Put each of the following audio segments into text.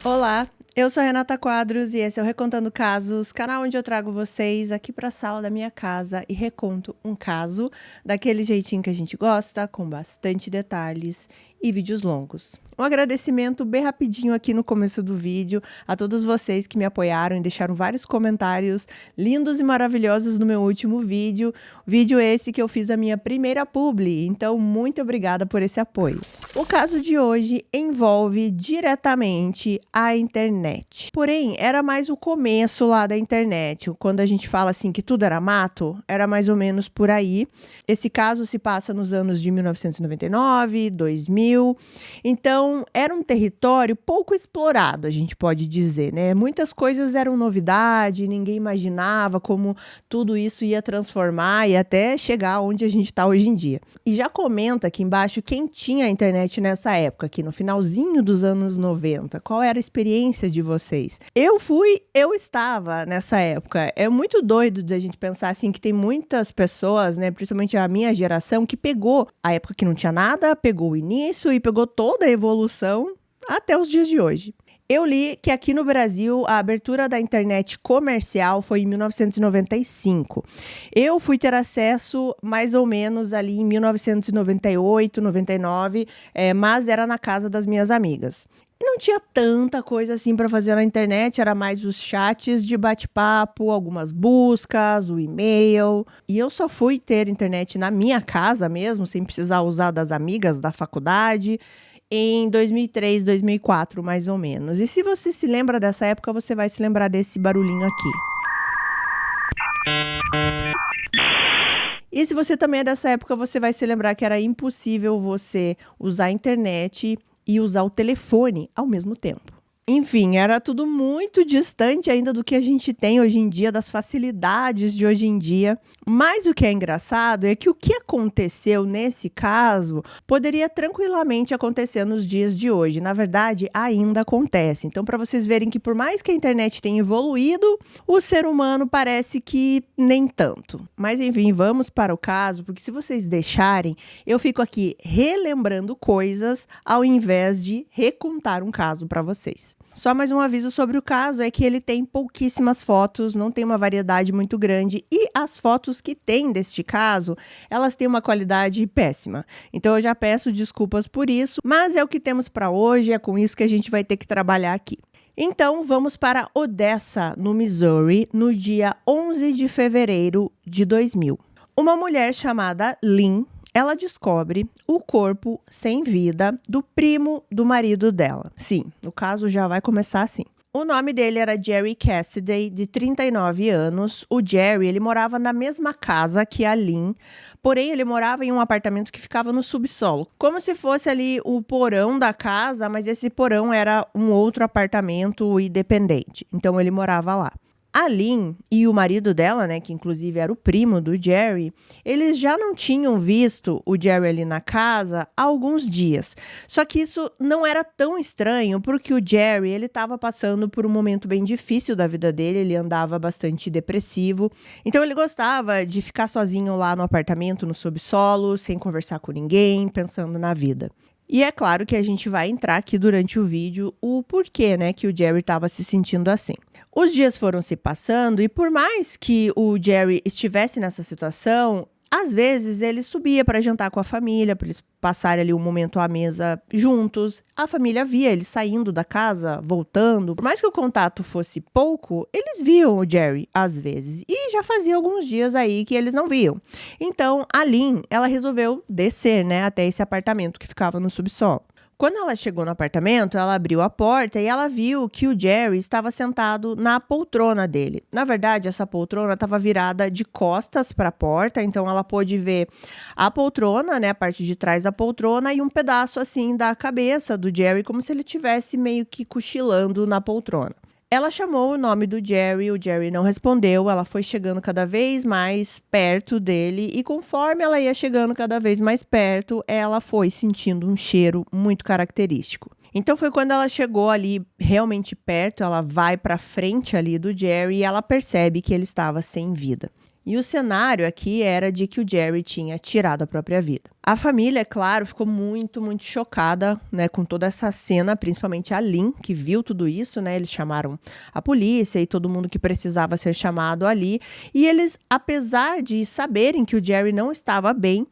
Olá, eu sou a Renata Quadros e esse é o Recontando Casos, canal onde eu trago vocês aqui para a sala da minha casa e reconto um caso daquele jeitinho que a gente gosta, com bastante detalhes e vídeos longos. Um agradecimento bem rapidinho aqui no começo do vídeo a todos vocês que me apoiaram e deixaram vários comentários lindos e maravilhosos no meu último vídeo. Vídeo esse que eu fiz a minha primeira publi, então muito obrigada por esse apoio. O caso de hoje envolve diretamente a internet. Porém, era mais o começo lá da internet. Quando a gente fala assim que tudo era mato, era mais ou menos por aí. Esse caso se passa nos anos de 1999, 2000. Então, era um território pouco explorado, a gente pode dizer, né? Muitas coisas eram novidade, ninguém imaginava como tudo isso ia transformar e até chegar onde a gente está hoje em dia. E já comenta aqui embaixo quem tinha internet nessa época, aqui no finalzinho dos anos 90. Qual era a experiência de vocês? Eu estava nessa época. É muito doido da gente pensar assim que tem muitas pessoas, né, principalmente a minha geração, que pegou a época que não tinha nada, pegou o início e pegou toda a evolução até os dias de hoje. Eu li que aqui no Brasil a abertura da internet comercial foi em 1995. Eu fui ter acesso mais ou menos ali em 1998, 99, mas era na casa das minhas amigas. E não tinha tanta coisa assim para fazer na internet, era mais os chats de bate-papo, algumas buscas, o e-mail. E eu só fui ter internet na minha casa mesmo, sem precisar usar das amigas da faculdade, em 2003, 2004, mais ou menos. E se você se lembra dessa época, você vai se lembrar desse barulhinho aqui. E se você também é dessa época, você vai se lembrar que era impossível você usar a internet e usar o telefone ao mesmo tempo. Enfim, era tudo muito distante ainda do que a gente tem hoje em dia, das facilidades de hoje em dia. Mas o que é engraçado é que o que aconteceu nesse caso poderia tranquilamente acontecer nos dias de hoje. Na verdade, ainda acontece. Então, para vocês verem que por mais que a internet tenha evoluído, o ser humano parece que nem tanto. Mas enfim, vamos para o caso, porque se vocês deixarem, eu fico aqui relembrando coisas ao invés de recontar um caso para vocês. Só mais um aviso sobre o caso, é que ele tem pouquíssimas fotos, não tem uma variedade muito grande e as fotos que tem deste caso, elas têm uma qualidade péssima. Então eu já peço desculpas por isso, mas é o que temos para hoje, é com isso que a gente vai ter que trabalhar aqui. Então vamos para Odessa, no Missouri, no dia 11 de fevereiro de 2000. Uma mulher chamada Lynn, ela descobre o corpo sem vida do primo do marido dela. Sim, o caso já vai começar assim. O nome dele era Jerry Cassidy, de 39 anos. O Jerry, ele morava na mesma casa que a Lynn, porém ele morava em um apartamento que ficava no subsolo. Como se fosse ali o porão da casa, mas esse porão era um outro apartamento independente. Então ele morava lá. A Lynn e o marido dela, né, que inclusive era o primo do Jerry, eles já não tinham visto o Jerry ali na casa há alguns dias. Só que isso não era tão estranho, porque o Jerry, ele estava passando por um momento bem difícil da vida dele, ele andava bastante depressivo. Então ele gostava de ficar sozinho lá no apartamento, no subsolo, sem conversar com ninguém, pensando na vida. E é claro que a gente vai entrar aqui durante o vídeo o porquê, né, que o Jerry estava se sentindo assim. Os dias foram se passando e por mais que o Jerry estivesse nessa situação, às vezes ele subia para jantar com a família, para eles passarem ali um momento à mesa juntos. A família via ele saindo da casa, voltando. Por mais que o contato fosse pouco, eles viam o Jerry às vezes. E já fazia alguns dias aí que eles não viam. Então, a Lynn, ela resolveu descer, né, até esse apartamento que ficava no subsolo. Quando ela chegou no apartamento, ela abriu a porta e ela viu que o Jerry estava sentado na poltrona dele. Na verdade, essa poltrona estava virada de costas para a porta, então ela pôde ver a poltrona, né, a parte de trás da poltrona e um pedaço assim da cabeça do Jerry, como se ele estivesse meio que cochilando na poltrona. Ela chamou o nome do Jerry, o Jerry não respondeu, ela foi chegando cada vez mais perto dele e conforme ela ia chegando cada vez mais perto, ela foi sentindo um cheiro muito característico. Então foi quando ela chegou ali realmente perto, ela vai para frente ali do Jerry e ela percebe que ele estava sem vida. E o cenário aqui era de que o Jerry tinha tirado a própria vida. A família, é claro, ficou muito, muito chocada, né, com toda essa cena, principalmente a Lynn, que viu tudo isso, né? Eles chamaram a polícia e todo mundo que precisava ser chamado ali. E eles, apesar de saberem que o Jerry não estava bem,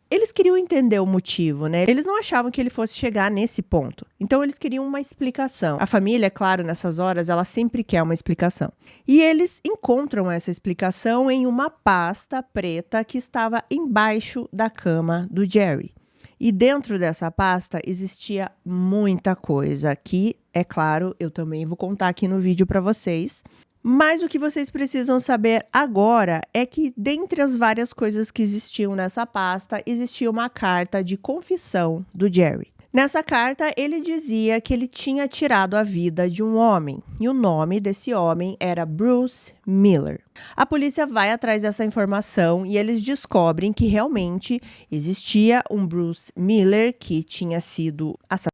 eles queriam entender o motivo, né? Eles não achavam que ele fosse chegar nesse ponto. Então, eles queriam uma explicação. A família, é claro, nessas horas, ela sempre quer uma explicação. E eles encontram essa explicação em uma pasta preta que estava embaixo da cama do Jerry. E dentro dessa pasta existia muita coisa que, é claro, eu também vou contar aqui no vídeo para vocês. Mas o que vocês precisam saber agora é que, dentre as várias coisas que existiam nessa pasta, existia uma carta de confissão do Jerry. Nessa carta, ele dizia que ele tinha tirado a vida de um homem, e o nome desse homem era Bruce Miller. A polícia vai atrás dessa informação e eles descobrem que realmente existia um Bruce Miller que tinha sido assassinado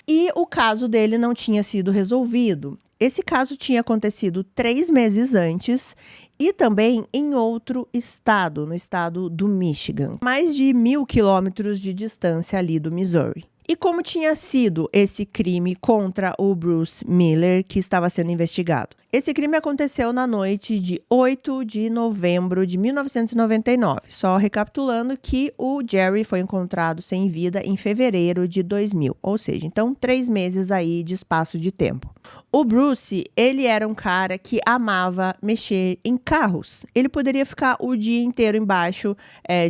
e o caso dele não tinha sido resolvido. Esse caso tinha acontecido 3 meses antes e também em outro estado, no estado do Michigan, mais de 1.000 quilômetros de distância ali do Missouri. E como tinha sido esse crime contra o Bruce Miller que estava sendo investigado? Esse crime aconteceu na noite de 8 de novembro de 1999. Só recapitulando que o Jerry foi encontrado sem vida em fevereiro de 2000, ou seja, então 3 meses aí de espaço de tempo. O Bruce, ele era um cara que amava mexer em carros. Ele poderia ficar o dia inteiro embaixo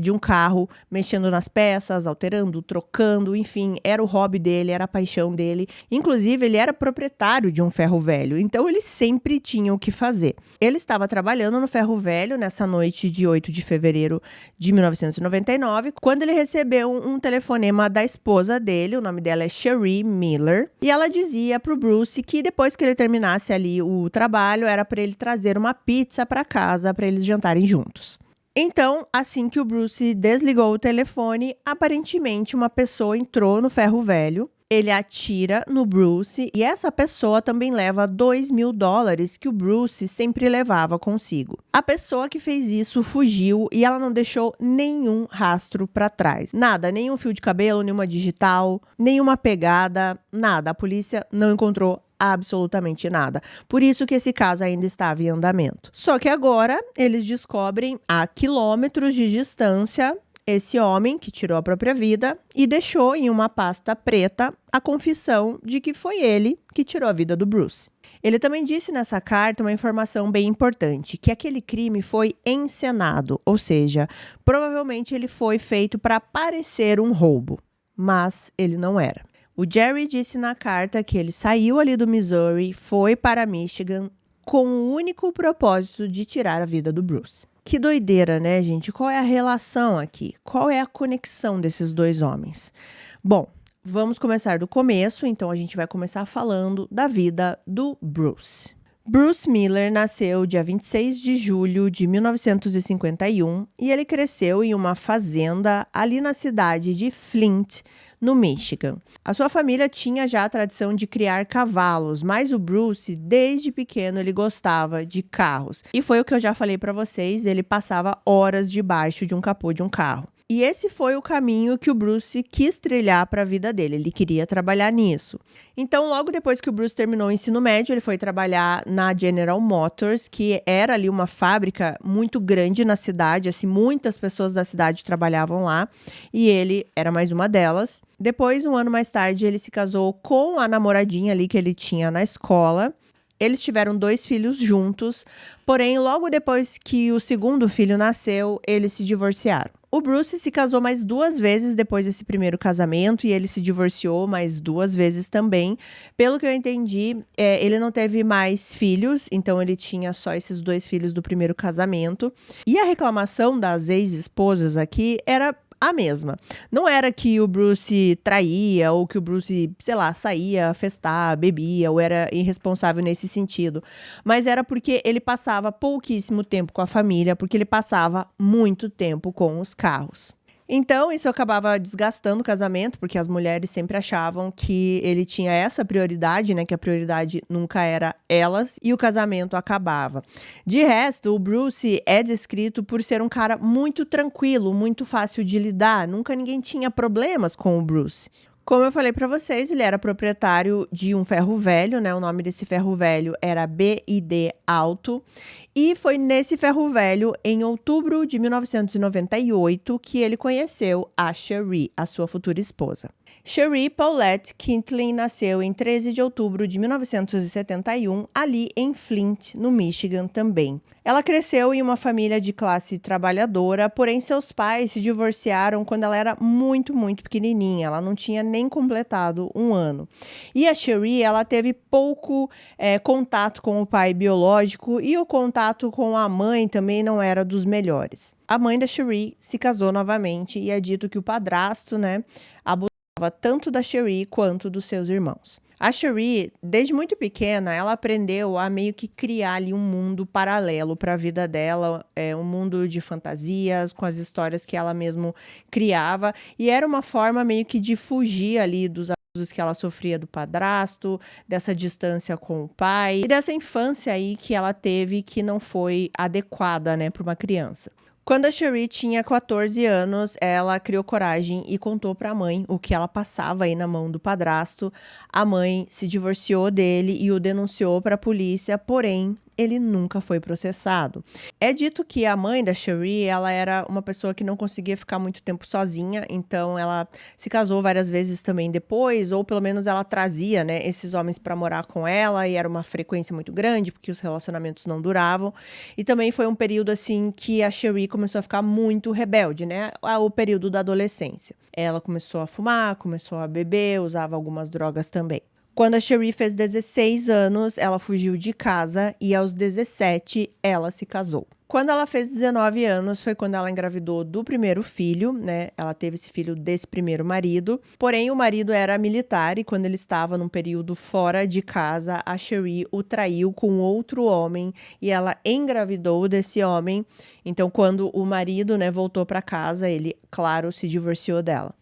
de um carro, mexendo nas peças, alterando, trocando, enfim, era o hobby dele, era a paixão dele. Inclusive, ele era proprietário de um ferro velho, então ele sempre tinha o que fazer. Ele estava trabalhando no ferro velho nessa noite de 8 de fevereiro de 1999, quando ele recebeu um telefonema da esposa dele, o nome dela é Cherie Miller, e ela dizia para o Bruce que depois que ele terminasse ali o trabalho, era para ele trazer uma pizza para casa para eles jantarem juntos. Então, assim que o Bruce desligou o telefone, aparentemente uma pessoa entrou no ferro velho, ele atira no Bruce e essa pessoa também leva $2.000 que o Bruce sempre levava consigo. A pessoa que fez isso fugiu e ela não deixou nenhum rastro para trás. Nada, nenhum fio de cabelo, nenhuma digital, nenhuma pegada, nada. A polícia não encontrou absolutamente nada. Por isso que esse caso ainda estava em andamento. Só que agora eles descobrem a quilômetros de distância esse homem que tirou a própria vida e deixou em uma pasta preta a confissão de que foi ele que tirou a vida do Bruce. Ele também disse nessa carta uma informação bem importante, que aquele crime foi encenado, ou seja, provavelmente ele foi feito para parecer um roubo, mas ele não era. O Jerry disse na carta que ele saiu ali do Missouri, foi para Michigan com o único propósito de tirar a vida do Bruce. Que doideira, né, gente? Qual é a relação aqui? Qual é a conexão desses dois homens? Bom, vamos começar do começo, então a gente vai começar falando da vida do Bruce. Bruce Miller nasceu dia 26 de julho de 1951 e ele cresceu em uma fazenda ali na cidade de Flint, no Michigan. A sua família tinha já a tradição de criar cavalos, mas o Bruce, desde pequeno, ele gostava de carros. E foi o que eu já falei para vocês, ele passava horas debaixo de um capô de um carro. E esse foi o caminho que o Bruce quis trilhar para a vida dele, ele queria trabalhar nisso. Então, logo depois que o Bruce terminou o ensino médio, ele foi trabalhar na General Motors, que era ali uma fábrica muito grande na cidade, assim, muitas pessoas da cidade trabalhavam lá, e ele era mais uma delas. Depois, um ano mais tarde, ele se casou com a namoradinha ali que ele tinha na escola. Eles tiveram 2 filhos juntos, porém, logo depois que o segundo filho nasceu, eles se divorciaram. O Bruce se casou mais 2 vezes depois desse primeiro casamento e ele se divorciou mais 2 vezes também. Pelo que eu entendi, ele não teve mais filhos, então ele tinha só esses 2 filhos do primeiro casamento. E a reclamação das ex-esposas aqui era a mesma. Não era que o Bruce traía ou que o Bruce, sei lá, saía festar, bebia ou era irresponsável nesse sentido. Mas era porque ele passava pouquíssimo tempo com a família, porque ele passava muito tempo com os carros. Então, isso acabava desgastando o casamento, porque as mulheres sempre achavam que ele tinha essa prioridade, né? Que a prioridade nunca era elas, e o casamento acabava. De resto, o Bruce é descrito por ser um cara muito tranquilo, muito fácil de lidar. Nunca ninguém tinha problemas com o Bruce. Como eu falei para vocês, ele era proprietário de um ferro velho, né? O nome desse ferro velho era BID Alto. E foi nesse ferro velho, em outubro de 1998, que ele conheceu a Cherie, a sua futura esposa. Cherie Paulette Kintlin nasceu em 13 de outubro de 1971, ali em Flint, no Michigan também. Ela cresceu em uma família de classe trabalhadora, porém seus pais se divorciaram quando ela era muito pequenininha. Ela não tinha nem completado um ano. E a Cherie, ela teve pouco contato com o pai biológico e o contato com a mãe também não era dos melhores. A mãe da Cherie se casou novamente e é dito que o padrasto, né, abusava tanto da Cherie quanto dos seus irmãos. A Cherie, desde muito pequena, ela aprendeu a meio que criar ali um mundo paralelo para a vida dela, um mundo de fantasias, com as histórias que ela mesma criava, e era uma forma meio que de fugir ali dos abusos que ela sofria do padrasto, dessa distância com o pai, e dessa infância aí que ela teve que não foi adequada, né, para uma criança. Quando a Cherie tinha 14 anos, ela criou coragem e contou para a mãe o que ela passava aí na mão do padrasto. A mãe se divorciou dele e o denunciou para a polícia, porém, ele nunca foi processado. É dito que a mãe da Cherie, ela era uma pessoa que não conseguia ficar muito tempo sozinha, então ela se casou várias vezes também depois, ou pelo menos ela trazia, né, esses homens para morar com ela, e era uma frequência muito grande, porque os relacionamentos não duravam. E também foi um período assim que a Cherie começou a ficar muito rebelde, né, o período da adolescência. Ela começou a fumar, começou a beber, usava algumas drogas também. Quando a Cherie fez 16 anos, ela fugiu de casa e aos 17 ela se casou. Quando ela fez 19 anos foi quando ela engravidou do primeiro filho, né? Ela teve esse filho desse primeiro marido. Porém, o marido era militar e quando ele estava num período fora de casa, a Cherie o traiu com outro homem e ela engravidou desse homem. Então, quando o marido, né, voltou para casa, ele, claro, se divorciou dela.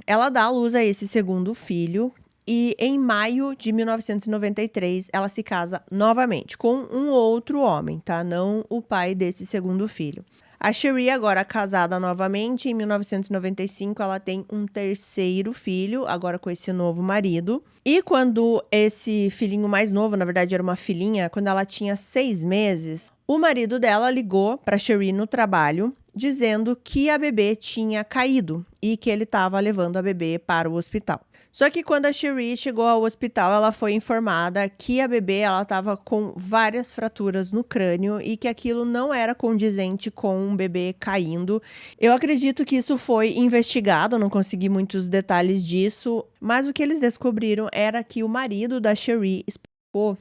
Ela dá à luz a esse segundo filho. E em maio de 1993, ela se casa novamente com um outro homem, tá? Não o pai desse segundo filho. A Cherie, agora casada novamente, em 1995, ela tem um terceiro filho, agora com esse novo marido. E quando esse filhinho mais novo, na verdade era uma filhinha, quando ela tinha 6 meses, o marido dela ligou para Cherie no trabalho, dizendo que a bebê tinha caído e que ele estava levando a bebê para o hospital. Só que quando a Cherie chegou ao hospital, ela foi informada que a bebê estava com várias fraturas no crânio e que aquilo não era condizente com um bebê caindo. Eu acredito que isso foi investigado, não consegui muitos detalhes disso, mas o que eles descobriram era que o marido da Cherie espancou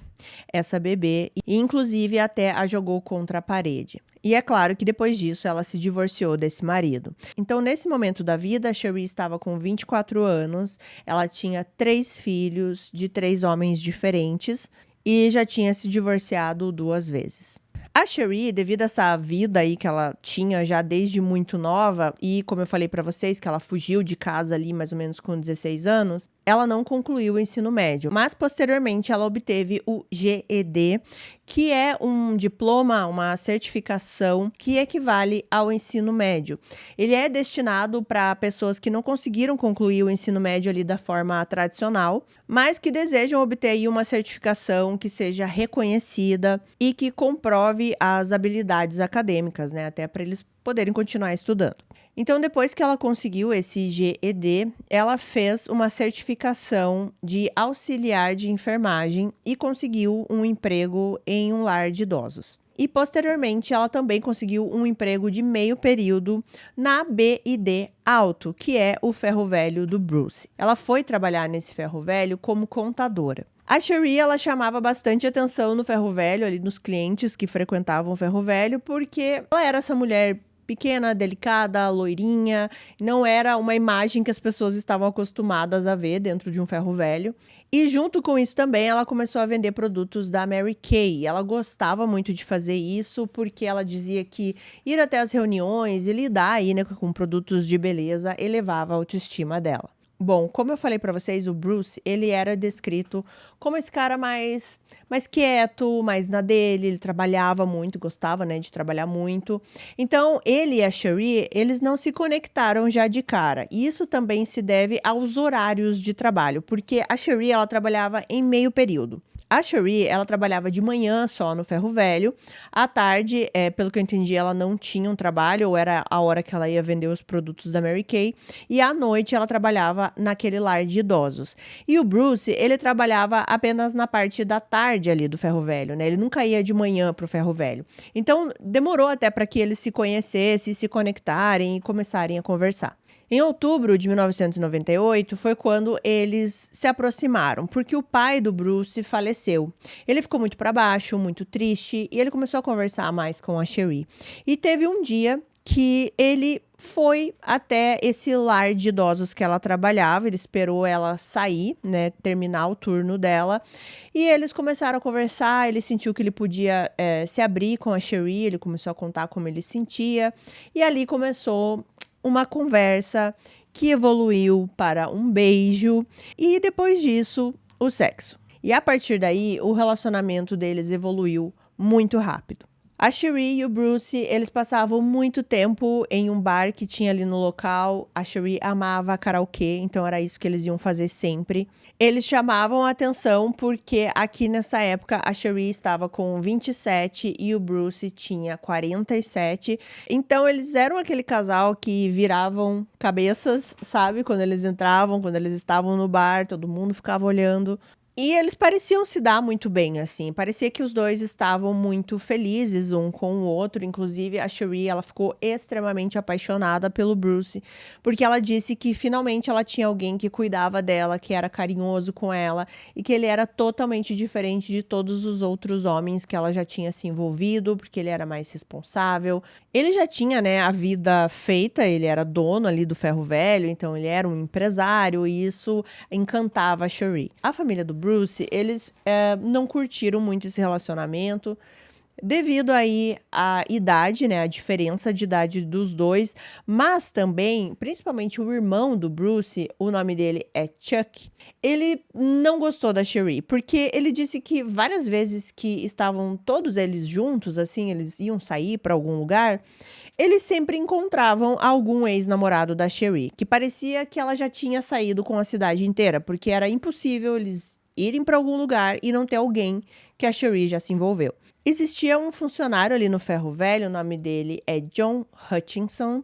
essa bebê e inclusive até a jogou contra a parede. E é claro que depois disso ela se divorciou desse marido. Então, nesse momento da vida, a Cherie estava com 24 anos, ela tinha 3 filhos de 3 homens diferentes e já tinha se divorciado 2 vezes. A Cherie, devido a essa vida aí que ela tinha já desde muito nova, e como eu falei pra vocês, que ela fugiu de casa ali mais ou menos com 16 anos, ela não concluiu o ensino médio, mas posteriormente ela obteve o GED, que é um diploma, uma certificação que equivale ao ensino médio. Ele é destinado para pessoas que não conseguiram concluir o ensino médio ali da forma tradicional, mas que desejam obter aí uma certificação que seja reconhecida e que comprove as habilidades acadêmicas, né, até para eles poderem continuar estudando. Então, depois que ela conseguiu esse GED, ela fez uma certificação de auxiliar de enfermagem e conseguiu um emprego em um lar de idosos. E, posteriormente, ela também conseguiu um emprego de meio período na BID Alto, que é o ferro velho do Bruce. Ela foi trabalhar nesse ferro velho como contadora. A Cherie, ela chamava bastante atenção no ferro velho, ali nos clientes que frequentavam o ferro velho, porque ela era essa mulher pequena, delicada, loirinha. Não era uma imagem que as pessoas estavam acostumadas a ver dentro de um ferro velho. E junto com isso também, ela começou a vender produtos da Mary Kay. Ela gostava muito de fazer isso porque ela dizia que ir até as reuniões e lidar aí, né, com produtos de beleza elevava a autoestima dela. Bom, como eu falei pra vocês, o Bruce, ele era descrito como esse cara mais quieto, mais na dele, ele trabalhava muito, gostava, né, de trabalhar muito. Então, ele e a Cherie, eles não se conectaram já de cara. E isso também se deve aos horários de trabalho, porque a Cherie, ela trabalhava em meio período. A Cherie, ela trabalhava de manhã só no ferro velho. À tarde, pelo que eu entendi, ela não tinha um trabalho, ou era a hora que ela ia vender os produtos da Mary Kay. E à noite, ela trabalhava naquele lar de idosos. E o Bruce, ele trabalhava apenas na parte da tarde ali do ferro velho, né? Ele nunca ia de manhã pro ferro velho. Então, demorou até para que eles se conhecessem, se conectarem e começarem a conversar. Em outubro de 1998 foi quando eles se aproximaram, porque o pai do Bruce faleceu. Ele ficou muito para baixo, muito triste, e ele começou a conversar mais com a Cherie. E teve um dia que ele foi até esse lar de idosos que ela trabalhava, ele esperou ela sair, né, terminar o turno dela, e eles começaram a conversar, ele sentiu que ele podia se abrir com a Cherie, ele começou a contar como ele sentia, e ali começou uma conversa que evoluiu para um beijo e depois disso, o sexo. E a partir daí, o relacionamento deles evoluiu muito rápido. A Cherie e o Bruce, eles passavam muito tempo em um bar que tinha ali no local. A Cherie amava karaokê, então era isso que eles iam fazer sempre. Eles chamavam a atenção porque aqui nessa época a Cherie estava com 27 e o Bruce tinha 47. Então eles eram aquele casal que viravam cabeças, sabe? Quando eles entravam, quando eles estavam no bar, todo mundo ficava olhando. E eles pareciam se dar muito bem, assim. Parecia que os dois estavam muito felizes um com o outro. Inclusive, a Cherie, ela ficou extremamente apaixonada pelo Bruce, porque ela disse que finalmente ela tinha alguém que cuidava dela, que era carinhoso com ela e que ele era totalmente diferente de todos os outros homens que ela já tinha se envolvido, porque ele era mais responsável. Ele já tinha, né, a vida feita, ele era dono ali do ferro velho, então ele era um empresário e isso encantava a Cherie. A família do Bruce, eles não curtiram muito esse relacionamento, devido aí à idade, né, a diferença de idade dos dois, mas também, principalmente o irmão do Bruce, o nome dele é Chuck, ele não gostou da Cherie, porque ele disse que várias vezes que estavam todos eles juntos, assim, eles iam sair para algum lugar, eles sempre encontravam algum ex-namorado da Cherie, que parecia que ela já tinha saído com a cidade inteira, porque era impossível eles irem para algum lugar e não ter alguém que a Cherie já se envolveu. Existia um funcionário ali no ferro velho, o nome dele é John Hutchinson.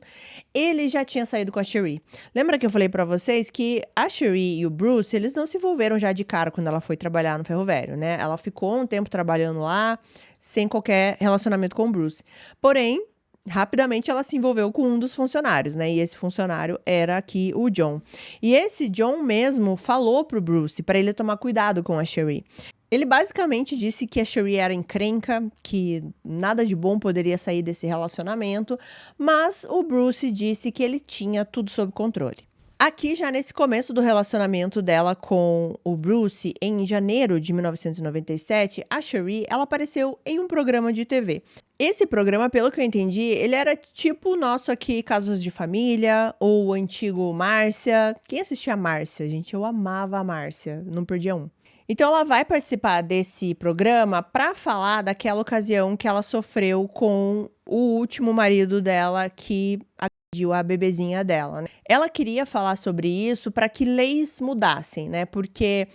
Ele já tinha saído com a Cherie. Lembra que eu falei pra vocês que a Cherie e o Bruce, eles não se envolveram já de cara quando ela foi trabalhar no ferro velho, né? Ela ficou um tempo trabalhando lá, sem qualquer relacionamento com o Bruce. Porém, rapidamente ela se envolveu com um dos funcionários, né? E esse funcionário era aqui o John. E esse John mesmo falou pro Bruce para ele tomar cuidado com a Cherie. Ele basicamente disse que a Cherie era encrenca, que nada de bom poderia sair desse relacionamento, mas o Bruce disse que ele tinha tudo sob controle. Aqui, já nesse começo do relacionamento dela com o Bruce, em janeiro de 1997, a Cherie, ela apareceu em um programa de TV. Esse programa, pelo que eu entendi, ele era tipo o nosso aqui, Casos de Família, ou o antigo Márcia. Quem assistia a Márcia, gente? Eu amava a Márcia, não perdia um. Então, ela vai participar desse programa para falar daquela ocasião que ela sofreu com o último marido dela, que agrediu a bebezinha dela, né? Ela queria falar sobre isso para que leis mudassem, né? Porque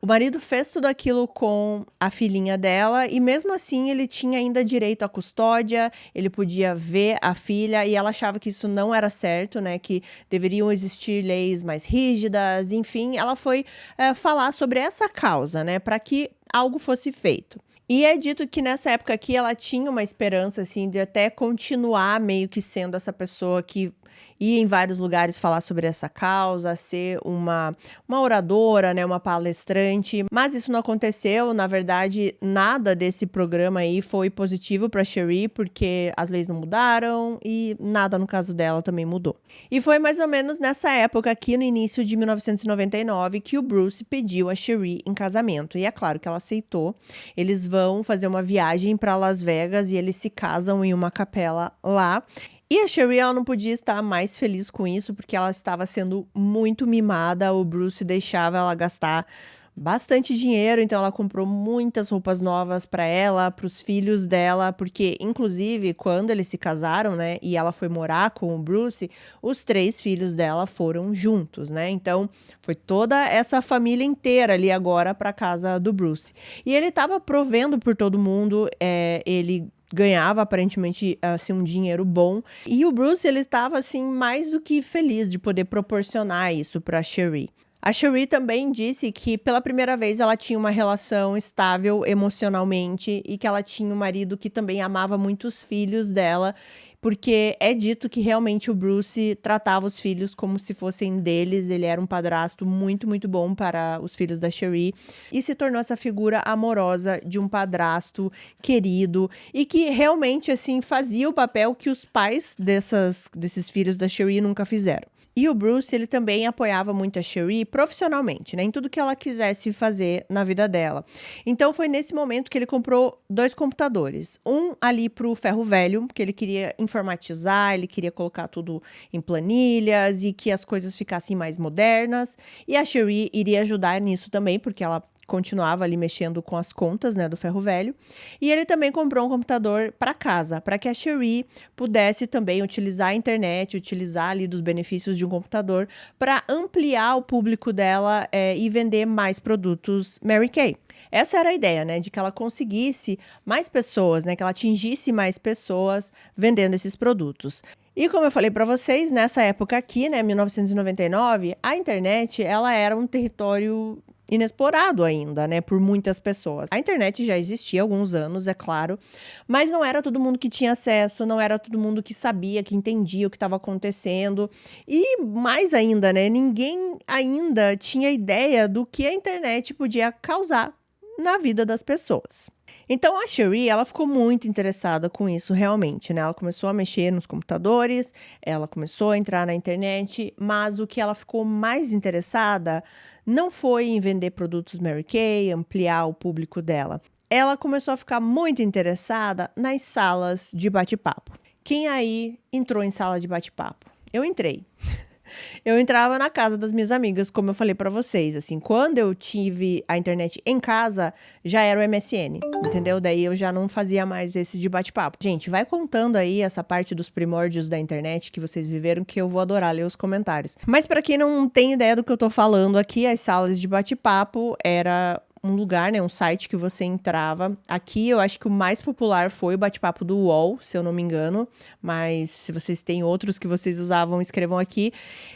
o marido fez tudo aquilo com a filhinha dela e mesmo assim ele tinha ainda direito à custódia, ele podia ver a filha e ela achava que isso não era certo, né? Que deveriam existir leis mais rígidas, enfim, ela foi falar sobre essa causa, né? Para que algo fosse feito. E é dito que nessa época aqui ela tinha uma esperança, assim, de até continuar meio que sendo essa pessoa que ir em vários lugares falar sobre essa causa, ser uma oradora, né, uma palestrante, mas isso não aconteceu. Na verdade, nada desse programa aí foi positivo para Cherie, porque as leis não mudaram e nada no caso dela também mudou. E foi mais ou menos nessa época, aqui no início de 1999, que o Bruce pediu a Cherie em casamento. E é claro que ela aceitou. Eles vão fazer uma viagem para Las Vegas e eles se casam em uma capela lá. E a Cherie, ela não podia estar mais feliz com isso, porque ela estava sendo muito mimada. O Bruce deixava ela gastar bastante dinheiro, então ela comprou muitas roupas novas para ela, para os filhos dela, porque inclusive quando eles se casaram, né, e ela foi morar com o Bruce, os 3 filhos dela foram juntos, né? Então foi toda essa família inteira ali agora para casa do Bruce. E ele estava provendo por todo mundo, ele ganhava aparentemente assim um dinheiro bom, e o Bruce, ele estava assim mais do que feliz de poder proporcionar isso para Cherie. A Cherie também disse que pela primeira vez ela tinha uma relação estável emocionalmente e que ela tinha um marido que também amava muito os filhos dela, porque é dito que realmente o Bruce tratava os filhos como se fossem deles. Ele era um padrasto muito, muito bom para os filhos da Cherie e se tornou essa figura amorosa de um padrasto querido e que realmente assim fazia o papel que os pais desses filhos da Cherie nunca fizeram. E o Bruce, ele também apoiava muito a Cherie profissionalmente, né, em tudo que ela quisesse fazer na vida dela. Então foi nesse momento que ele comprou 2 computadores. Um ali pro ferro velho, que ele queria informatizar, ele queria colocar tudo em planilhas e que as coisas ficassem mais modernas. E a Cherie iria ajudar nisso também, porque ela continuava ali mexendo com as contas, né, do ferro velho. E ele também comprou um computador para casa, para que a Cherie pudesse também utilizar a internet, utilizar ali dos benefícios de um computador para ampliar o público dela e vender mais produtos Mary Kay. Essa era a ideia, né, de que ela conseguisse mais pessoas, né, que ela atingisse mais pessoas vendendo esses produtos. E como eu falei para vocês, nessa época aqui, né, 1999, a internet, ela era um território inexplorado ainda, né, por muitas pessoas. A internet já existia há alguns anos, é claro, mas não era todo mundo que tinha acesso, não era todo mundo que sabia, que entendia o que estava acontecendo. E mais ainda, né, ninguém ainda tinha ideia do que a internet podia causar na vida das pessoas. Então a Cherie, ela ficou muito interessada com isso realmente, né? Ela começou a mexer nos computadores, ela começou a entrar na internet, mas o que ela ficou mais interessada não foi em vender produtos Mary Kay, ampliar o público dela. Ela começou a ficar muito interessada nas salas de bate-papo. Quem aí entrou em sala de bate-papo? Eu entrei. Eu entrava na casa das minhas amigas, como eu falei pra vocês, assim, quando eu tive a internet em casa, já era o MSN, entendeu? Daí eu já não fazia mais esse de bate-papo. Gente, vai contando aí essa parte dos primórdios da internet que vocês viveram, que eu vou adorar ler os comentários. Mas pra quem não tem ideia do que eu tô falando aqui, as salas de bate-papo era um lugar, né, um site que você entrava. Aqui eu acho que o mais popular foi o bate-papo do UOL, se eu não me engano, mas se vocês têm outros que vocês usavam, escrevam aqui.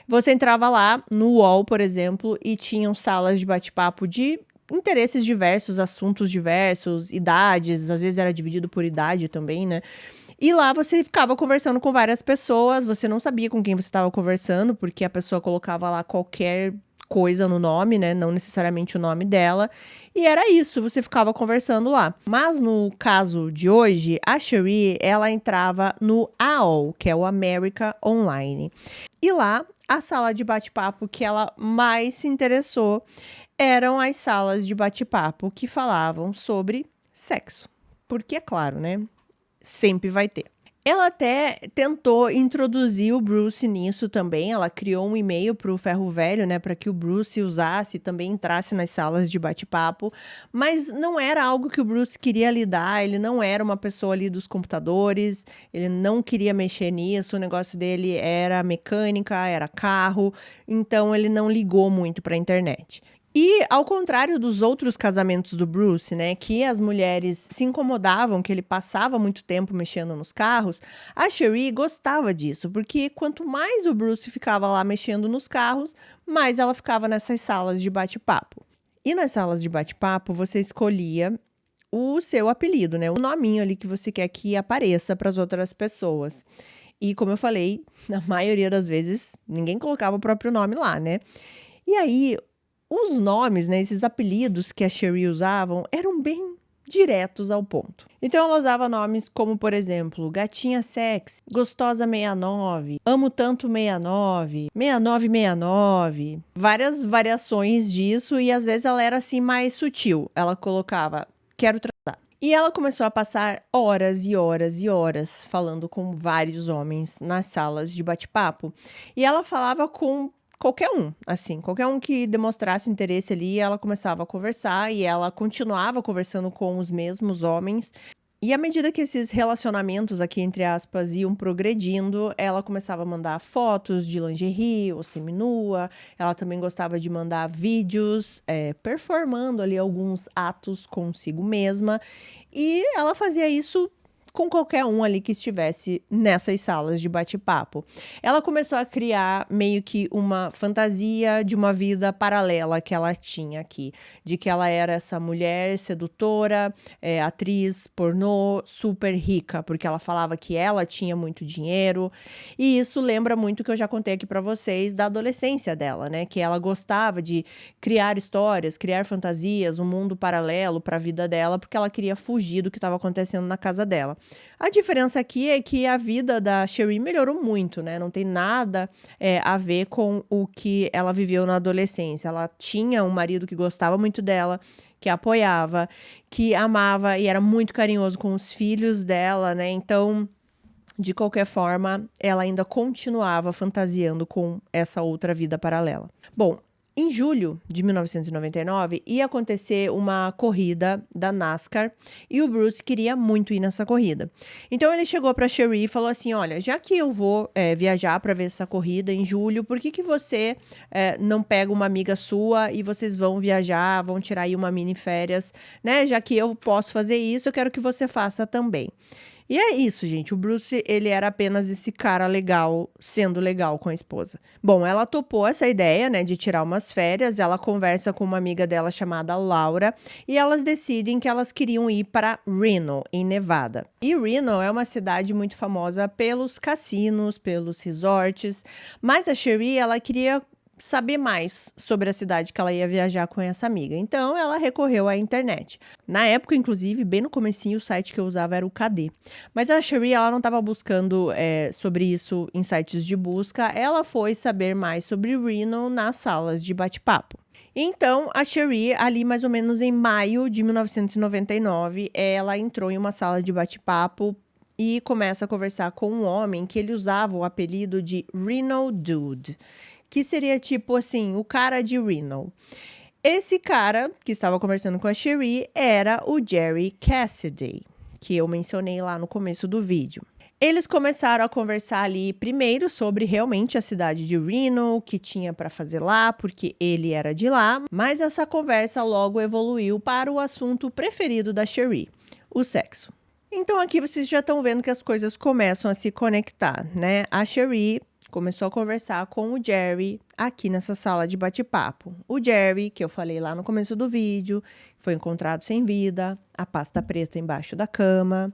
Você entrava lá no UOL, por exemplo, e tinham salas de bate-papo de interesses diversos, assuntos diversos, idades, às vezes era dividido por idade também, né? E lá você ficava conversando com várias pessoas, você não sabia com quem você estava conversando, porque a pessoa colocava lá qualquer coisa no nome, né? Não necessariamente o nome dela. E era isso, você ficava conversando lá. Mas no caso de hoje, a Cherie, ela entrava no AOL, que é o America Online. E lá, a sala de bate-papo que ela mais se interessou eram as salas de bate-papo que falavam sobre sexo. Porque, é claro, né? Sempre vai ter. Ela até tentou introduzir o Bruce nisso também. Ela criou um e-mail para o Ferro Velho, né, para que o Bruce usasse e também entrasse nas salas de bate-papo. Mas não era algo que o Bruce queria lidar. Ele não era uma pessoa ali dos computadores. Ele não queria mexer nisso. O negócio dele era mecânica, era carro. Então ele não ligou muito para a internet. E ao contrário dos outros casamentos do Bruce, né, que as mulheres se incomodavam, que ele passava muito tempo mexendo nos carros, a Cherie gostava disso, porque quanto mais o Bruce ficava lá mexendo nos carros, mais ela ficava nessas salas de bate-papo. E nas salas de bate-papo, você escolhia o seu apelido, né, o nominho ali que você quer que apareça para as outras pessoas. E como eu falei, na maioria das vezes, ninguém colocava o próprio nome lá, né? E aí, os nomes, né, esses apelidos que a Cherie usavam eram bem diretos ao ponto. Então ela usava nomes como, por exemplo, Gatinha Sexy, Gostosa 69, Amo Tanto 69, 6969, várias variações disso e às vezes ela era assim mais sutil. Ela colocava Quero transar. E ela começou a passar horas e horas e horas falando com vários homens nas salas de bate-papo. E ela falava com qualquer um, assim, qualquer um que demonstrasse interesse ali, ela começava a conversar e ela continuava conversando com os mesmos homens. E à medida que esses relacionamentos aqui, entre aspas, iam progredindo, ela começava a mandar fotos de lingerie ou seminua. Ela também gostava de mandar vídeos, performando ali alguns atos consigo mesma. E ela fazia isso com qualquer um ali que estivesse nessas salas de bate-papo. Ela começou a criar meio que uma fantasia de uma vida paralela que ela tinha aqui, de que ela era essa mulher sedutora, atriz pornô, super rica, porque ela falava que ela tinha muito dinheiro, e isso lembra muito que eu já contei aqui pra vocês da adolescência dela, né, que ela gostava de criar histórias, criar fantasias, um mundo paralelo pra vida dela, porque ela queria fugir do que estava acontecendo na casa dela. A diferença aqui é que a vida da Cherie melhorou muito, né? Não tem nada a ver com o que ela viveu na adolescência. Ela tinha um marido que gostava muito dela, que a apoiava, que amava e era muito carinhoso com os filhos dela, né? Então, de qualquer forma, ela ainda continuava fantasiando com essa outra vida paralela. Bom, em julho de 1999, ia acontecer uma corrida da NASCAR e o Bruce queria muito ir nessa corrida. Então ele chegou para Cherie e falou assim: olha, já que eu vou viajar para ver essa corrida em julho, por que você não pega uma amiga sua e vocês vão viajar, vão tirar aí uma mini férias, né? Já que eu posso fazer isso, eu quero que você faça também. E é isso, gente. O Bruce, ele era apenas esse cara legal, sendo legal com a esposa. Bom, ela topou essa ideia, né, de tirar umas férias. Ela conversa com uma amiga dela chamada Laura e elas decidem que elas queriam ir para Reno, em Nevada. E Reno é uma cidade muito famosa pelos cassinos, pelos resorts, mas a Cherie, ela queria saber mais sobre a cidade que ela ia viajar com essa amiga. Então, ela recorreu à internet. Na época, inclusive, bem no comecinho, o site que eu usava era o KD. Mas a Cherie, ela não estava buscando sobre isso em sites de busca. Ela foi saber mais sobre Reno nas salas de bate-papo. Então, a Cherie, ali mais ou menos em maio de 1999, ela entrou em uma sala de bate-papo e começa a conversar com um homem que ele usava o apelido de Reno Dude, que seria tipo assim, o cara de Reno. Esse cara que estava conversando com a Cherie era o Jerry Cassidy, que eu mencionei lá no começo do vídeo. Eles começaram a conversar ali primeiro sobre realmente a cidade de Reno, o que tinha para fazer lá, porque ele era de lá, mas essa conversa logo evoluiu para o assunto preferido da Cherie, o sexo. Então aqui vocês já estão vendo que as coisas começam a se conectar, né? A Cherie começou a conversar com o Jerry aqui nessa sala de bate-papo. O Jerry, que eu falei lá no começo do vídeo, foi encontrado sem vida, a pasta preta embaixo da cama.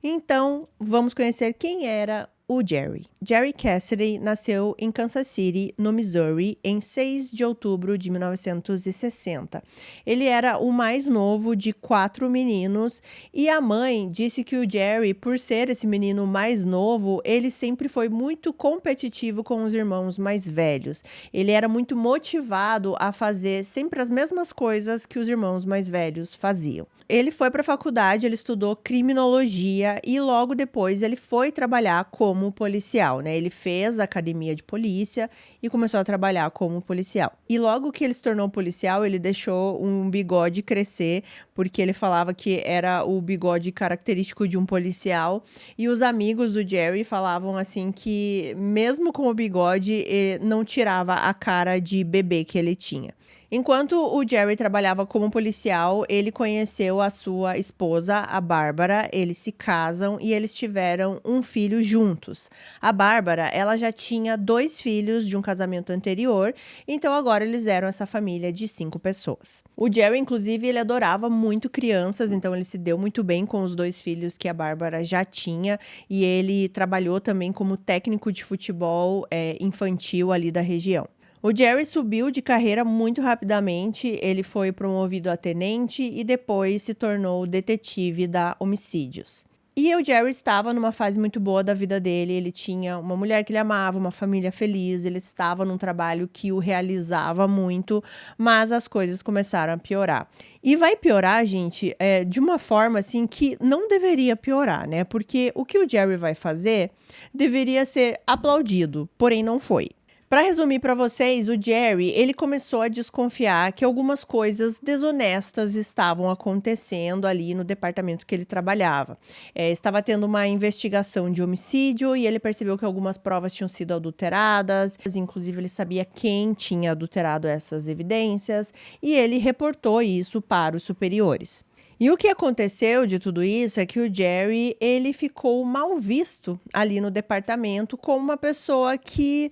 Então, vamos conhecer quem era o Jerry. Jerry Cassidy nasceu em Kansas City, no Missouri, em 6 de outubro de 1960. Ele era o mais novo de 4 meninos e a mãe disse que o Jerry, por ser esse menino mais novo, ele sempre foi muito competitivo com os irmãos mais velhos. Ele era muito motivado a fazer sempre as mesmas coisas que os irmãos mais velhos faziam. Ele foi para a faculdade, ele estudou criminologia e logo depois ele foi trabalhar como policial, né? Ele fez a academia de polícia e começou a trabalhar como policial. E logo que ele se tornou policial, ele deixou um bigode crescer, porque ele falava que era o bigode característico de um policial. E os amigos do Jerry falavam assim que mesmo com o bigode, não tirava a cara de bebê que ele tinha. Enquanto o Jerry trabalhava como policial, ele conheceu a sua esposa, a Bárbara. Eles se casam e eles tiveram um filho juntos. A Bárbara, ela já tinha 2 filhos de um casamento anterior, então agora eles eram essa família de 5 pessoas. O Jerry, inclusive, ele adorava muito crianças, então ele se deu muito bem com os 2 filhos que a Bárbara já tinha, e ele trabalhou também como técnico de futebol infantil ali da região. O Jerry subiu de carreira muito rapidamente, ele foi promovido a tenente e depois se tornou detetive da homicídios. E o Jerry estava numa fase muito boa da vida dele, ele tinha uma mulher que ele amava, uma família feliz, ele estava num trabalho que o realizava muito, mas as coisas começaram a piorar. E vai piorar, gente, de uma forma assim que não deveria piorar, né? Porque o que o Jerry vai fazer deveria ser aplaudido, porém não foi. Para resumir para vocês, o Jerry, ele começou a desconfiar que algumas coisas desonestas estavam acontecendo ali no departamento que ele trabalhava. Estava tendo uma investigação de homicídio e ele percebeu que algumas provas tinham sido adulteradas, inclusive ele sabia quem tinha adulterado essas evidências e ele reportou isso para os superiores. E o que aconteceu de tudo isso é que o Jerry, ele ficou mal visto ali no departamento como uma pessoa que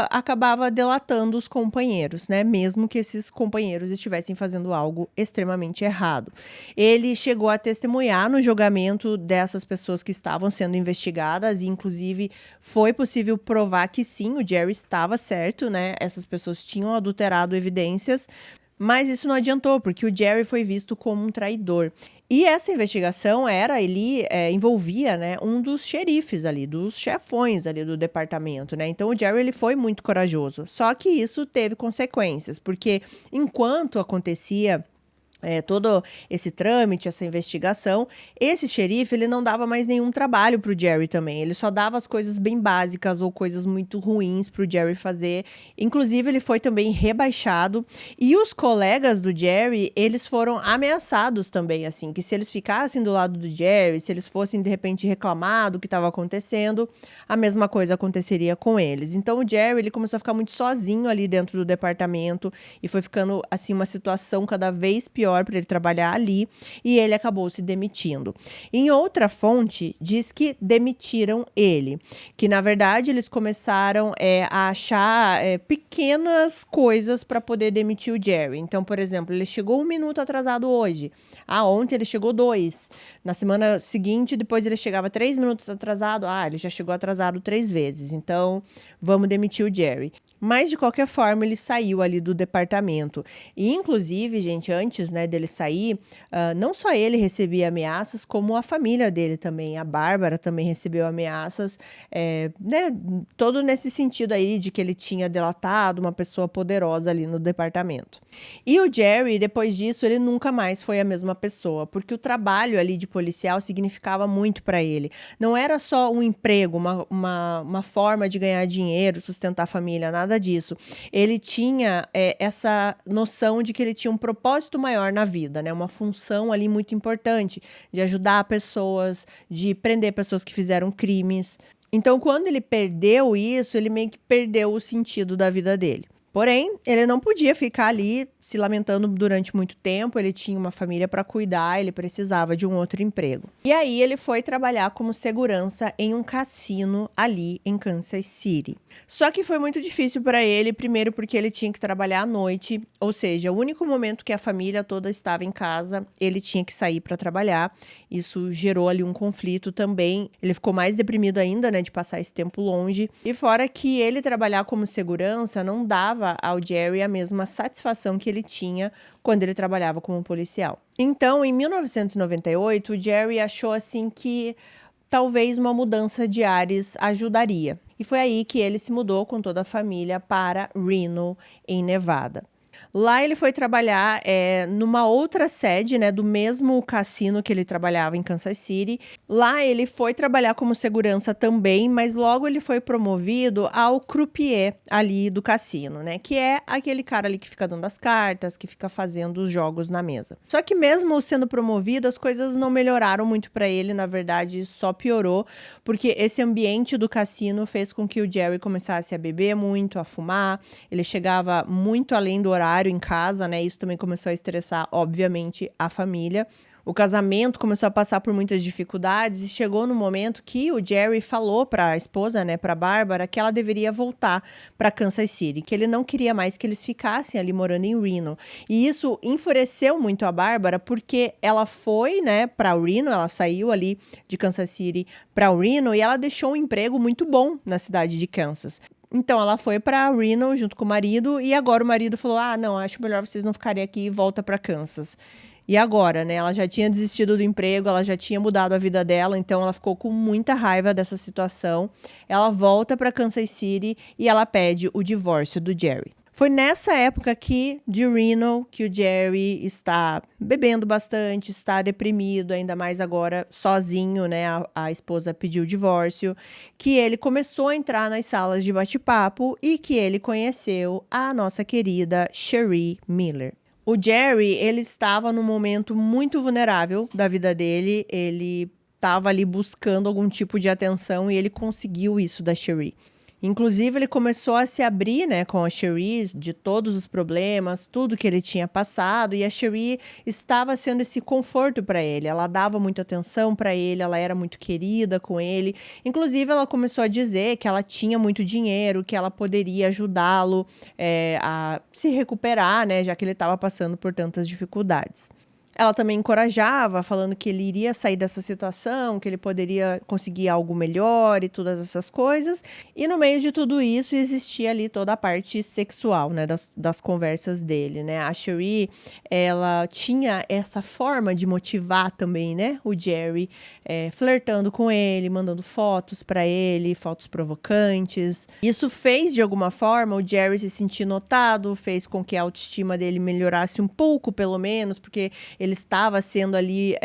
acabava delatando os companheiros, né? Mesmo que esses companheiros estivessem fazendo algo extremamente errado. Ele chegou a testemunhar no julgamento dessas pessoas que estavam sendo investigadas e, inclusive, foi possível provar que sim, o Jerry estava certo, né? Essas pessoas tinham adulterado evidências. Mas isso não adiantou, porque o Jerry foi visto como um traidor. E essa investigação envolvia, né, um dos xerifes ali, dos chefões ali do departamento, né? Então o Jerry ele foi muito corajoso. Só que isso teve consequências, porque enquanto acontecia todo esse trâmite, essa investigação, esse xerife, ele não dava mais nenhum trabalho pro Jerry também, ele só dava as coisas bem básicas ou coisas muito ruins pro Jerry fazer, inclusive ele foi também rebaixado, e os colegas do Jerry, eles foram ameaçados também, assim, que se eles ficassem do lado do Jerry, se eles fossem de repente reclamar do que estava acontecendo, a mesma coisa aconteceria com eles. Então o Jerry, ele começou a ficar muito sozinho ali dentro do departamento, e foi ficando, assim, uma situação cada vez pior para ele trabalhar ali, e ele acabou se demitindo. Em outra fonte, diz que demitiram ele, que na verdade eles começaram a achar pequenas coisas para poder demitir o Jerry. Então, por exemplo, ele chegou 1 minuto atrasado hoje. Ontem ele chegou 2. Na semana seguinte, depois ele chegava 3 minutos atrasado. Ele já chegou atrasado 3 vezes. Então, vamos demitir o Jerry. Mas, de qualquer forma, ele saiu ali do departamento. E, inclusive, gente, antes, né, dele sair, não só ele recebia ameaças, como a família dele também. A Bárbara também recebeu ameaças, né, todo nesse sentido aí de que ele tinha delatado uma pessoa poderosa ali no departamento. E o Jerry, depois disso, ele nunca mais foi a mesma pessoa, porque o trabalho ali de policial significava muito para ele. Não era só um emprego, uma forma de ganhar dinheiro, sustentar a família, nada disso. Ele tinha essa noção de que ele tinha um propósito maior na vida, né? Uma função ali muito importante de ajudar pessoas, de prender pessoas que fizeram crimes. Então, quando ele perdeu isso, ele meio que perdeu o sentido da vida dele. Porém, ele não podia ficar ali se lamentando durante muito tempo, ele tinha uma família para cuidar, ele precisava de um outro emprego. E aí ele foi trabalhar como segurança em um cassino ali em Kansas City. Só que foi muito difícil para ele, primeiro porque ele tinha que trabalhar à noite, ou seja, o único momento que a família toda estava em casa, ele tinha que sair para trabalhar. Isso gerou ali um conflito também. Ele ficou mais deprimido ainda, né, de passar esse tempo longe. E fora que ele trabalhar como segurança não dava ao Jerry a mesma satisfação que ele tinha quando ele trabalhava como policial. Então, em 1998, o Jerry achou assim que talvez uma mudança de ares ajudaria. E foi aí que ele se mudou com toda a família para Reno, em Nevada. Lá ele foi trabalhar numa outra sede, né, do mesmo cassino que ele trabalhava em Kansas City. Lá ele foi trabalhar como segurança também, mas logo ele foi promovido ao croupier ali do cassino, né, que é aquele cara ali que fica dando as cartas, que fica fazendo os jogos na mesa. Só que mesmo sendo promovido, as coisas não melhoraram muito para ele, na verdade só piorou, porque esse ambiente do cassino fez com que o Jerry começasse a beber muito, a fumar, ele chegava muito além do horário em casa, né? Isso também começou a estressar, obviamente, a família. O casamento começou a passar por muitas dificuldades e chegou no momento que o Jerry falou para a esposa, né, para Bárbara, que ela deveria voltar para Kansas City, que ele não queria mais que eles ficassem ali morando em Reno. E isso enfureceu muito a Bárbara, porque ela foi, né, para Reno, ela saiu ali de Kansas City para Reno e ela deixou um emprego muito bom na cidade de Kansas. Então ela foi para Reno junto com o marido e agora o marido falou: "Ah, não, acho melhor vocês não ficarem aqui e volta para Kansas". E agora, né? Ela já tinha desistido do emprego, ela já tinha mudado a vida dela, então ela ficou com muita raiva dessa situação. Ela volta para Kansas City e ela pede o divórcio do Jerry. Foi nessa época aqui de Reno que o Jerry está bebendo bastante, está deprimido, ainda mais agora sozinho, né? A esposa pediu o divórcio, que ele começou a entrar nas salas de bate-papo e que ele conheceu a nossa querida Cherie Miller. O Jerry, ele estava num momento muito vulnerável da vida dele, ele estava ali buscando algum tipo de atenção e ele conseguiu isso da Cherie. Inclusive, ele começou a se abrir, né, com a Cherie de todos os problemas, tudo que ele tinha passado, e a Cherie estava sendo esse conforto para ele. Ela dava muita atenção para ele, ela era muito querida com ele. Inclusive, ela começou a dizer que ela tinha muito dinheiro, que ela poderia ajudá-lo a se recuperar, né, já que ele estava passando por tantas dificuldades. Ela também encorajava, falando que ele iria sair dessa situação, que ele poderia conseguir algo melhor e todas essas coisas. E no meio de tudo isso, existia ali toda a parte sexual, né, das conversas dele, né? A Cherie, ela tinha essa forma de motivar também, né, o Jerry, flertando com ele, mandando fotos para ele, fotos provocantes. Isso fez, de alguma forma, o Jerry se sentir notado, fez com que a autoestima dele melhorasse um pouco, pelo menos, porque ele estava sendo ali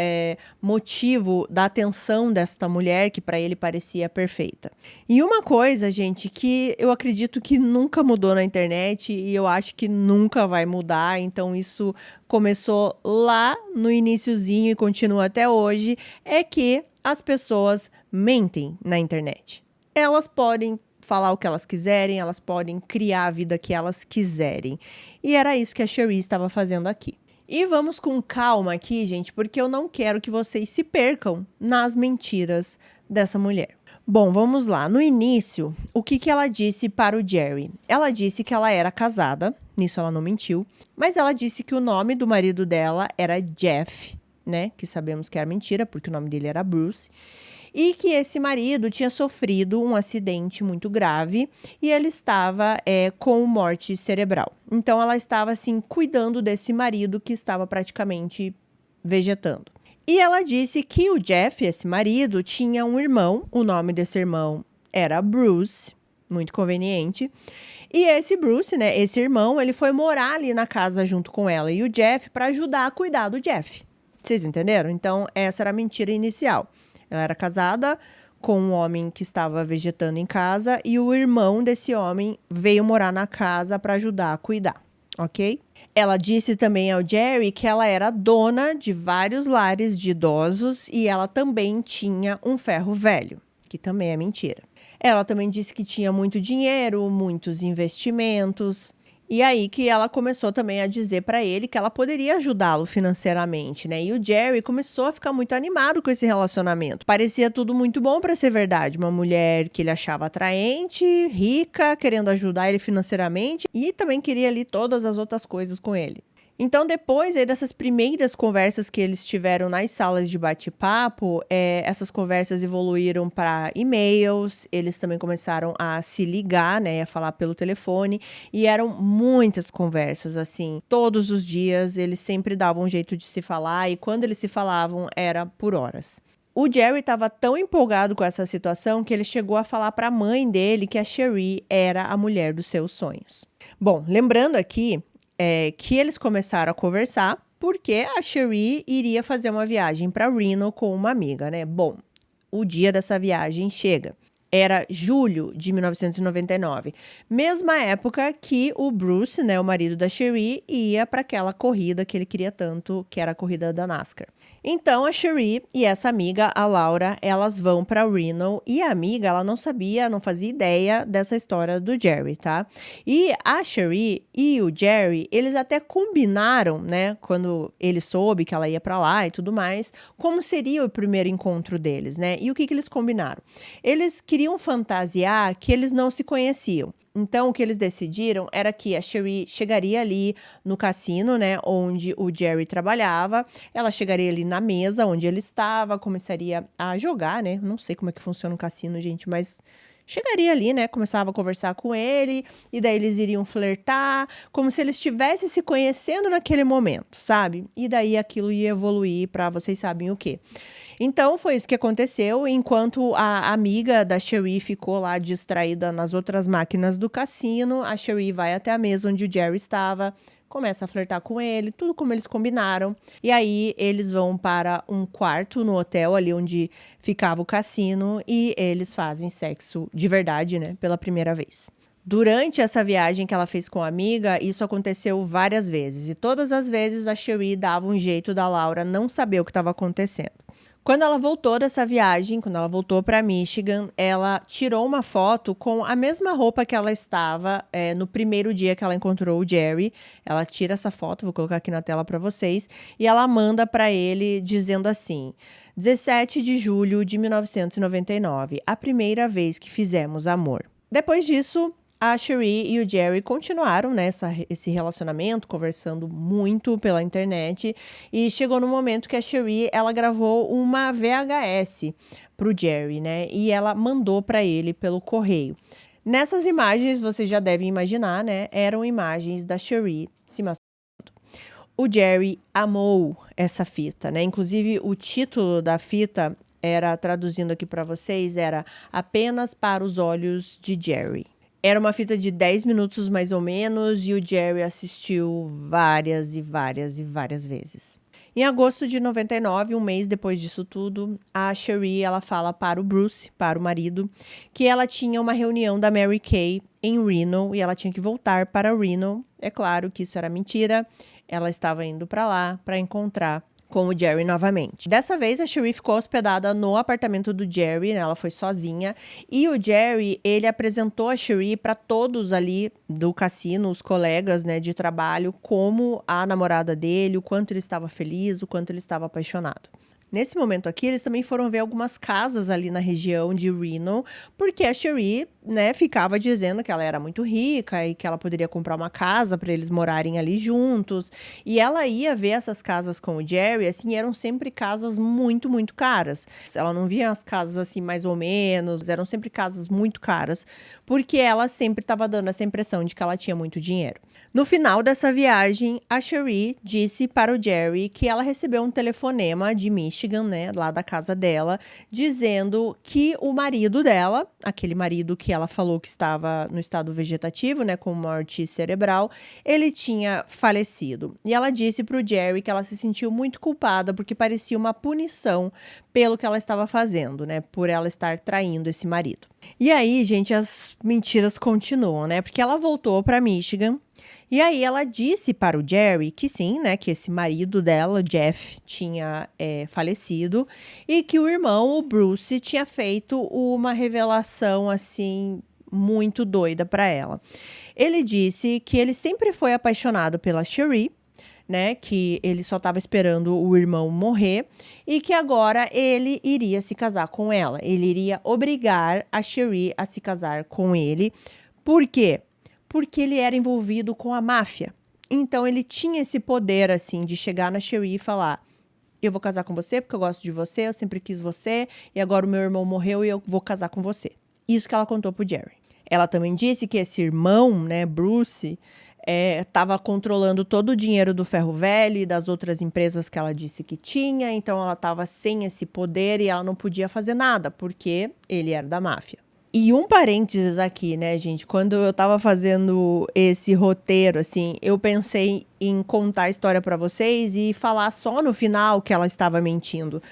motivo da atenção desta mulher que para ele parecia perfeita. E uma coisa, gente, que eu acredito que nunca mudou na internet e eu acho que nunca vai mudar, então isso começou lá no iniciozinho e continua até hoje, é que as pessoas mentem na internet. Elas podem falar o que elas quiserem, elas podem criar a vida que elas quiserem. E era isso que a Cherie estava fazendo aqui. E vamos com calma aqui, gente, porque eu não quero que vocês se percam nas mentiras dessa mulher. Bom, vamos lá. No início, o que ela disse para o Jerry? Ela disse que ela era casada, nisso ela não mentiu, mas ela disse que o nome do marido dela era Jeff, né? Que sabemos que era mentira, porque o nome dele era Bruce. E que esse marido tinha sofrido um acidente muito grave e ele estava com morte cerebral. Então, ela estava, assim, cuidando desse marido que estava praticamente vegetando. E ela disse que o Jeff, esse marido, tinha um irmão, o nome desse irmão era Bruce, muito conveniente. E esse Bruce, né, esse irmão, ele foi morar ali na casa junto com ela e o Jeff para ajudar a cuidar do Jeff. Vocês entenderam? Então, essa era a mentira inicial. Ela era casada com um homem que estava vegetando em casa e o irmão desse homem veio morar na casa para ajudar a cuidar, ok? Ela disse também ao Jerry que ela era dona de vários lares de idosos e ela também tinha um ferro velho, que também é mentira. Ela também disse que tinha muito dinheiro, muitos investimentos. E aí que ela começou também a dizer para ele que ela poderia ajudá-lo financeiramente, né? E o Jerry começou a ficar muito animado com esse relacionamento. Parecia tudo muito bom para ser verdade. Uma mulher que ele achava atraente, rica, querendo ajudar ele financeiramente e também queria ali todas as outras coisas com ele. Então, depois aí dessas primeiras conversas que eles tiveram nas salas de bate-papo, essas conversas evoluíram para e-mails, eles também começaram a se ligar, né, a falar pelo telefone, e eram muitas conversas, assim, todos os dias eles sempre davam um jeito de se falar, e quando eles se falavam era por horas. O Jerry estava tão empolgado com essa situação que ele chegou a falar para a mãe dele que a Cherie era a mulher dos seus sonhos. Bom, lembrando aqui que eles começaram a conversar porque a Cherie iria fazer uma viagem para Reno com uma amiga, né? Bom, o dia dessa viagem chega. Era julho de 1999, mesma época que o Bruce, né, o marido da Cherie, ia para aquela corrida que ele queria tanto, que era a corrida da NASCAR. Então a Cherie e essa amiga, a Laura, elas vão para Reno e a amiga, ela não sabia, não fazia ideia dessa história do Jerry, tá? E a Cherie e o Jerry, eles até combinaram, né, quando ele soube que ela ia para lá e tudo mais, como seria o primeiro encontro deles, né? E o que eles combinaram? Eles queriam fantasiar que eles não se conheciam. Então, o que eles decidiram era que a Cherie chegaria ali no cassino, né, onde o Jerry trabalhava. Ela chegaria ali na mesa onde ele estava, começaria a jogar, né? Não sei como é que funciona um cassino, gente, mas chegaria ali, né? Começava a conversar com ele, e daí eles iriam flertar, como se eles estivessem se conhecendo naquele momento, sabe? E daí aquilo ia evoluir para vocês sabem o quê. Então, foi isso que aconteceu, enquanto a amiga da Cherie ficou lá distraída nas outras máquinas do cassino, a Cherie vai até a mesa onde o Jerry estava, começa a flertar com ele, tudo como eles combinaram. E aí, eles vão para um quarto no hotel, ali onde ficava o cassino, e eles fazem sexo de verdade, né, pela primeira vez. Durante essa viagem que ela fez com a amiga, isso aconteceu várias vezes. E todas as vezes a Cherie dava um jeito da Laura não saber o que estava acontecendo. Quando ela voltou dessa viagem, quando ela voltou para Michigan, ela tirou uma foto com a mesma roupa que ela estava no primeiro dia que ela encontrou o Jerry. Ela tira essa foto, vou colocar aqui na tela para vocês, e ela manda para ele dizendo assim: 17 de julho de 1999, a primeira vez que fizemos amor. Depois disso, a Cherie e o Jerry continuaram, né, esse relacionamento, conversando muito pela internet. E chegou no momento que a Cherie, ela gravou uma VHS pro Jerry, né? E ela mandou para ele pelo correio. Nessas imagens, vocês já devem imaginar, né? Eram imagens da Cherie se masturbando. O Jerry amou essa fita, né? Inclusive, o título da fita, traduzindo aqui para vocês, era Apenas para os Olhos de Jerry. Era uma fita de 10 minutos mais ou menos e o Jerry assistiu várias e várias e várias vezes. Em agosto de 99, um mês depois disso tudo, a Cherie, ela fala para o Bruce, para o marido, que ela tinha uma reunião da Mary Kay em Reno e ela tinha que voltar para Reno. É claro que isso era mentira, ela estava indo para lá para encontrar com o Jerry novamente. Dessa vez, a Cherie ficou hospedada no apartamento do Jerry, né? Ela foi sozinha. E o Jerry, ele apresentou a Cherie para todos ali do cassino, os colegas, né, de trabalho, como a namorada dele, o quanto ele estava feliz, o quanto ele estava apaixonado. Nesse momento aqui, eles também foram ver algumas casas ali na região de Reno, porque a Cherie, né, ficava dizendo que ela era muito rica e que ela poderia comprar uma casa para eles morarem ali juntos. E ela ia ver essas casas com o Jerry, assim, eram sempre casas muito, muito caras. Ela não via as casas assim mais ou menos, eram sempre casas muito caras, porque ela sempre estava dando essa impressão de que ela tinha muito dinheiro. No final dessa viagem, a Cherie disse para o Jerry que ela recebeu um telefonema de Michigan, né, lá da casa dela, dizendo que o marido dela, aquele marido que ela falou que estava no estado vegetativo, né, com morte cerebral, ele tinha falecido. E ela disse para o Jerry que ela se sentiu muito culpada porque parecia uma punição pelo que ela estava fazendo, né, por ela estar traindo esse marido. E aí, gente, as mentiras continuam, né, porque ela voltou para Michigan. E aí ela disse para o Jerry que sim, né, que esse marido dela, Jeff, tinha falecido e que o irmão, o Bruce, tinha feito uma revelação assim muito doida para ela. Ele disse que ele sempre foi apaixonado pela Cherie, né, que ele só estava esperando o irmão morrer e que agora ele iria se casar com ela. Ele iria obrigar a Cherie a se casar com ele. Por quê? Porque ele era envolvido com a máfia. Então, ele tinha esse poder, assim, de chegar na Cherie e falar: eu vou casar com você porque eu gosto de você, eu sempre quis você, e agora o meu irmão morreu e eu vou casar com você. Isso que ela contou pro Jerry. Ela também disse que esse irmão, né, Bruce, estava controlando todo o dinheiro do Ferro Velho e das outras empresas que ela disse que tinha, então ela estava sem esse poder e ela não podia fazer nada, porque ele era da máfia. E um parênteses aqui, né, gente? Quando eu tava fazendo esse roteiro, assim, eu pensei em contar a história pra vocês e falar só no final que ela estava mentindo.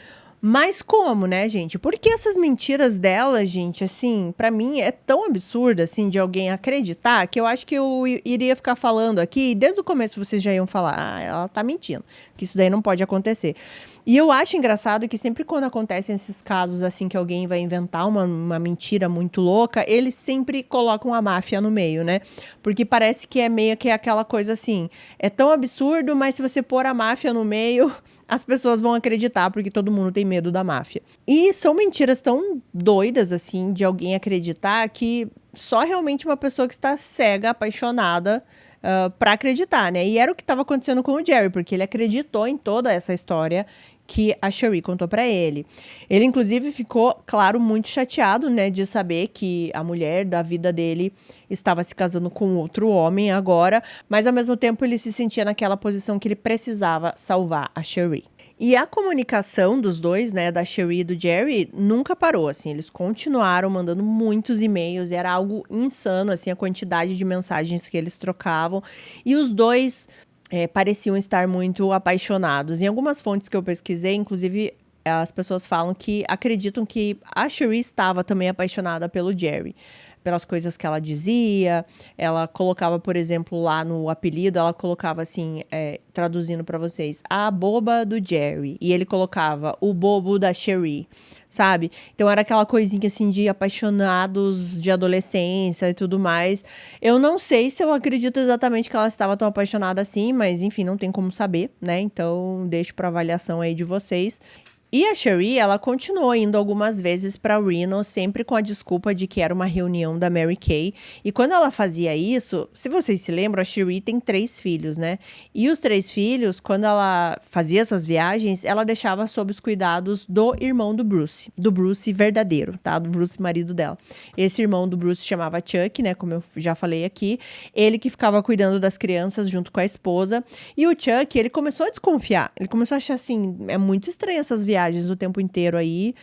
Mas como, né, gente? Porque essas mentiras dela, gente, assim, pra mim é tão absurda, assim, de alguém acreditar, que eu acho que eu iria ficar falando aqui, e desde o começo vocês já iam falar, ah, ela tá mentindo, que isso daí não pode acontecer. E eu acho engraçado que sempre quando acontecem esses casos, assim, que alguém vai inventar uma mentira muito louca, eles sempre colocam a máfia no meio, né? Porque parece que é meio que aquela coisa assim, é tão absurdo, mas se você pôr a máfia no meio, as pessoas vão acreditar, porque todo mundo tem medo da máfia. E são mentiras tão doidas, assim, de alguém acreditar, que só realmente uma pessoa que está cega, apaixonada, pra acreditar, né? E era o que estava acontecendo com o Jerry, porque ele acreditou em toda essa história que a Sheree contou pra ele. Ele, inclusive, ficou, claro, muito chateado, né, de saber que a mulher da vida dele estava se casando com outro homem agora, mas ao mesmo tempo ele se sentia naquela posição que ele precisava salvar a Sheree. E a comunicação dos dois, né, da Sheree e do Jerry, nunca parou, assim, eles continuaram mandando muitos e-mails, era algo insano, assim, a quantidade de mensagens que eles trocavam, e os dois pareciam estar muito apaixonados. Em algumas fontes que eu pesquisei, inclusive, as pessoas falam que acreditam que a Sheree estava também apaixonada pelo Jerry, pelas coisas que ela dizia. Ela colocava, por exemplo, lá no apelido, ela colocava assim, traduzindo para vocês, a boba do Jerry. E ele colocava o bobo da Sheree, sabe? Então era aquela coisinha assim de apaixonados de adolescência e tudo mais. Eu não sei se eu acredito exatamente que ela estava tão apaixonada assim, mas enfim, não tem como saber, né? Então deixo para avaliação aí de vocês. E a Sheree, ela continuou indo algumas vezes para Reno, sempre com a desculpa de que era uma reunião da Mary Kay. E quando ela fazia isso, se vocês se lembram, a Sheree tem 3 filhos, né? E os 3 filhos, quando ela fazia essas viagens, ela deixava sob os cuidados do irmão do Bruce verdadeiro, tá? Do Bruce, marido dela. Esse irmão do Bruce chamava Chuck, né? Como eu já falei aqui. Ele que ficava cuidando das crianças junto com a esposa. E o Chuck, ele começou a desconfiar. Ele começou a achar assim, é muito estranho essas viagens o tempo inteiro aí.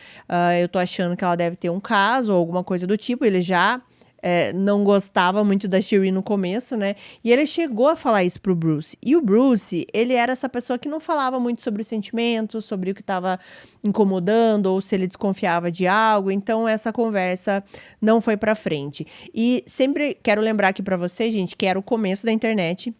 Eu tô achando que ela deve ter um caso ou alguma coisa do tipo. Ele já não gostava muito da Sheree no começo, né? E ele chegou a falar isso pro Bruce. E o Bruce, ele era essa pessoa que não falava muito sobre os sentimentos, sobre o que estava incomodando ou se ele desconfiava de algo. Então essa conversa não foi pra frente. E sempre quero lembrar aqui pra vocês, gente, que era o começo da internet.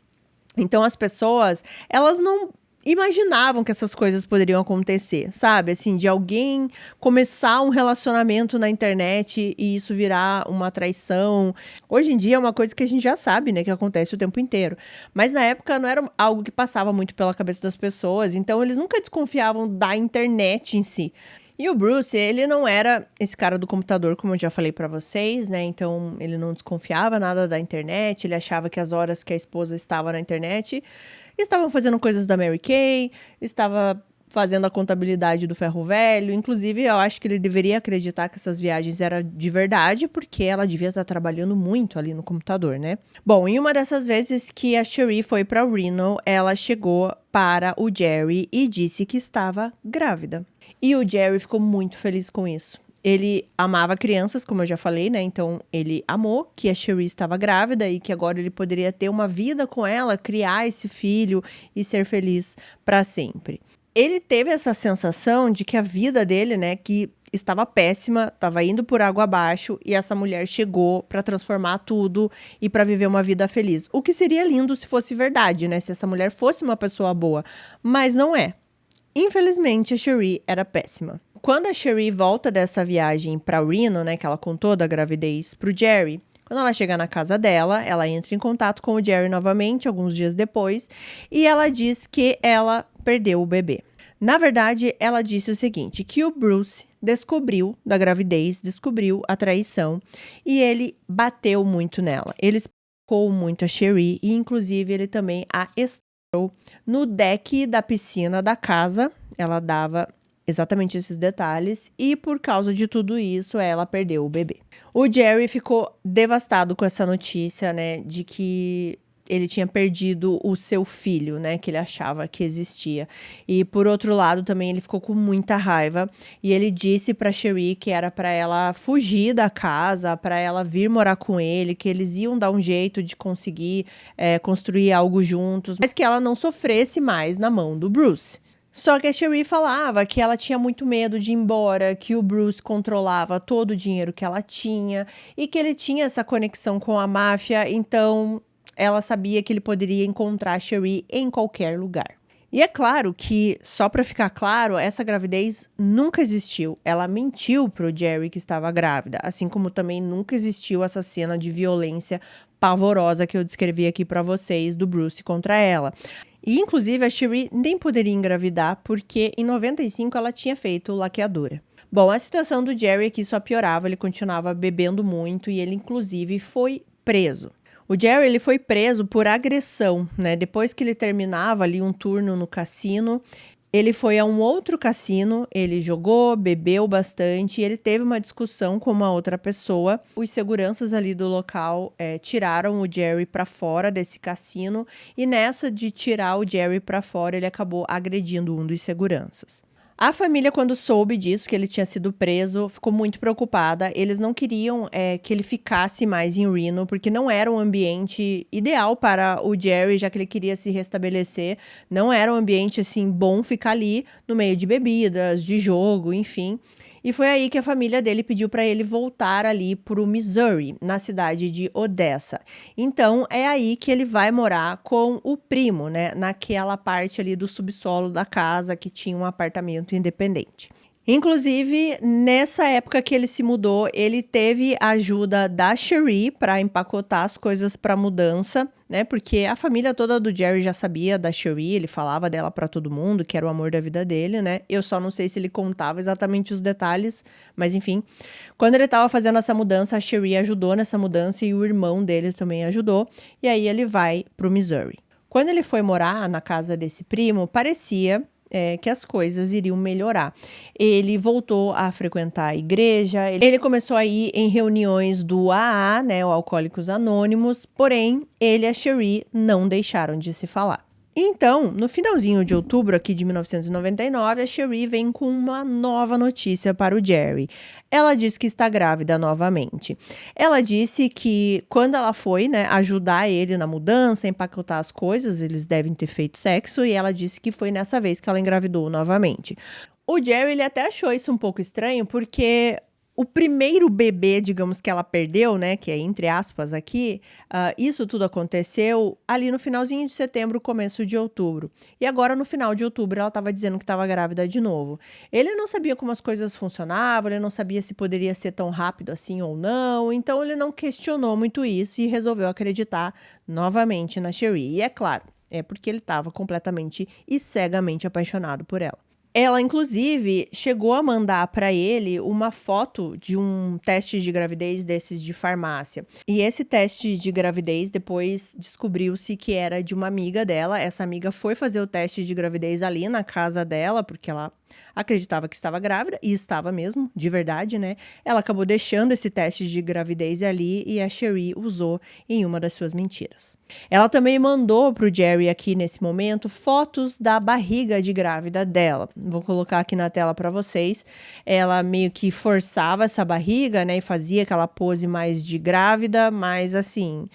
Então as pessoas, elas não imaginavam que essas coisas poderiam acontecer, sabe? Assim, de alguém começar um relacionamento na internet e isso virar uma traição. Hoje em dia é uma coisa que a gente já sabe, né? Que acontece o tempo inteiro. Mas na época não era algo que passava muito pela cabeça das pessoas. Então eles nunca desconfiavam da internet em si. E o Bruce, ele não era esse cara do computador, como eu já falei pra vocês, né? Então, ele não desconfiava nada da internet, ele achava que as horas que a esposa estava na internet estavam fazendo coisas da Mary Kay, estava fazendo a contabilidade do ferro velho. Inclusive, eu acho que ele deveria acreditar que essas viagens eram de verdade, porque ela devia estar trabalhando muito ali no computador, né? Bom, em uma dessas vezes que a Sheree foi para Reno, ela chegou para o Jerry e disse que estava grávida. E o Jerry ficou muito feliz com isso. Ele amava crianças, como eu já falei, né? Então, ele amou que a Sheree estava grávida e que agora ele poderia ter uma vida com ela, criar esse filho e ser feliz para sempre. Ele teve essa sensação de que a vida dele, né, que estava péssima, estava indo por água abaixo e essa mulher chegou para transformar tudo e para viver uma vida feliz. O que seria lindo se fosse verdade, né? Se essa mulher fosse uma pessoa boa, mas não é. Infelizmente, a Sheree era péssima. Quando a Sheree volta dessa viagem para Reno, né, que ela contou da gravidez pro Jerry, quando ela chega na casa dela, ela entra em contato com o Jerry novamente, alguns dias depois, e ela diz que ela perdeu o bebê. Na verdade, ela disse o seguinte, que o Bruce descobriu da gravidez, descobriu a traição, e ele bateu muito nela. Ele espancou muito a Sheree, e inclusive ele também a no deck da piscina da casa. Ela dava exatamente esses detalhes e por causa de tudo isso ela perdeu o bebê. O Jerry ficou devastado com essa notícia, né, de que ele tinha perdido o seu filho, né, que ele achava que existia. E por outro lado também ele ficou com muita raiva e ele disse para Sheree que era para ela fugir da casa, para ela vir morar com ele, que eles iam dar um jeito de conseguir construir algo juntos, mas que ela não sofresse mais na mão do Bruce. Só que a Cherie falava que ela tinha muito medo de ir embora, que o Bruce controlava todo o dinheiro que ela tinha e que ele tinha essa conexão com a máfia, então ela sabia que ele poderia encontrar a Cherie em qualquer lugar. E é claro que, só para ficar claro, essa gravidez nunca existiu. Ela mentiu pro Jerry que estava grávida, assim como também nunca existiu essa cena de violência pavorosa que eu descrevi aqui para vocês do Bruce contra ela. E, inclusive, a Cherie nem poderia engravidar porque em 95 ela tinha feito laqueadura. Bom, a situação do Jerry aqui só piorava, ele continuava bebendo muito e ele, inclusive, foi preso. O Jerry ele foi preso por agressão, né? Depois que ele terminava ali um turno no cassino, ele foi a um outro cassino, ele jogou, bebeu bastante e ele teve uma discussão com uma outra pessoa. Os seguranças ali do local tiraram o Jerry para fora desse cassino e nessa de tirar o Jerry para fora, ele acabou agredindo um dos seguranças. A família, quando soube disso, que ele tinha sido preso, ficou muito preocupada. Eles não queriam que ele ficasse mais em Reno, porque não era um ambiente ideal para o Jerry, já que ele queria se restabelecer. Não era um ambiente, assim, bom ficar ali no meio de bebidas, de jogo, enfim. E foi aí que a família dele pediu para ele voltar ali para o Missouri, na cidade de Odessa. Então, é aí que ele vai morar com o primo, né? Naquela parte ali do subsolo da casa que tinha um apartamento independente. Inclusive, nessa época que ele se mudou, ele teve a ajuda da Cherie para empacotar as coisas para mudança, né? Porque a família toda do Jerry já sabia da Cherie, ele falava dela para todo mundo, que era o amor da vida dele, né? Eu só não sei se ele contava exatamente os detalhes, mas enfim. Quando ele estava fazendo essa mudança, a Cherie ajudou nessa mudança e o irmão dele também ajudou. E aí ele vai pro Missouri. Quando ele foi morar na casa desse primo, parecia que as coisas iriam melhorar. Ele voltou a frequentar a igreja, ele começou a ir em reuniões do AA, né, o Alcoólicos Anônimos, porém, ele e a Cherie não deixaram de se falar. Então, no finalzinho de outubro aqui de 1999, a Cherie vem com uma nova notícia para o Jerry. Ela diz que está grávida novamente. Ela disse que quando ela foi, né, ajudar ele na mudança, empacotar as coisas, eles devem ter feito sexo, e ela disse que foi nessa vez que ela engravidou novamente. O Jerry, ele até achou isso um pouco estranho, porque o primeiro bebê, digamos, que ela perdeu, né, que é entre aspas aqui, isso tudo aconteceu ali no finalzinho de setembro, começo de outubro. E agora, no final de outubro, ela estava dizendo que estava grávida de novo. Ele não sabia como as coisas funcionavam, ele não sabia se poderia ser tão rápido assim ou não, então ele não questionou muito isso e resolveu acreditar novamente na Cherie. E é claro, é porque ele estava completamente e cegamente apaixonado por ela. Ela, inclusive, chegou a mandar para ele uma foto de um teste de gravidez desses de farmácia. E esse teste de gravidez, depois descobriu-se que era de uma amiga dela. Essa amiga foi fazer o teste de gravidez ali na casa dela, porque ela acreditava que estava grávida, e estava mesmo, de verdade, né? Ela acabou deixando esse teste de gravidez ali e a Cherie usou em uma das suas mentiras. Ela também mandou pro Jerry aqui nesse momento fotos da barriga de grávida dela. Vou colocar aqui na tela para vocês. Ela meio que forçava essa barriga, né? E fazia aquela pose mais de grávida, mas assim,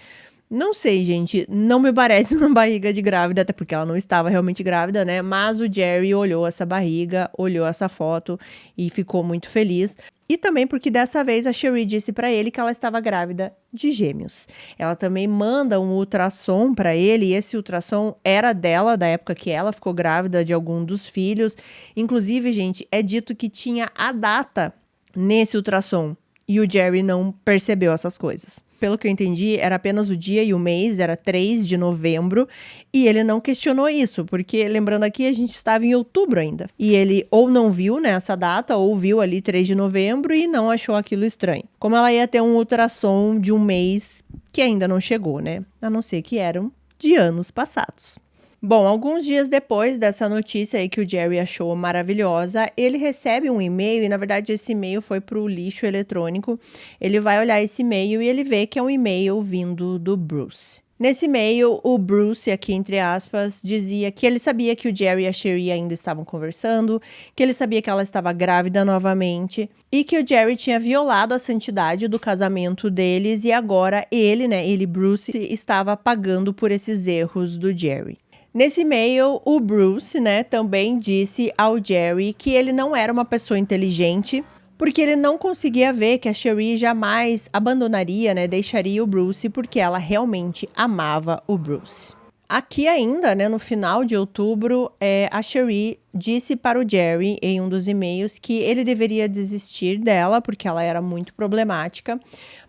não sei, gente, não me parece uma barriga de grávida, até porque ela não estava realmente grávida, né? Mas o Jerry olhou essa barriga, olhou essa foto e ficou muito feliz. E também porque dessa vez a Cherie disse para ele que ela estava grávida de gêmeos. Ela também manda um ultrassom para ele, e esse ultrassom era dela, da época que ela ficou grávida de algum dos filhos. Inclusive, gente, é dito que tinha a data nesse ultrassom e o Jerry não percebeu essas coisas. Pelo que eu entendi, era apenas o dia e o mês, era 3 de novembro, e ele não questionou isso, porque, lembrando aqui, a gente estava em outubro ainda. E ele ou não viu, né, essa data, ou viu ali 3 de novembro e não achou aquilo estranho. Como ela ia ter um ultrassom de um mês que ainda não chegou, né? A não ser que eram de anos passados. Bom, alguns dias depois dessa notícia aí que o Jerry achou maravilhosa, ele recebe um e-mail, e na verdade esse e-mail foi para o lixo eletrônico. Ele vai olhar esse e-mail e ele vê que é um e-mail vindo do Bruce. Nesse e-mail, o Bruce, aqui entre aspas, dizia que ele sabia que o Jerry e a Cherie ainda estavam conversando, que ele sabia que ela estava grávida novamente e que o Jerry tinha violado a santidade do casamento deles e agora ele, Bruce, estava pagando por esses erros do Jerry. Nesse e-mail, o Bruce, né, também disse ao Jerry que ele não era uma pessoa inteligente, porque ele não conseguia ver que a Cherie jamais abandonaria, né, deixaria o Bruce, porque ela realmente amava o Bruce. Aqui ainda, né, no final de outubro, a Cherie disse para o Jerry em um dos e-mails que ele deveria desistir dela porque ela era muito problemática,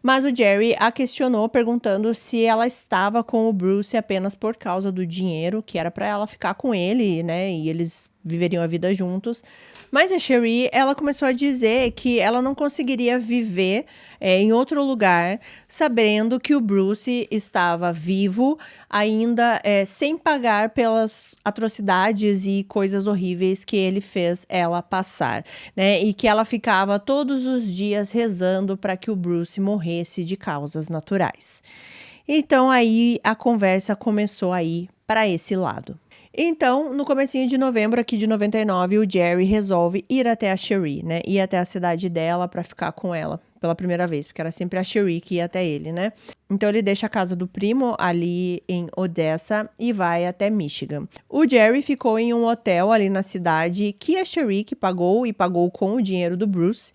mas o Jerry a questionou perguntando se ela estava com o Bruce apenas por causa do dinheiro, que era para ela ficar com ele, né, e eles viveriam a vida juntos. Mas a Cherie, ela começou a dizer que ela não conseguiria viver em outro lugar, sabendo que o Bruce estava vivo, ainda sem pagar pelas atrocidades e coisas horríveis que ele fez ela passar, né? E que ela ficava todos os dias rezando para que o Bruce morresse de causas naturais. Então aí a conversa começou a ir para esse lado. Então, no comecinho de novembro aqui de 99, o Jerry resolve ir até a Cherie, né? Ir até a cidade dela para ficar com ela pela primeira vez, porque era sempre a Cherie que ia até ele, né? Então ele deixa a casa do primo ali em Odessa e vai até Michigan. O Jerry ficou em um hotel ali na cidade que a Cherie que pagou e pagou com o dinheiro do Bruce.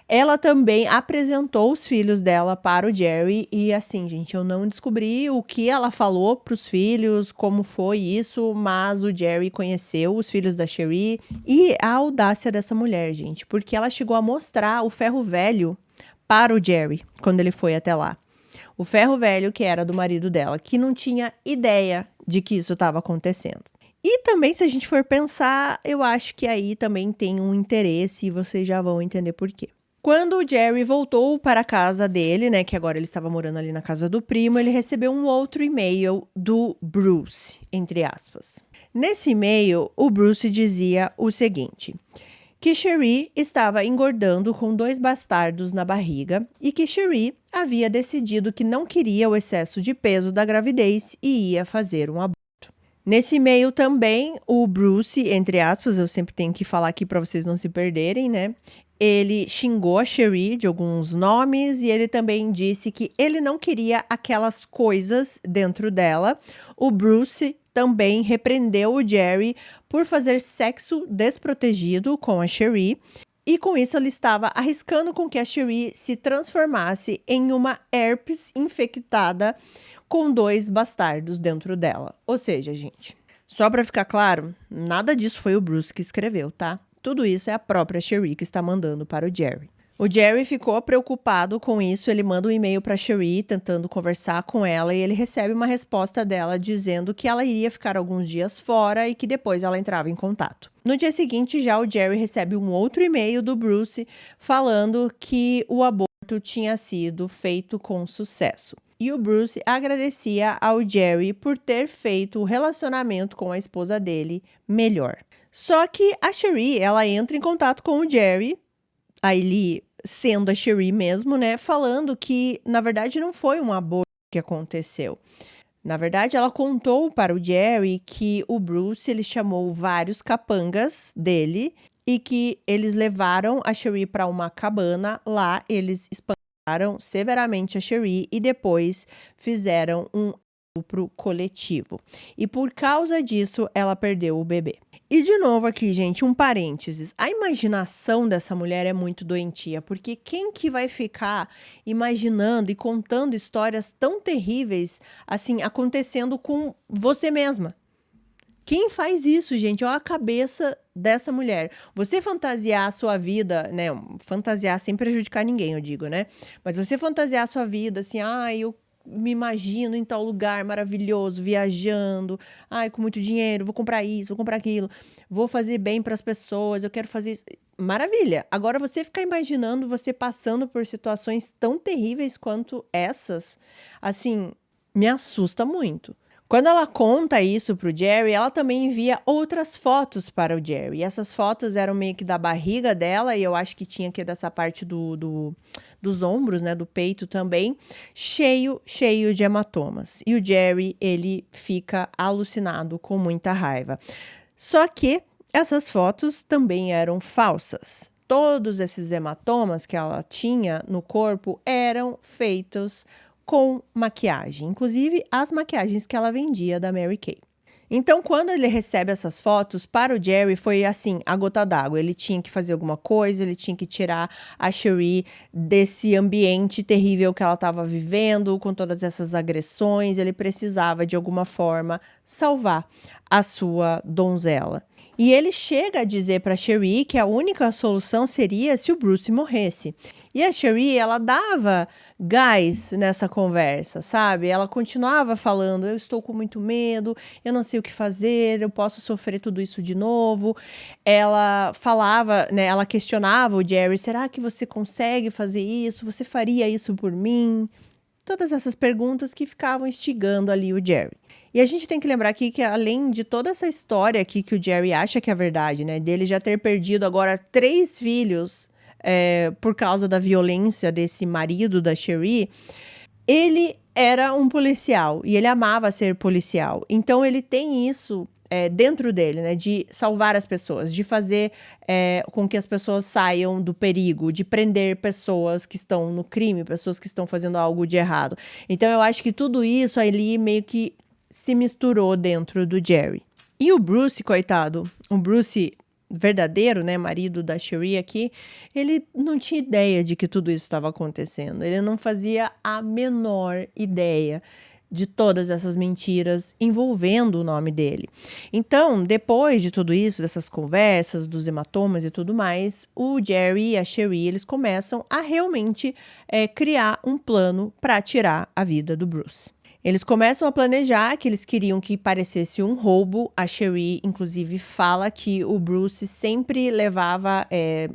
Ela também apresentou os filhos dela para o Jerry e assim, gente, eu não descobri o que ela falou para os filhos, como foi isso, mas o Jerry conheceu os filhos da Cherie e a audácia dessa mulher, gente, porque ela chegou a mostrar o ferro velho para o Jerry quando ele foi até lá. O ferro velho que era do marido dela, que não tinha ideia de que isso estava acontecendo. E também, se a gente for pensar, eu acho que aí também tem um interesse e vocês já vão entender por quê. Quando o Jerry voltou para a casa dele, né, que agora ele estava morando ali na casa do primo, ele recebeu um outro e-mail do Bruce, entre aspas. Nesse e-mail, o Bruce dizia o seguinte: que Cherie estava engordando com 2 bastardos na barriga e que Cherie havia decidido que não queria o excesso de peso da gravidez e ia fazer um aborto. Nesse e-mail também, o Bruce, entre aspas, eu sempre tenho que falar aqui para vocês não se perderem, né? Ele xingou a Cherie de alguns nomes e ele também disse que ele não queria aquelas coisas dentro dela. O Bruce também repreendeu o Jerry por fazer sexo desprotegido com a Cherie. E com isso ele estava arriscando com que a Cherie se transformasse em uma herpes infectada com 2 bastardos dentro dela. Ou seja, gente, só para ficar claro, nada disso foi o Bruce que escreveu, tá? Tudo isso é a própria Cherie que está mandando para o Jerry. O Jerry ficou preocupado com isso, ele manda um e-mail para a Cherie tentando conversar com ela e ele recebe uma resposta dela dizendo que ela iria ficar alguns dias fora e que depois ela entrava em contato. No dia seguinte, já o Jerry recebe um outro e-mail do Bruce falando que o aborto tinha sido feito com sucesso. E o Bruce agradecia ao Jerry por ter feito o relacionamento com a esposa dele melhor. Só que a Cherie, ela entra em contato com o Jerry, aí sendo a Cherie mesmo, né, falando que, na verdade, não foi um aborto que aconteceu. Na verdade, ela contou para o Jerry que o Bruce, ele chamou vários capangas dele e que eles levaram a Cherie para uma cabana, lá eles espancaram severamente a Cherie e depois fizeram um estupro coletivo. E por causa disso, ela perdeu o bebê. E de novo aqui, gente, um parênteses. A imaginação dessa mulher é muito doentia, porque quem que vai ficar imaginando e contando histórias tão terríveis, assim, acontecendo com você mesma? Quem faz isso, gente? Olha a cabeça dessa mulher. Você fantasiar a sua vida, né? Fantasiar sem prejudicar ninguém, eu digo, né? Mas você fantasiar a sua vida, assim, eu me imagino em tal lugar maravilhoso, viajando, com muito dinheiro, vou comprar isso, vou comprar aquilo, vou fazer bem para as pessoas, eu quero fazer isso. Maravilha! Agora você ficar imaginando você passando por situações tão terríveis quanto essas, assim, me assusta muito. Quando ela conta isso pro Jerry, ela também envia outras fotos para o Jerry. E essas fotos eram meio que da barriga dela, e eu acho que tinha aqui dessa parte dos ombros, né, do peito também, cheio de hematomas. E o Jerry, ele fica alucinado com muita raiva. Só que essas fotos também eram falsas. Todos esses hematomas que ela tinha no corpo eram feitos com maquiagem, inclusive as maquiagens que ela vendia da Mary Kay. Então, quando ele recebe essas fotos, para o Jerry foi assim, a gota d'água. Ele tinha que fazer alguma coisa, ele tinha que tirar a Cherie desse ambiente terrível que ela estava vivendo, com todas essas agressões. Ele precisava, de alguma forma, salvar a sua donzela. E ele chega a dizer para Cherie que a única solução seria se o Bruce morresse. E a Cherie, ela dava gás nessa conversa, sabe? Ela continuava falando, eu estou com muito medo, eu não sei o que fazer, eu posso sofrer tudo isso de novo. Ela falava, né? Ela questionava o Jerry, será que você consegue fazer isso? Você faria isso por mim? Todas essas perguntas que ficavam instigando ali o Jerry. E a gente tem que lembrar aqui que, além de toda essa história aqui que o Jerry acha que é verdade, né? Dele já ter perdido agora 3 filhos por causa da violência desse marido da Cherie, ele era um policial e ele amava ser policial. Então ele tem isso dentro dele, né? De salvar as pessoas, de fazer com que as pessoas saiam do perigo, de prender pessoas que estão no crime, pessoas que estão fazendo algo de errado. Então eu acho que tudo isso ali meio que se misturou dentro do Jerry. E o Bruce, coitado, o Bruce verdadeiro, né, marido da Cherie aqui, ele não tinha ideia de que tudo isso estava acontecendo. Ele não fazia a menor ideia de todas essas mentiras envolvendo o nome dele. Então, depois de tudo isso, dessas conversas, dos hematomas e tudo mais, o Jerry e a Cherie, eles começam a realmente criar um plano para tirar a vida do Bruce. Eles começam a planejar que eles queriam que parecesse um roubo. A Cherie, inclusive, fala que o Bruce sempre levava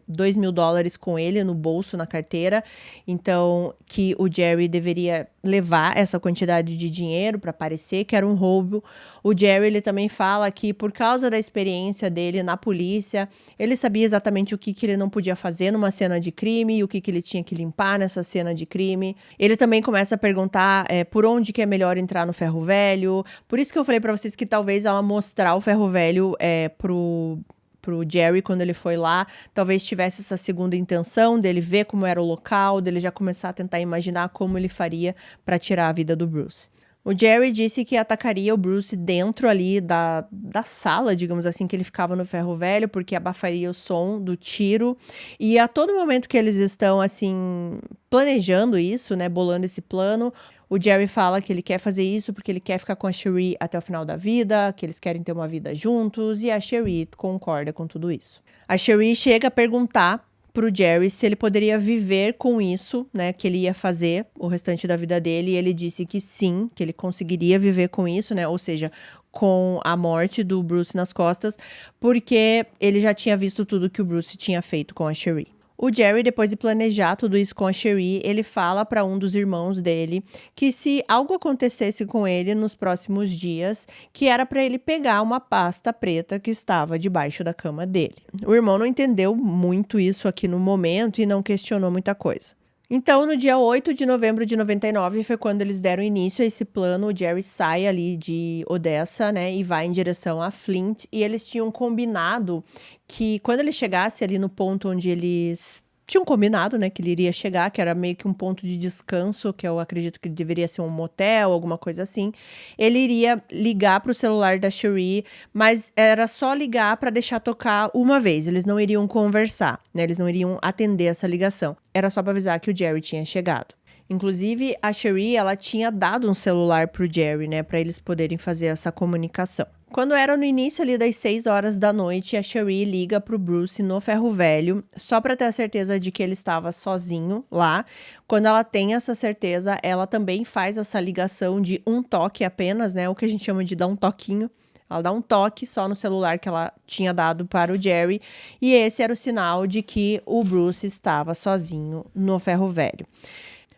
$2.000 com ele no bolso, na carteira. Então, que o Jerry deveria levar essa quantidade de dinheiro para parecer que era um roubo. O Jerry, ele também fala que, por causa da experiência dele na polícia, ele sabia exatamente o que ele não podia fazer numa cena de crime e o que ele tinha que limpar nessa cena de crime. Ele também começa a perguntar por onde que é melhor entrar no ferro velho. Por isso que eu falei pra vocês que talvez ela mostrar o ferro velho pro Jerry quando ele foi lá, talvez tivesse essa segunda intenção dele ver como era o local, dele já começar a tentar imaginar como ele faria para tirar a vida do Bruce. O Jerry disse que atacaria o Bruce dentro ali da sala, digamos assim, que ele ficava no ferro velho, porque abafaria o som do tiro. E a todo momento que eles estão, assim, planejando isso, né, bolando esse plano, o Jerry fala que ele quer fazer isso porque ele quer ficar com a Cherie até o final da vida, que eles querem ter uma vida juntos, e a Cherie concorda com tudo isso. A Cherie chega a perguntar pro Jerry se ele poderia viver com isso, né, que ele ia fazer o restante da vida dele, e ele disse que sim, que ele conseguiria viver com isso, né, ou seja, com a morte do Bruce nas costas, porque ele já tinha visto tudo que o Bruce tinha feito com a Cherie. O Jerry, depois de planejar tudo isso com a Cherie, ele fala para um dos irmãos dele que se algo acontecesse com ele nos próximos dias, que era para ele pegar uma pasta preta que estava debaixo da cama dele. O irmão não entendeu muito isso aqui no momento e não questionou muita coisa. Então, no dia 8 de novembro de 99, foi quando eles deram início a esse plano. O Jerry sai ali de Odessa, né, e vai em direção a Flint. E eles tinham combinado que quando ele chegasse ali no ponto onde eles tinham combinado, né, que ele iria chegar, que era meio que um ponto de descanso, que eu acredito que deveria ser um motel, alguma coisa assim. Ele iria ligar para o celular da Cherie, mas era só ligar para deixar tocar uma vez. Eles não iriam conversar, né? Eles não iriam atender essa ligação. Era só para avisar que o Jerry tinha chegado. Inclusive, a Cherie, ela tinha dado um celular pro Jerry, né, para eles poderem fazer essa comunicação. Quando era no início ali das 6 horas da noite, a Cherie liga pro Bruce no ferro velho, só para ter a certeza de que ele estava sozinho lá. Quando ela tem essa certeza, ela também faz essa ligação de um toque apenas, né, o que a gente chama de dar um toquinho. Ela dá um toque só no celular que ela tinha dado para o Jerry, e esse era o sinal de que o Bruce estava sozinho no ferro velho.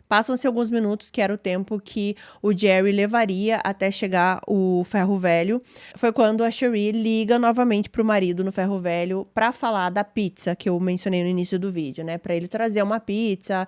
Passam-se alguns minutos, que era o tempo que o Jerry levaria até chegar o ferro velho. Foi quando a Cherie liga novamente para o marido no ferro velho para falar da pizza que eu mencionei no início do vídeo, né? Para ele trazer uma pizza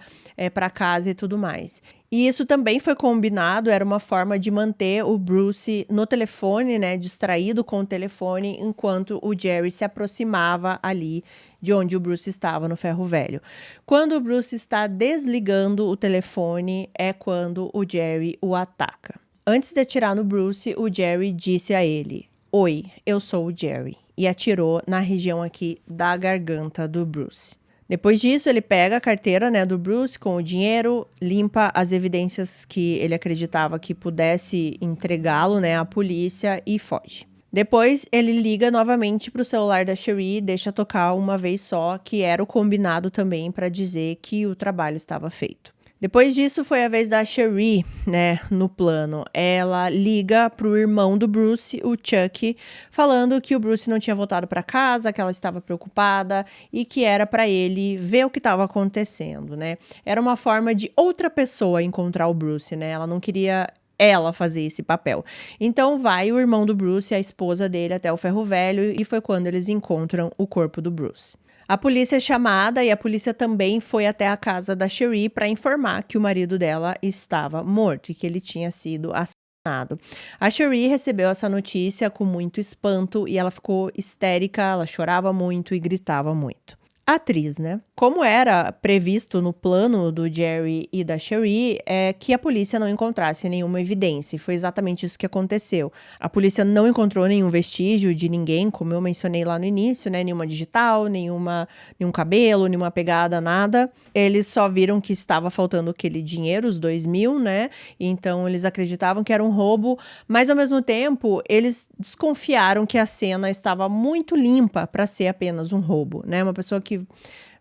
para casa e tudo mais. E isso também foi combinado, era uma forma de manter o Bruce no telefone, né, distraído com o telefone, enquanto o Jerry se aproximava ali de onde o Bruce estava no ferro velho. Quando o Bruce está desligando o telefone, é quando o Jerry o ataca. Antes de atirar no Bruce, o Jerry disse a ele: "Oi, eu sou o Jerry", e atirou na região aqui da garganta do Bruce. Depois disso, ele pega a carteira, né, do Bruce com o dinheiro, limpa as evidências que ele acreditava que pudesse entregá-lo, né, à polícia e foge. Depois, ele liga novamente para o celular da Cherie e deixa tocar uma vez só, que era o combinado também para dizer que o trabalho estava feito. Depois disso, foi a vez da Cherie, né, no plano. Ela liga pro irmão do Bruce, o Chuck, falando que o Bruce não tinha voltado para casa, que ela estava preocupada e que era para ele ver o que estava acontecendo, né? Era uma forma de outra pessoa encontrar o Bruce, né? Ela não queria ela fazer esse papel. Então vai o irmão do Bruce e a esposa dele até o ferro velho e foi quando eles encontram o corpo do Bruce. A polícia é chamada e a polícia também foi até a casa da Cherie para informar que o marido dela estava morto e que ele tinha sido assassinado. A Cherie recebeu essa notícia com muito espanto e ela ficou histérica, ela chorava muito e gritava muito. A atriz, né? Como era previsto no plano do Jerry e da Cherie, é que a polícia não encontrasse nenhuma evidência. E foi exatamente isso que aconteceu. A polícia não encontrou nenhum vestígio de ninguém, como eu mencionei lá no início, né? Nenhuma digital, nenhum cabelo, nenhuma pegada, nada. Eles só viram que estava faltando aquele dinheiro, os 2.000, né? Então eles acreditavam que era um roubo, mas ao mesmo tempo eles desconfiaram que a cena estava muito limpa para ser apenas um roubo, né? Uma pessoa que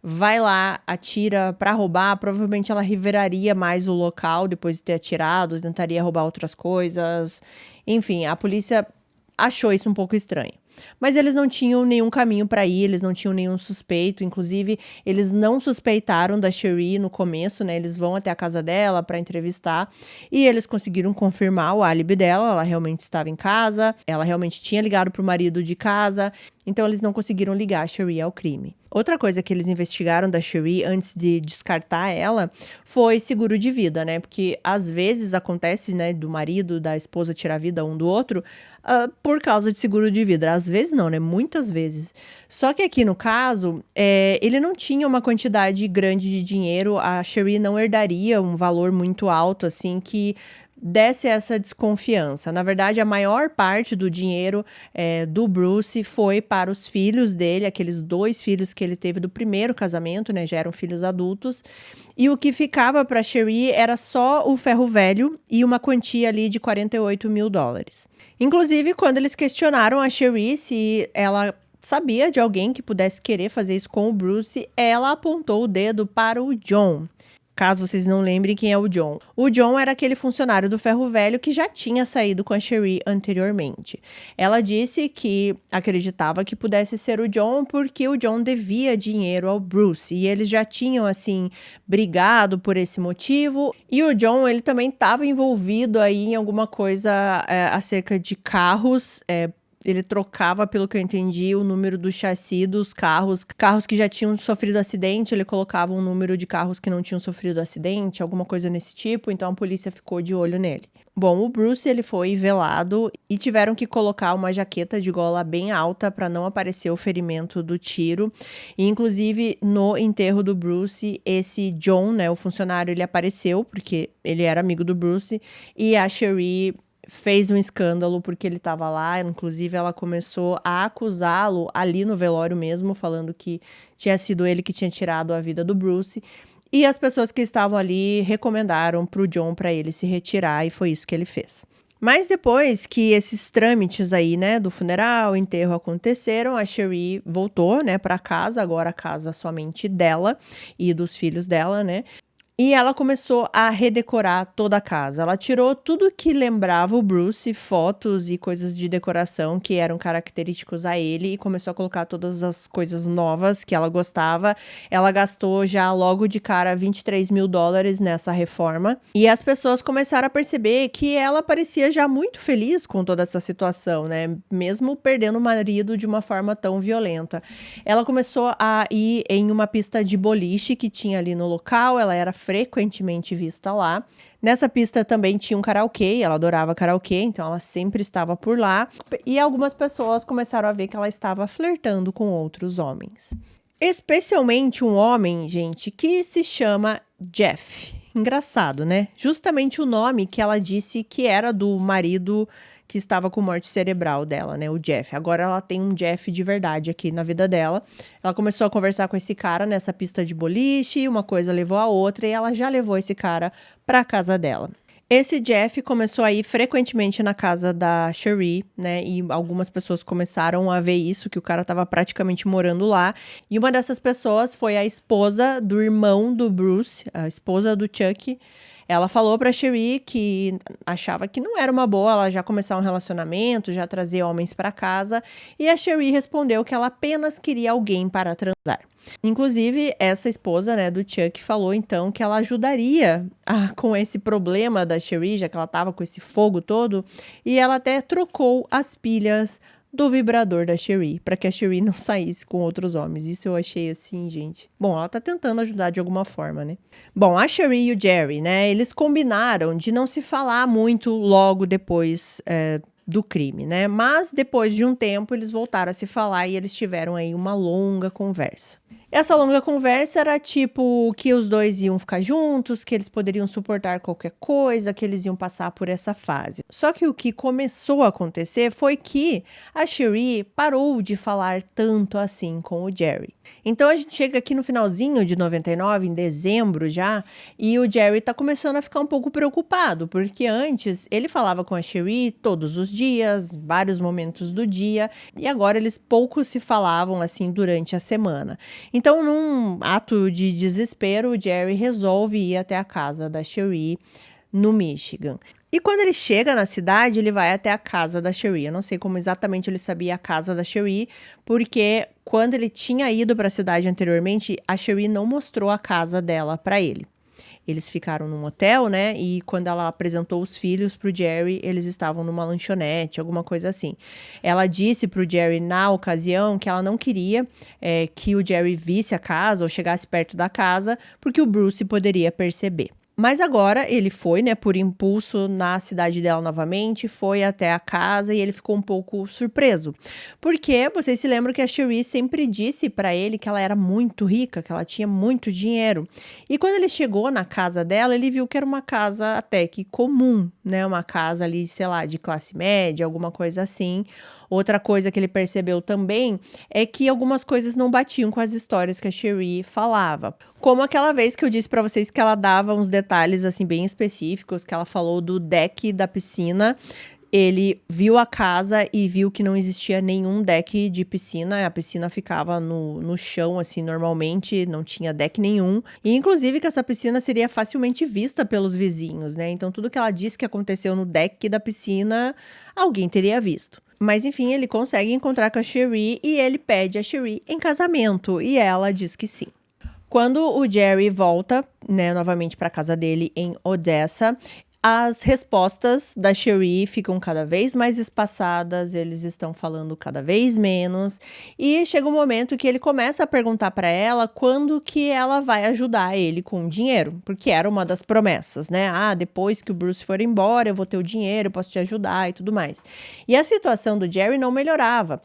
vai lá, atira para roubar, provavelmente ela reviraria mais o local depois de ter atirado, tentaria roubar outras coisas. Enfim, a polícia achou isso um pouco estranho. Mas eles não tinham nenhum caminho para ir, eles não tinham nenhum suspeito, inclusive eles não suspeitaram da Cherie no começo, né? Eles vão até a casa dela para entrevistar e eles conseguiram confirmar o álibi dela, ela realmente estava em casa, ela realmente tinha ligado pro marido de casa, então eles não conseguiram ligar a Cherie ao crime. Outra coisa que eles investigaram da Cherie antes de descartar ela foi seguro de vida, né? Porque às vezes acontece, né, do marido, da esposa tirar a vida um do outro por causa de seguro de vida. Às vezes não, né? Muitas vezes. Só que aqui no caso, ele não tinha uma quantidade grande de dinheiro, a Cherie não herdaria um valor muito alto, assim, que desse essa desconfiança. Na verdade, a maior parte do dinheiro do Bruce foi para os filhos dele, aqueles 2 filhos que ele teve do primeiro casamento, né? Já eram filhos adultos. E o que ficava para Cherie era só o ferro velho e uma quantia ali de $48 mil. Inclusive, quando eles questionaram a Cherie se ela sabia de alguém que pudesse querer fazer isso com o Bruce, ela apontou o dedo para o John. Caso vocês não lembrem quem é o John. O John era aquele funcionário do ferro velho que já tinha saído com a Cherie anteriormente. Ela disse que acreditava que pudesse ser o John porque o John devia dinheiro ao Bruce. E eles já tinham, assim, brigado por esse motivo. E o John, ele também estava envolvido aí em alguma coisa acerca de carros, ele trocava, pelo que eu entendi, o número do chassi dos carros que já tinham sofrido acidente, ele colocava um número de carros que não tinham sofrido acidente, alguma coisa nesse tipo, então a polícia ficou de olho nele. Bom, o Bruce, ele foi velado e tiveram que colocar uma jaqueta de gola bem alta para não aparecer o ferimento do tiro. E, inclusive, no enterro do Bruce, esse John, né, o funcionário, ele apareceu, porque ele era amigo do Bruce, e a Cherie fez um escândalo porque ele estava lá, inclusive ela começou a acusá-lo ali no velório mesmo, falando que tinha sido ele que tinha tirado a vida do Bruce, e as pessoas que estavam ali recomendaram pro John para ele se retirar, e foi isso que ele fez. Mas depois que esses trâmites aí, né, do funeral, enterro aconteceram, a Cherie voltou, né, para casa, agora a casa somente dela e dos filhos dela, né? E ela começou a redecorar toda a casa. Ela tirou tudo que lembrava o Bruce, fotos e coisas de decoração que eram característicos a ele, e começou a colocar todas as coisas novas que ela gostava. Ela gastou já logo de cara $23 mil nessa reforma. E as pessoas começaram a perceber que ela parecia já muito feliz com toda essa situação, né? Mesmo perdendo o marido de uma forma tão violenta. Ela começou a ir em uma pista de boliche que tinha ali no local, ela era frequentemente vista lá. Nessa pista também tinha um karaokê, ela adorava karaokê, então ela sempre estava por lá. E algumas pessoas começaram a ver que ela estava flertando com outros homens. Especialmente um homem, gente, que se chama Jeff. Engraçado, né? Justamente o nome que ela disse que era do marido que estava com morte cerebral dela, né, o Jeff. Agora ela tem um Jeff de verdade aqui na vida dela. Ela começou a conversar com esse cara nessa pista de boliche, uma coisa levou a outra e ela já levou esse cara para casa dela. Esse Jeff começou a ir frequentemente na casa da Sheree, né? E algumas pessoas começaram a ver isso, que o cara estava praticamente morando lá. E uma dessas pessoas foi a esposa do irmão do Bruce, a esposa do Chuck. Ela falou pra Sheree que achava que não era uma boa ela já começar um relacionamento, já trazer homens pra casa. E a Sheree respondeu que ela apenas queria alguém para transar. Inclusive, essa esposa, né, do Chuck falou então que ela ajudaria com esse problema da Sheree, já que ela tava com esse fogo todo, e ela até trocou as pilhas do vibrador da Sheree, para que a Sheree não saísse com outros homens. Isso eu achei assim, gente. Bom, ela tá tentando ajudar de alguma forma, né? Bom, a Sheree e o Jerry, né, eles combinaram de não se falar muito logo depois do crime, né? Mas depois de um tempo eles voltaram a se falar e eles tiveram aí uma longa conversa. Essa longa conversa era tipo que os dois iam ficar juntos, que eles poderiam suportar qualquer coisa, que eles iam passar por essa fase. Só que o que começou a acontecer foi que a Sheree parou de falar tanto assim com o Jerry. Então a gente chega aqui no finalzinho de 99, em dezembro já, e o Jerry tá começando a ficar um pouco preocupado, porque antes ele falava com a Sheree todos os dias, vários momentos do dia, e agora eles pouco se falavam assim durante a semana. Então, num ato de desespero, o Jerry resolve ir até a casa da Sheree no Michigan. E quando ele chega na cidade, ele vai até a casa da Sheree. Eu não sei como exatamente ele sabia a casa da Sheree, porque quando ele tinha ido para a cidade anteriormente, a Sheree não mostrou a casa dela para ele. Eles ficaram num hotel, né? E quando ela apresentou os filhos pro Jerry, eles estavam numa lanchonete, alguma coisa assim. Ela disse pro Jerry, na ocasião, que ela não queria que o Jerry visse a casa ou chegasse perto da casa, porque o Bruce poderia perceber. Mas agora ele foi, né, por impulso na cidade dela novamente, foi até a casa e ele ficou um pouco surpreso. Porque vocês se lembram que a Sheree sempre disse para ele que ela era muito rica, que ela tinha muito dinheiro. E quando ele chegou na casa dela, ele viu que era uma casa até que comum, né, uma casa ali, sei lá, de classe média, alguma coisa assim. Outra coisa que ele percebeu também é que algumas coisas não batiam com as histórias que a Sheree falava. Como aquela vez que eu disse pra vocês que ela dava uns detalhes assim bem específicos, que ela falou do deck da piscina. Ele viu a casa e viu que não existia nenhum deck de piscina. A piscina ficava no chão, assim, normalmente, não tinha deck nenhum. E, inclusive, que essa piscina seria facilmente vista pelos vizinhos, né? Então, tudo que ela disse que aconteceu no deck da piscina, alguém teria visto. Mas, enfim, ele consegue encontrar com a Sheree e ele pede a Sheree em casamento. E ela diz que sim. Quando o Jerry volta, né, novamente para casa dele em Odessa, as respostas da Sheree ficam cada vez mais espaçadas, eles estão falando cada vez menos, e chega um momento que ele começa a perguntar para ela quando que ela vai ajudar ele com o dinheiro, porque era uma das promessas, né? Ah, depois que o Bruce for embora, eu vou ter o dinheiro, eu posso te ajudar e tudo mais. E a situação do Jerry não melhorava.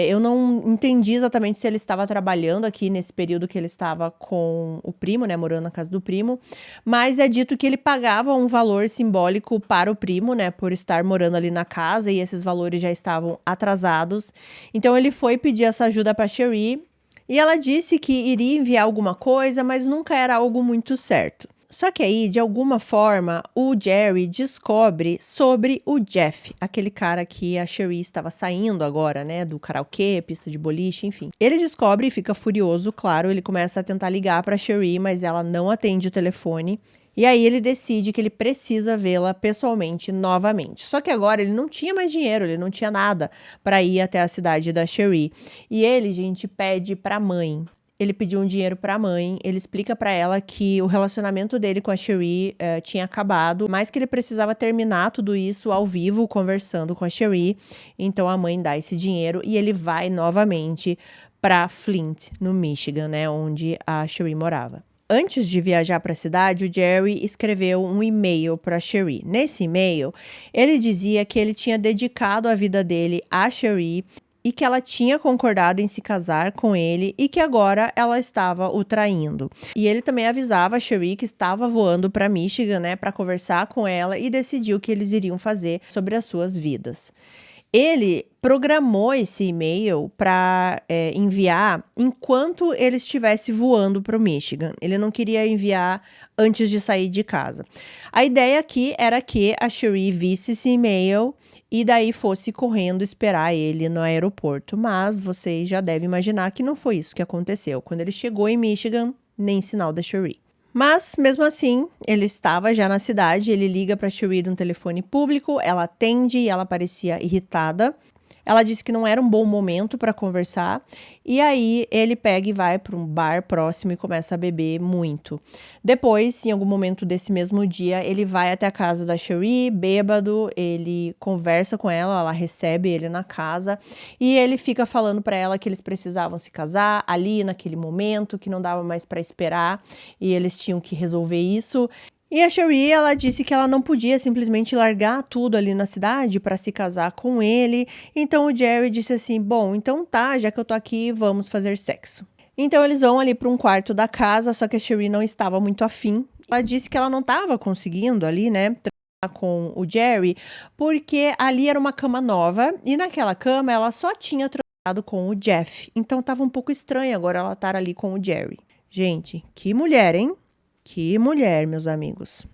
Eu não entendi exatamente se ele estava trabalhando aqui nesse período que ele estava com o primo, né, morando na casa do primo, mas é dito que ele pagava um valor simbólico para o primo, né, por estar morando ali na casa e esses valores já estavam atrasados. Então ele foi pedir essa ajuda para Sheree e ela disse que iria enviar alguma coisa, mas nunca era algo muito certo. Só que aí, de alguma forma, o Jerry descobre sobre o Jeff, aquele cara que a Sheree estava saindo agora, né, do karaokê, pista de boliche, enfim. Ele descobre e fica furioso, claro, ele começa a tentar ligar para a Sheree, mas ela não atende o telefone. E aí ele decide que ele precisa vê-la pessoalmente novamente. Só que agora ele não tinha mais dinheiro, ele não tinha nada para ir até a cidade da Sheree. E ele, gente, pede para a mãe. Ele pediu um dinheiro para a mãe, ele explica para ela que o relacionamento dele com a Sheree tinha acabado, mas que ele precisava terminar tudo isso ao vivo, conversando com a Sheree. Então a mãe dá esse dinheiro e ele vai novamente para Flint, no Michigan, né, onde a Sheree morava. Antes de viajar para a cidade, o Jerry escreveu um e-mail para a Sheree. Nesse e-mail, ele dizia que ele tinha dedicado a vida dele à Sheree e que ela tinha concordado em se casar com ele e que agora ela estava o traindo. E ele também avisava a Sheree que estava voando para Michigan, né, para conversar com ela e decidir o que eles iriam fazer sobre as suas vidas. Ele programou esse e-mail para enviar enquanto ele estivesse voando para o Michigan. Ele não queria enviar antes de sair de casa. A ideia aqui era que a Sheree visse esse e-mail e daí fosse correndo esperar ele no aeroporto. Mas vocês já devem imaginar que não foi isso que aconteceu. Quando ele chegou em Michigan, nem sinal da Sheree. Mas, mesmo assim, ele estava já na cidade, ele liga para Sheree no telefone público, ela atende e ela parecia irritada. Ela disse que não era um bom momento para conversar, e aí ele pega e vai para um bar próximo e começa a beber muito. Depois, em algum momento desse mesmo dia, ele vai até a casa da Sheree, bêbado, ele conversa com ela, ela recebe ele na casa, e ele fica falando para ela que eles precisavam se casar ali naquele momento, que não dava mais para esperar, e eles tinham que resolver isso. E a Sheree, ela disse que ela não podia simplesmente largar tudo ali na cidade para se casar com ele. Então o Jerry disse assim, bom, então tá, já que eu tô aqui, vamos fazer sexo. Então eles vão ali para um quarto da casa, só que a Sheree não estava muito afim. Ela disse que ela não estava conseguindo ali, né, transar com o Jerry, porque ali era uma cama nova e naquela cama ela só tinha transado com o Jeff. Então tava um pouco estranho agora ela estar ali com o Jerry. Gente, que mulher, hein? Que mulher, meus amigos.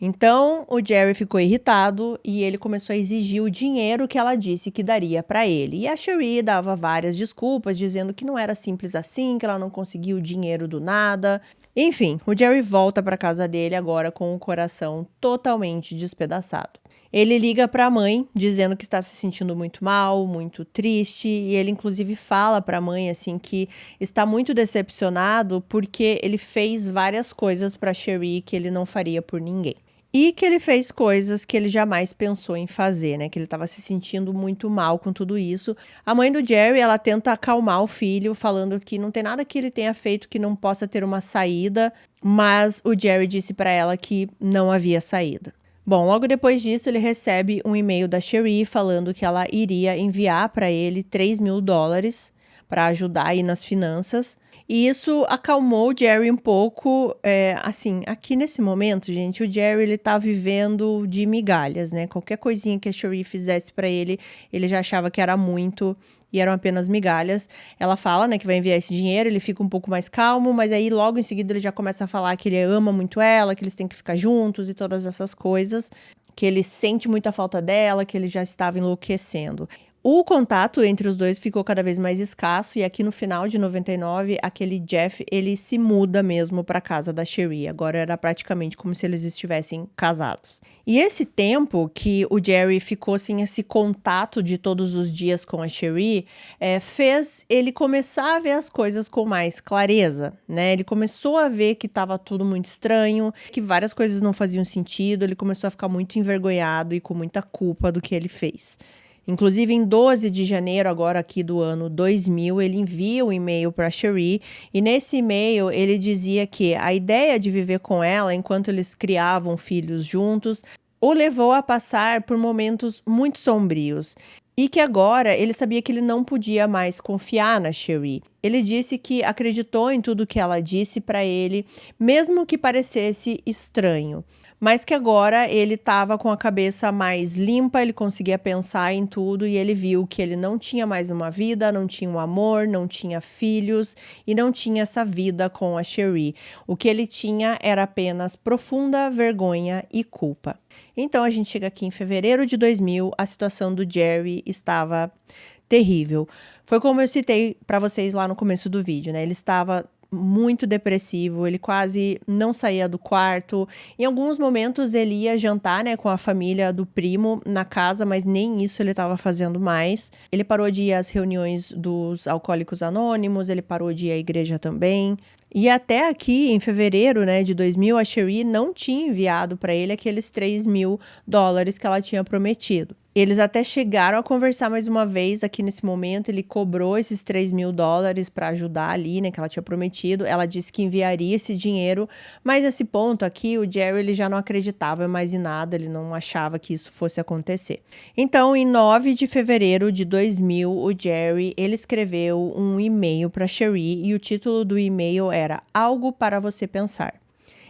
Então, o Jerry ficou irritado e ele começou a exigir o dinheiro que ela disse que daria para ele. E a Sheree dava várias desculpas, dizendo que não era simples assim, que ela não conseguiu o dinheiro do nada. Enfim, o Jerry volta para casa dele agora com o coração totalmente despedaçado. Ele liga para a mãe, dizendo que está se sentindo muito mal, muito triste, e ele inclusive fala para a mãe assim que está muito decepcionado porque ele fez várias coisas para Sheree que ele não faria por ninguém. E que ele fez coisas que ele jamais pensou em fazer, né? Que ele estava se sentindo muito mal com tudo isso. A mãe do Jerry, ela tenta acalmar o filho, falando que não tem nada que ele tenha feito que não possa ter uma saída, mas o Jerry disse para ela que não havia saída. Bom, logo depois disso, ele recebe um e-mail da Sheree falando que ela iria enviar para ele $3.000 para ajudar aí nas finanças. E isso acalmou o Jerry um pouco. Assim, aqui nesse momento, gente, o Jerry ele tá vivendo de migalhas, né? Qualquer coisinha que a Sheree fizesse para ele, ele já achava que era muito e eram apenas migalhas. Ela fala, né, que vai enviar esse dinheiro, ele fica um pouco mais calmo, mas aí logo em seguida ele já começa a falar que ele ama muito ela, que eles têm que ficar juntos e todas essas coisas, que ele sente muita falta dela, que ele já estava enlouquecendo. O contato entre os dois ficou cada vez mais escasso e aqui no final de 99, aquele Jeff, ele se muda mesmo para casa da Sheree. Agora era praticamente como se eles estivessem casados. E esse tempo que o Jerry ficou sem esse contato de todos os dias com a Sheree, fez ele começar a ver as coisas com mais clareza, né? Ele começou a ver que estava tudo muito estranho, que várias coisas não faziam sentido, ele começou a ficar muito envergonhado e com muita culpa do que ele fez. Inclusive, em 12 de janeiro, agora aqui do ano 2000, ele envia um e-mail para a Sheree e nesse e-mail ele dizia que a ideia de viver com ela enquanto eles criavam filhos juntos o levou a passar por momentos muito sombrios e que agora ele sabia que ele não podia mais confiar na Sheree. Ele disse que acreditou em tudo que ela disse para ele, mesmo que parecesse estranho. Mas que agora ele estava com a cabeça mais limpa, ele conseguia pensar em tudo e ele viu que ele não tinha mais uma vida, não tinha um amor, não tinha filhos e não tinha essa vida com a Sheree. O que ele tinha era apenas profunda vergonha e culpa. Então a gente chega aqui em fevereiro de 2000, a situação do Jerry estava terrível. Foi como eu citei para vocês lá no começo do vídeo, né? Ele estava muito depressivo, ele quase não saía do quarto. Em alguns momentos ele ia jantar, né, com a família do primo na casa, mas nem isso ele estava fazendo mais. Ele parou de ir às reuniões dos Alcoólicos Anônimos, ele parou de ir à igreja também. E até aqui, em fevereiro, né, de 2000, a Sheree não tinha enviado para ele aqueles $3.000 que ela tinha prometido. Eles até chegaram a conversar mais uma vez aqui nesse momento. Ele cobrou esses $3.000 para ajudar ali, né, que ela tinha prometido. Ela disse que enviaria esse dinheiro, mas esse ponto aqui, o Jerry ele já não acreditava mais em nada, ele não achava que isso fosse acontecer. Então, em 9 de fevereiro de 2000, o Jerry ele escreveu um e-mail para Cherie e o título do e-mail era Algo para você pensar.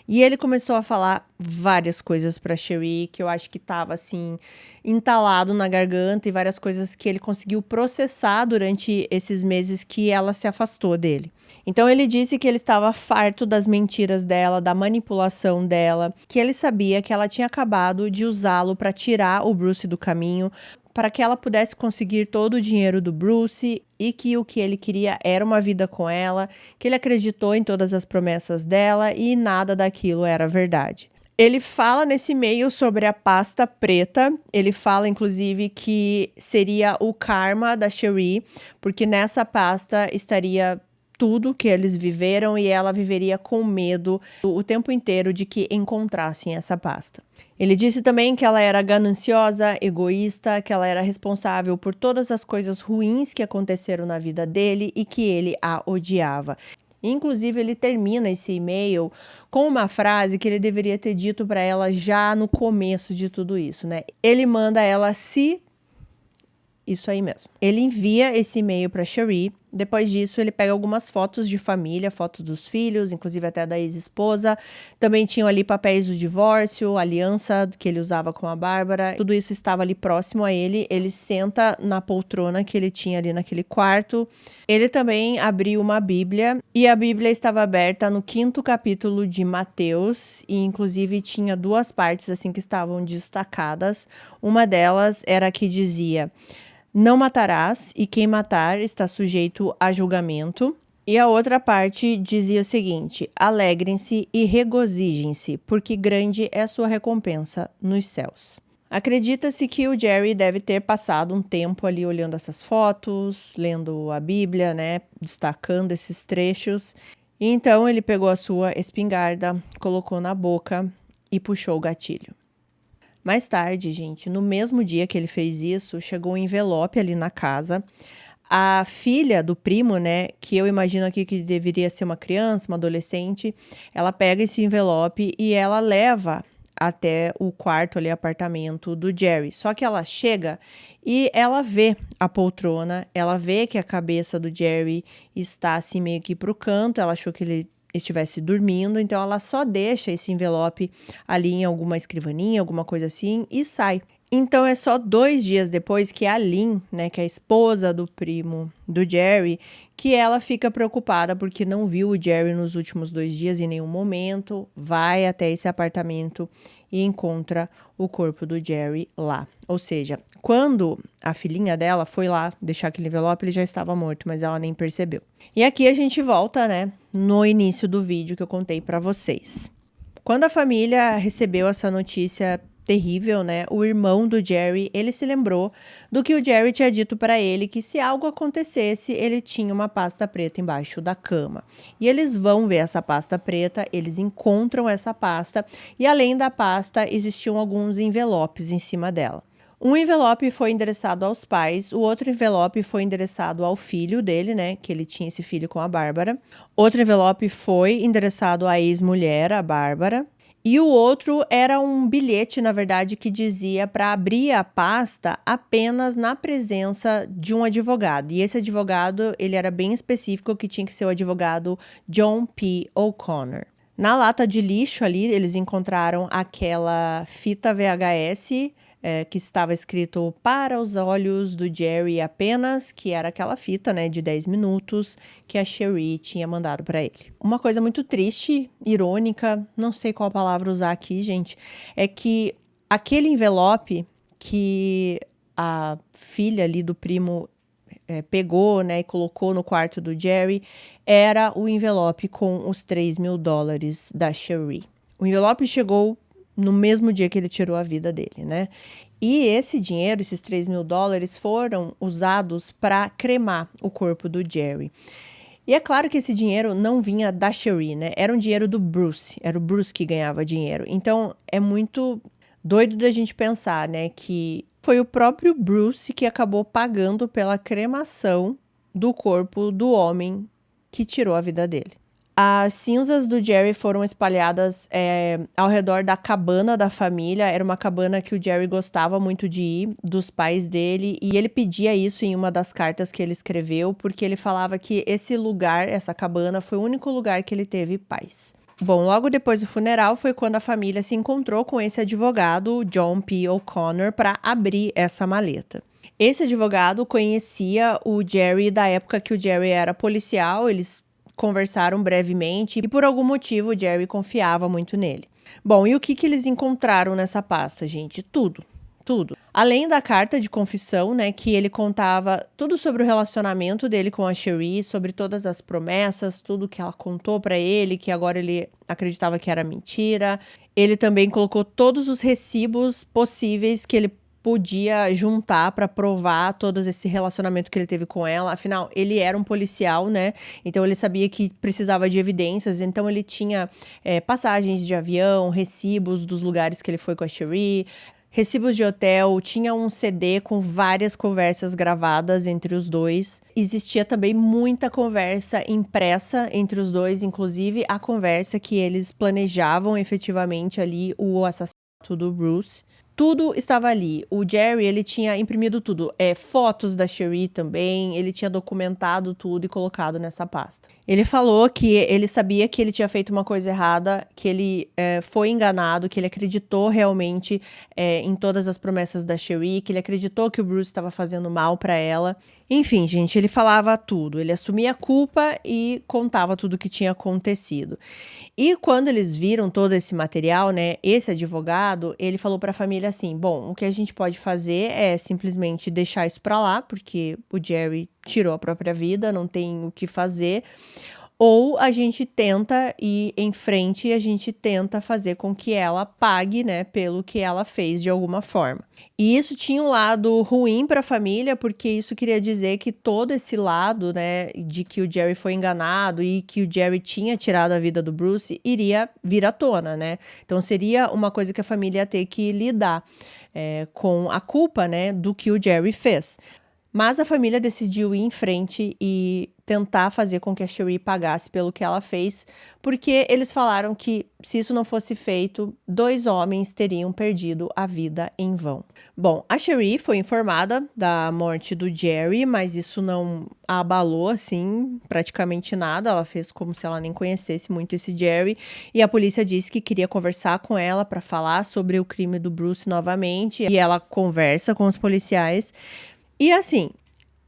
E ele começou a falar várias coisas para Cherie que eu acho que estava assim entalado na garganta e várias coisas que ele conseguiu processar durante esses meses que ela se afastou dele. Então ele disse que ele estava farto das mentiras dela, da manipulação dela, que ele sabia que ela tinha acabado de usá-lo para tirar o Bruce do caminho, para que ela pudesse conseguir todo o dinheiro do Bruce e que o que ele queria era uma vida com ela, que ele acreditou em todas as promessas dela e nada daquilo era verdade. Ele fala nesse e-mail sobre a pasta preta, ele fala inclusive que seria o karma da Cherie, porque nessa pasta estaria tudo que eles viveram e ela viveria com medo o tempo inteiro de que encontrassem essa pasta. Ele disse também que ela era gananciosa, egoísta, que ela era responsável por todas as coisas ruins que aconteceram na vida dele e que ele a odiava. Inclusive, ele termina esse e-mail com uma frase que ele deveria ter dito para ela já no começo de tudo isso, né? Ele manda ela se... Isso aí mesmo. Ele envia esse e-mail para Cherie. Depois disso, ele pega algumas fotos de família, fotos dos filhos, inclusive até da ex-esposa. Também tinham ali papéis do divórcio, aliança que ele usava com a Bárbara. Tudo isso estava ali próximo a ele. Ele senta na poltrona que ele tinha ali naquele quarto. Ele também abriu uma Bíblia e a Bíblia estava aberta no 5º capítulo de Mateus e inclusive tinha 2 partes assim que estavam destacadas. Uma delas era a que dizia: não matarás, e quem matar está sujeito a julgamento. E a outra parte dizia o seguinte: alegrem-se e regozijem-se, porque grande é a sua recompensa nos céus. Acredita-se que o Jerry deve ter passado um tempo ali olhando essas fotos, lendo a Bíblia, né, destacando esses trechos. E então ele pegou a sua espingarda, colocou na boca e puxou o gatilho. Mais tarde, gente, no mesmo dia que ele fez isso, chegou um envelope ali na casa. A filha do primo, né, que eu imagino aqui que deveria ser uma criança, uma adolescente, ela pega esse envelope e ela leva até o quarto ali, apartamento do Jerry. Só que ela chega e ela vê a poltrona, ela vê que a cabeça do Jerry está assim meio que pro canto, ela achou que ele estivesse dormindo, então ela só deixa esse envelope ali em alguma escrivaninha, alguma coisa assim, e sai. Então é só 2 dias depois que a Lynn, né, que é a esposa do primo do Jerry, que ela fica preocupada porque não viu o Jerry nos últimos 2 dias em nenhum momento, vai até esse apartamento e encontra o corpo do Jerry lá. Ou seja, quando a filhinha dela foi lá deixar aquele envelope, ele já estava morto, mas ela nem percebeu. E aqui a gente volta, né, no início do vídeo que eu contei para vocês. Quando a família recebeu essa notícia terrível, né, o irmão do Jerry, ele se lembrou do que o Jerry tinha dito para ele, que se algo acontecesse, ele tinha uma pasta preta embaixo da cama. E eles vão ver essa pasta preta, eles encontram essa pasta, e além da pasta, existiam alguns envelopes em cima dela. Um envelope foi endereçado aos pais, o outro envelope foi endereçado ao filho dele, né, que ele tinha esse filho com a Bárbara. Outro envelope foi endereçado à ex-mulher, a Bárbara. E o outro era um bilhete, na verdade, que dizia para abrir a pasta apenas na presença de um advogado. E esse advogado, ele era bem específico, que tinha que ser o advogado John P. O'Connor. Na lata de lixo ali, eles encontraram aquela fita VHS que estava escrito para os olhos do Jerry apenas, que era aquela fita, né, de 10 minutos que a Cherie tinha mandado para ele. Uma coisa muito triste, irônica, não sei qual palavra usar aqui, gente, é que aquele envelope que a filha ali do primo pegou, né, e colocou no quarto do Jerry, era o envelope com os $3.000 da Cherie. O envelope chegou no mesmo dia que ele tirou a vida dele, né? E esse dinheiro, esses $3.000, foram usados para cremar o corpo do Jerry. E é claro que esse dinheiro não vinha da Cherie, né? Era um dinheiro do Bruce, era o Bruce que ganhava dinheiro. Então, é muito doido da gente pensar, né, que foi o próprio Bruce que acabou pagando pela cremação do corpo do homem que tirou a vida dele. As cinzas do Jerry foram espalhadas ao redor da cabana da família. Era uma cabana que o Jerry gostava muito de ir, dos pais dele. E ele pedia isso em uma das cartas que ele escreveu, porque ele falava que esse lugar, essa cabana, foi o único lugar que ele teve paz. Bom, logo depois do funeral foi quando a família se encontrou com esse advogado, John P. O'Connor, para abrir essa maleta. Esse advogado conhecia o Jerry da época que o Jerry era policial. Eles conversaram brevemente e por algum motivo o Jerry confiava muito nele. Bom, e o que eles encontraram nessa pasta, gente? Tudo. Além da carta de confissão, né, que ele contava tudo sobre o relacionamento dele com a Sheree, sobre todas as promessas, tudo que ela contou pra ele, que agora ele acreditava que era mentira. Ele também colocou todos os recibos possíveis que ele podia juntar para provar todo esse relacionamento que ele teve com ela. Afinal, ele era um policial, né? Então ele sabia que precisava de evidências. Então ele tinha passagens de avião, recibos dos lugares que ele foi com a Sheree, recibos de hotel, tinha um CD com várias conversas gravadas entre os dois. Existia também muita conversa impressa entre os dois, inclusive a conversa que eles planejavam efetivamente ali o assassinato do Bruce. Tudo estava ali. O Jerry, ele tinha imprimido tudo. Fotos da Sheree também. Ele tinha documentado tudo e colocado nessa pasta. Ele falou que ele sabia que ele tinha feito uma coisa errada, que ele foi enganado, que ele acreditou realmente em todas as promessas da Sheree, que ele acreditou que o Bruce estava fazendo mal para ela. Enfim, gente, ele falava tudo. Ele assumia a culpa e contava tudo o que tinha acontecido. E quando eles viram todo esse material, né, esse advogado, ele falou para a família assim: bom, o que a gente pode fazer é simplesmente deixar isso para lá, porque o Jerry tirou a própria vida, não tem o que fazer. Ou a gente tenta ir em frente e a gente tenta fazer com que ela pague, né, pelo que ela fez de alguma forma. E isso tinha um lado ruim para a família, porque isso queria dizer que todo esse lado, né, de que o Jerry foi enganado e que o Jerry tinha tirado a vida do Bruce iria vir à tona, né? Então seria uma coisa que a família ia ter que lidar com a culpa, né, do que o Jerry fez. Mas a família decidiu ir em frente e tentar fazer com que a Sheree pagasse pelo que ela fez, porque eles falaram que se isso não fosse feito, 2 homens teriam perdido a vida em vão. Bom, a Sheree foi informada da morte do Jerry, mas isso não a abalou, assim, praticamente nada. Ela fez como se ela nem conhecesse muito esse Jerry, e a polícia disse que queria conversar com ela para falar sobre o crime do Bruce novamente, e ela conversa com os policiais. E assim,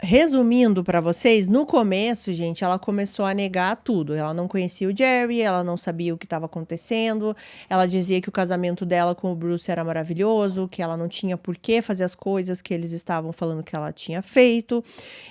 resumindo para vocês, no começo, gente, ela começou a negar tudo. Ela não conhecia o Jerry, ela não sabia o que estava acontecendo. Ela dizia que o casamento dela com o Bruce era maravilhoso, que ela não tinha por que fazer as coisas que eles estavam falando que ela tinha feito.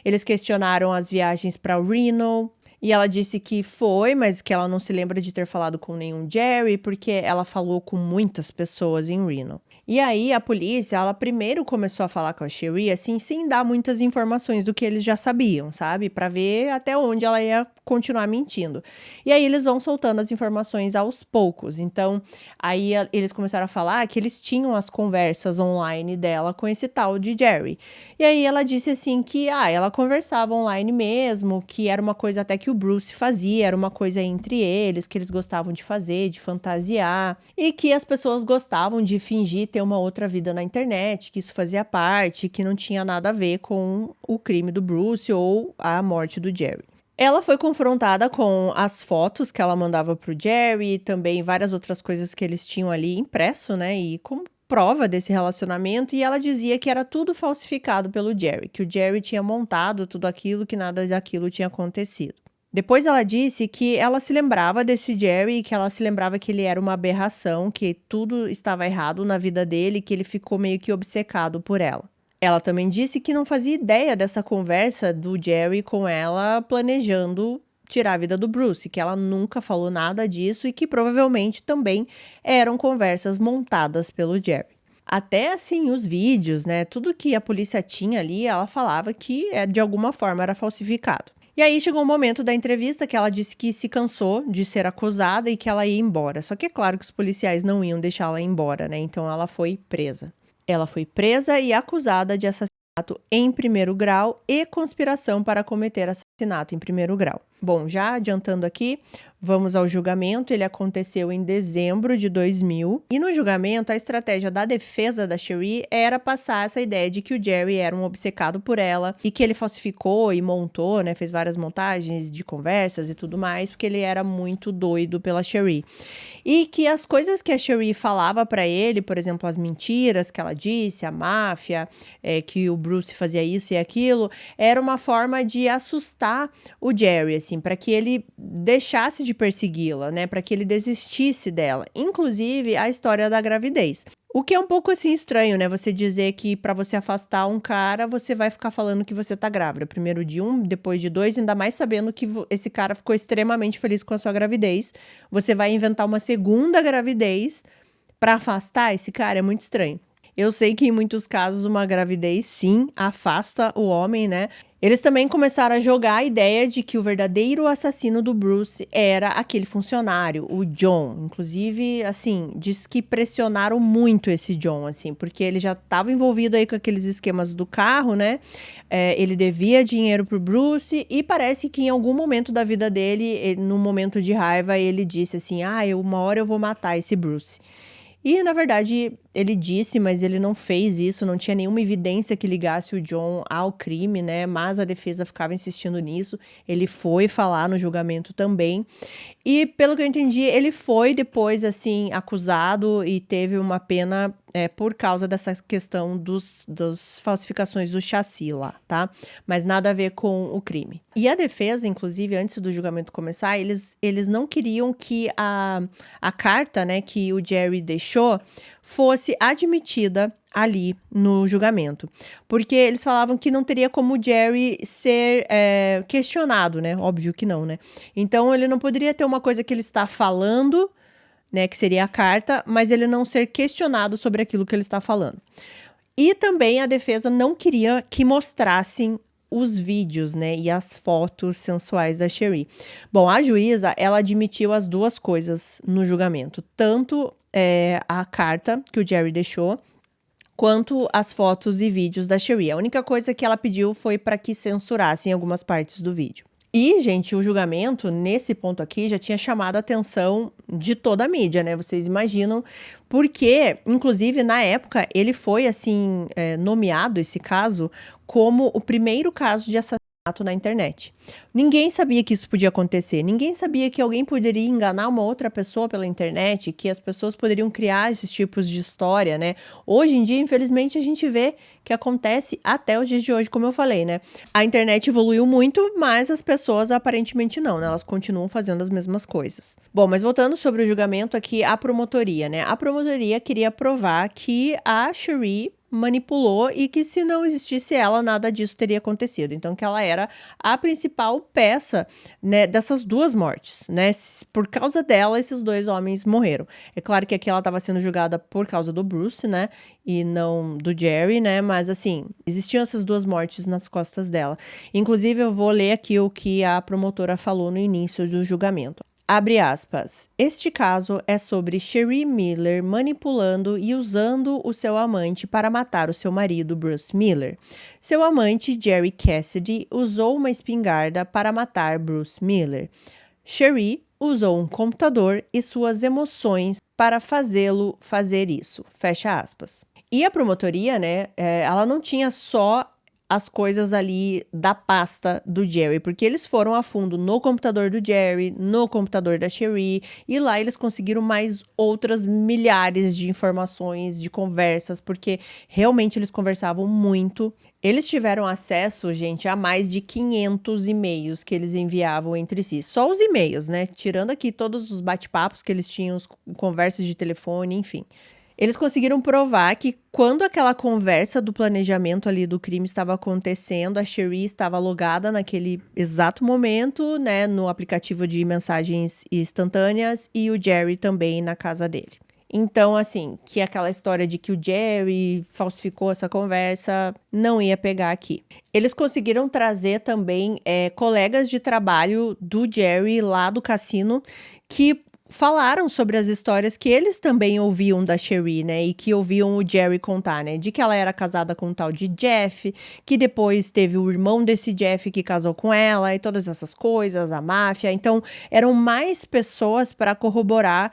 Eles questionaram as viagens para Reno. E ela disse que foi, mas que ela não se lembra de ter falado com nenhum Jerry, porque ela falou com muitas pessoas em Reno. E aí a polícia, ela primeiro começou a falar com a Sheree, assim, sem dar muitas informações do que eles já sabiam, sabe? Pra ver até onde ela ia continuar mentindo. E aí eles vão soltando as informações aos poucos. Então, aí eles começaram a falar que eles tinham as conversas online dela com esse tal de Jerry. E aí ela disse assim que, ela conversava online mesmo, que era uma coisa até que o Bruce fazia, era uma coisa entre eles, que eles gostavam de fazer, de fantasiar, e que as pessoas gostavam de fingir ter uma outra vida na internet, que isso fazia parte, que não tinha nada a ver com o crime do Bruce ou a morte do Jerry. Ela foi confrontada com as fotos que ela mandava pro Jerry, e também várias outras coisas que eles tinham ali impresso, né, e como prova desse relacionamento, e ela dizia que era tudo falsificado pelo Jerry, que o Jerry tinha montado tudo aquilo, que nada daquilo tinha acontecido. Depois ela disse que ela se lembrava desse Jerry, que ela se lembrava que ele era uma aberração, que tudo estava errado na vida dele, que ele ficou meio que obcecado por ela. Ela também disse que não fazia ideia dessa conversa do Jerry com ela planejando tirar a vida do Bruce, que ela nunca falou nada disso e que provavelmente também eram conversas montadas pelo Jerry. Até assim, os vídeos, né, tudo que a polícia tinha ali, ela falava que de alguma forma era falsificado. E aí chegou o momento da entrevista que ela disse que se cansou de ser acusada e que ela ia embora. Só que é claro que os policiais não iam deixar ela ir embora, né? Então ela foi presa. Ela foi presa e acusada de assassinato em primeiro grau e conspiração para cometer assassinato em primeiro grau. Bom, já adiantando aqui, vamos ao julgamento. Ele aconteceu em dezembro de 2000. E no julgamento, a estratégia da defesa da Sheree era passar essa ideia de que o Jerry era um obcecado por ela e que ele falsificou e montou, né, fez várias montagens de conversas e tudo mais, porque ele era muito doido pela Sheree. E que as coisas que a Sheree falava para ele, por exemplo, as mentiras que ela disse, a máfia, que o Bruce fazia isso e aquilo, era uma forma de assustar o Jerry, assim, para que ele deixasse de persegui-la, né, para que ele desistisse dela, inclusive a história da gravidez. O que é um pouco assim estranho, né? Você dizer que para você afastar um cara, você vai ficar falando que você tá grávida. Primeiro de um, depois de dois, ainda mais sabendo que esse cara ficou extremamente feliz com a sua gravidez. Você vai inventar uma segunda gravidez para afastar esse cara, é muito estranho. Eu sei que em muitos casos uma gravidez, sim, afasta o homem, né? Eles também começaram a jogar a ideia de que o verdadeiro assassino do Bruce era aquele funcionário, o John. Inclusive, assim, diz que pressionaram muito esse John, assim, porque ele já estava envolvido aí com aqueles esquemas do carro, né? Ele devia dinheiro pro Bruce e parece que em algum momento da vida dele, num momento de raiva, ele disse assim, uma hora eu vou matar esse Bruce. E, na verdade, ele disse, mas ele não fez isso, não tinha nenhuma evidência que ligasse o John ao crime, né? Mas a defesa ficava insistindo nisso. Ele foi falar no julgamento também. E, pelo que eu entendi, ele foi depois, assim, acusado e teve uma pena por causa dessa questão das falsificações do chassi lá, tá? Mas nada a ver com o crime. E a defesa, inclusive, antes do julgamento começar, eles não queriam que a carta, né, que o Jerry deixou fosse admitida ali no julgamento. Porque eles falavam que não teria como o Jerry ser questionado, né? Óbvio que não, né? Então, ele não poderia ter uma coisa que ele está falando, né, que seria a carta, mas ele não ser questionado sobre aquilo que ele está falando. E também a defesa não queria que mostrassem os vídeos, né, e as fotos sensuais da Sheree. Bom, a juíza, ela admitiu as duas coisas no julgamento, tanto a carta que o Jerry deixou, quanto as fotos e vídeos da Sheree. A única coisa que ela pediu foi para que censurassem algumas partes do vídeo. E, gente, o julgamento, nesse ponto aqui, já tinha chamado a atenção de toda a mídia, né? Vocês imaginam, porque, inclusive, na época, ele foi, assim, nomeado, esse caso, como o primeiro caso de assassinato na internet. Ninguém sabia que isso podia acontecer, ninguém sabia que alguém poderia enganar uma outra pessoa pela internet, que as pessoas poderiam criar esses tipos de história, né? Hoje em dia, infelizmente, a gente vê que acontece até os dias de hoje, como eu falei, né? A internet evoluiu muito, mas as pessoas aparentemente não, né? Elas continuam fazendo as mesmas coisas. Bom, mas voltando sobre o julgamento aqui, a promotoria, né? A promotoria queria provar que a Sheree manipulou e que se não existisse ela, nada disso teria acontecido. Então, que ela era a principal peça, né, dessas duas mortes, né? Por causa dela, esses dois homens morreram. É claro que aqui ela estava sendo julgada por causa do Bruce, né? E não do Jerry, né? Mas, assim, existiam essas duas mortes nas costas dela. Inclusive, eu vou ler aqui o que a promotora falou no início do julgamento. Abre aspas. Este caso é sobre Sheree Miller manipulando e usando o seu amante para matar o seu marido, Bruce Miller. Seu amante, Jerry Cassidy, usou uma espingarda para matar Bruce Miller. Sheree usou um computador e suas emoções para fazê-lo fazer isso. Fecha aspas. E a promotoria, né, ela não tinha só as coisas ali da pasta do Jerry, porque eles foram a fundo no computador do Jerry, no computador da Sheree, e lá eles conseguiram mais outras milhares de informações, de conversas, porque realmente eles conversavam muito. Eles tiveram acesso, gente, a mais de 500 e-mails que eles enviavam entre si. Só os e-mails, né? Tirando aqui todos os bate-papos que eles tinham, conversas de telefone, enfim. Eles conseguiram provar que quando aquela conversa do planejamento ali do crime estava acontecendo, a Sheree estava logada naquele exato momento, né, no aplicativo de mensagens instantâneas e o Jerry também na casa dele. Então, assim, que aquela história de que o Jerry falsificou essa conversa não ia pegar aqui. Eles conseguiram trazer também colegas de trabalho do Jerry lá do cassino que falaram sobre as histórias que eles também ouviam da Cherie, né, e que ouviam o Jerry contar, né, de que ela era casada com um tal de Jeff, que depois teve o irmão desse Jeff que casou com ela e todas essas coisas, a máfia. Então, eram mais pessoas para corroborar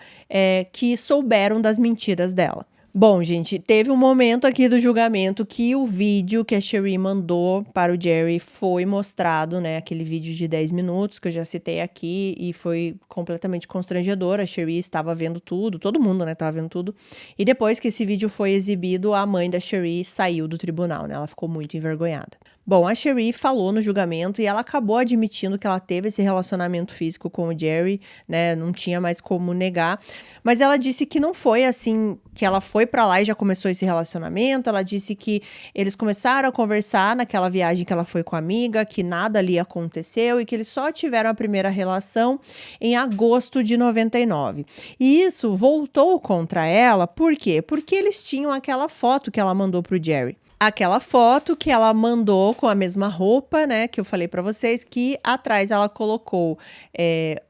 que souberam das mentiras dela. Bom, gente, teve um momento aqui do julgamento que o vídeo que a Cherie mandou para o Jerry foi mostrado, né? Aquele vídeo de 10 minutos que eu já citei aqui e foi completamente constrangedor. A Cherie estava vendo tudo, todo mundo, né, estava vendo tudo. E depois que esse vídeo foi exibido, a mãe da Cherie saiu do tribunal, né? Ela ficou muito envergonhada. Bom, a Cherie falou no julgamento e ela acabou admitindo que ela teve esse relacionamento físico com o Jerry, né? Não tinha mais como negar. Mas ela disse que não foi assim, que ela foi pra lá e já começou esse relacionamento. Ela disse que eles começaram a conversar naquela viagem que ela foi com a amiga, que nada ali aconteceu e que eles só tiveram a primeira relação em agosto de 99. E isso voltou contra ela, por quê? Porque eles tinham aquela foto que ela mandou pro Jerry. Aquela foto que ela mandou com a mesma roupa, né, que eu falei pra vocês, que atrás ela colocou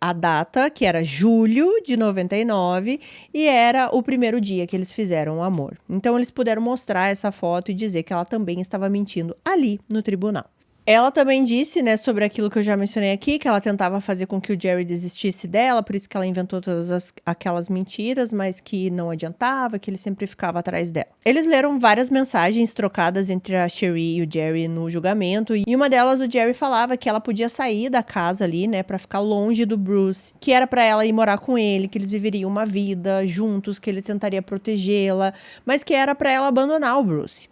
a data, que era julho de 99, e era o primeiro dia que eles fizeram o amor. Então, eles puderam mostrar essa foto e dizer que ela também estava mentindo ali no tribunal. Ela também disse, né, sobre aquilo que eu já mencionei aqui, que ela tentava fazer com que o Jerry desistisse dela, por isso que ela inventou todas aquelas mentiras, mas que não adiantava, que ele sempre ficava atrás dela. Eles leram várias mensagens trocadas entre a Cherie e o Jerry no julgamento, e uma delas o Jerry falava que ela podia sair da casa ali, né, pra ficar longe do Bruce, que era pra ela ir morar com ele, que eles viveriam uma vida juntos, que ele tentaria protegê-la, mas que era pra ela abandonar o Bruce.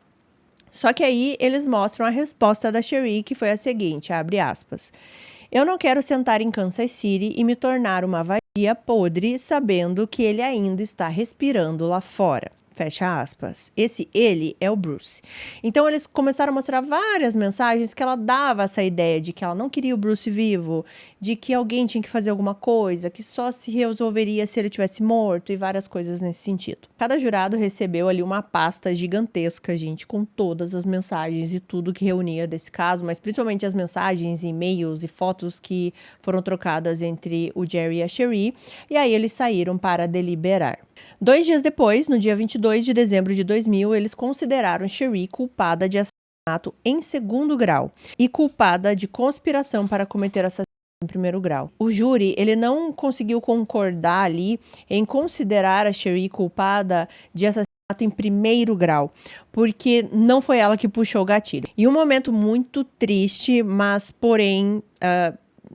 Só que aí eles mostram a resposta da Cherie, que foi a seguinte, abre aspas. Eu não quero sentar em Kansas City e me tornar uma vadia podre sabendo que ele ainda está respirando lá fora. Fecha aspas. Esse ele é o Bruce. Então eles começaram a mostrar várias mensagens que ela dava essa ideia de que ela não queria o Bruce vivo, de que alguém tinha que fazer alguma coisa, que só se resolveria se ele tivesse morto e várias coisas nesse sentido. Cada jurado recebeu ali uma pasta gigantesca, gente, com todas as mensagens e tudo que reunia desse caso, mas principalmente as mensagens, e-mails e fotos que foram trocadas entre o Jerry e a Cherie, e aí eles saíram para deliberar. 2 dias depois, no dia 22 de dezembro de 2000, eles consideraram Cherie culpada de assassinato em segundo grau e culpada de conspiração para cometer assassinato em primeiro grau. O júri, ele não conseguiu concordar ali em considerar a Cherie culpada de assassinato em primeiro grau, porque não foi ela que puxou o gatilho. E um momento muito triste, mas porém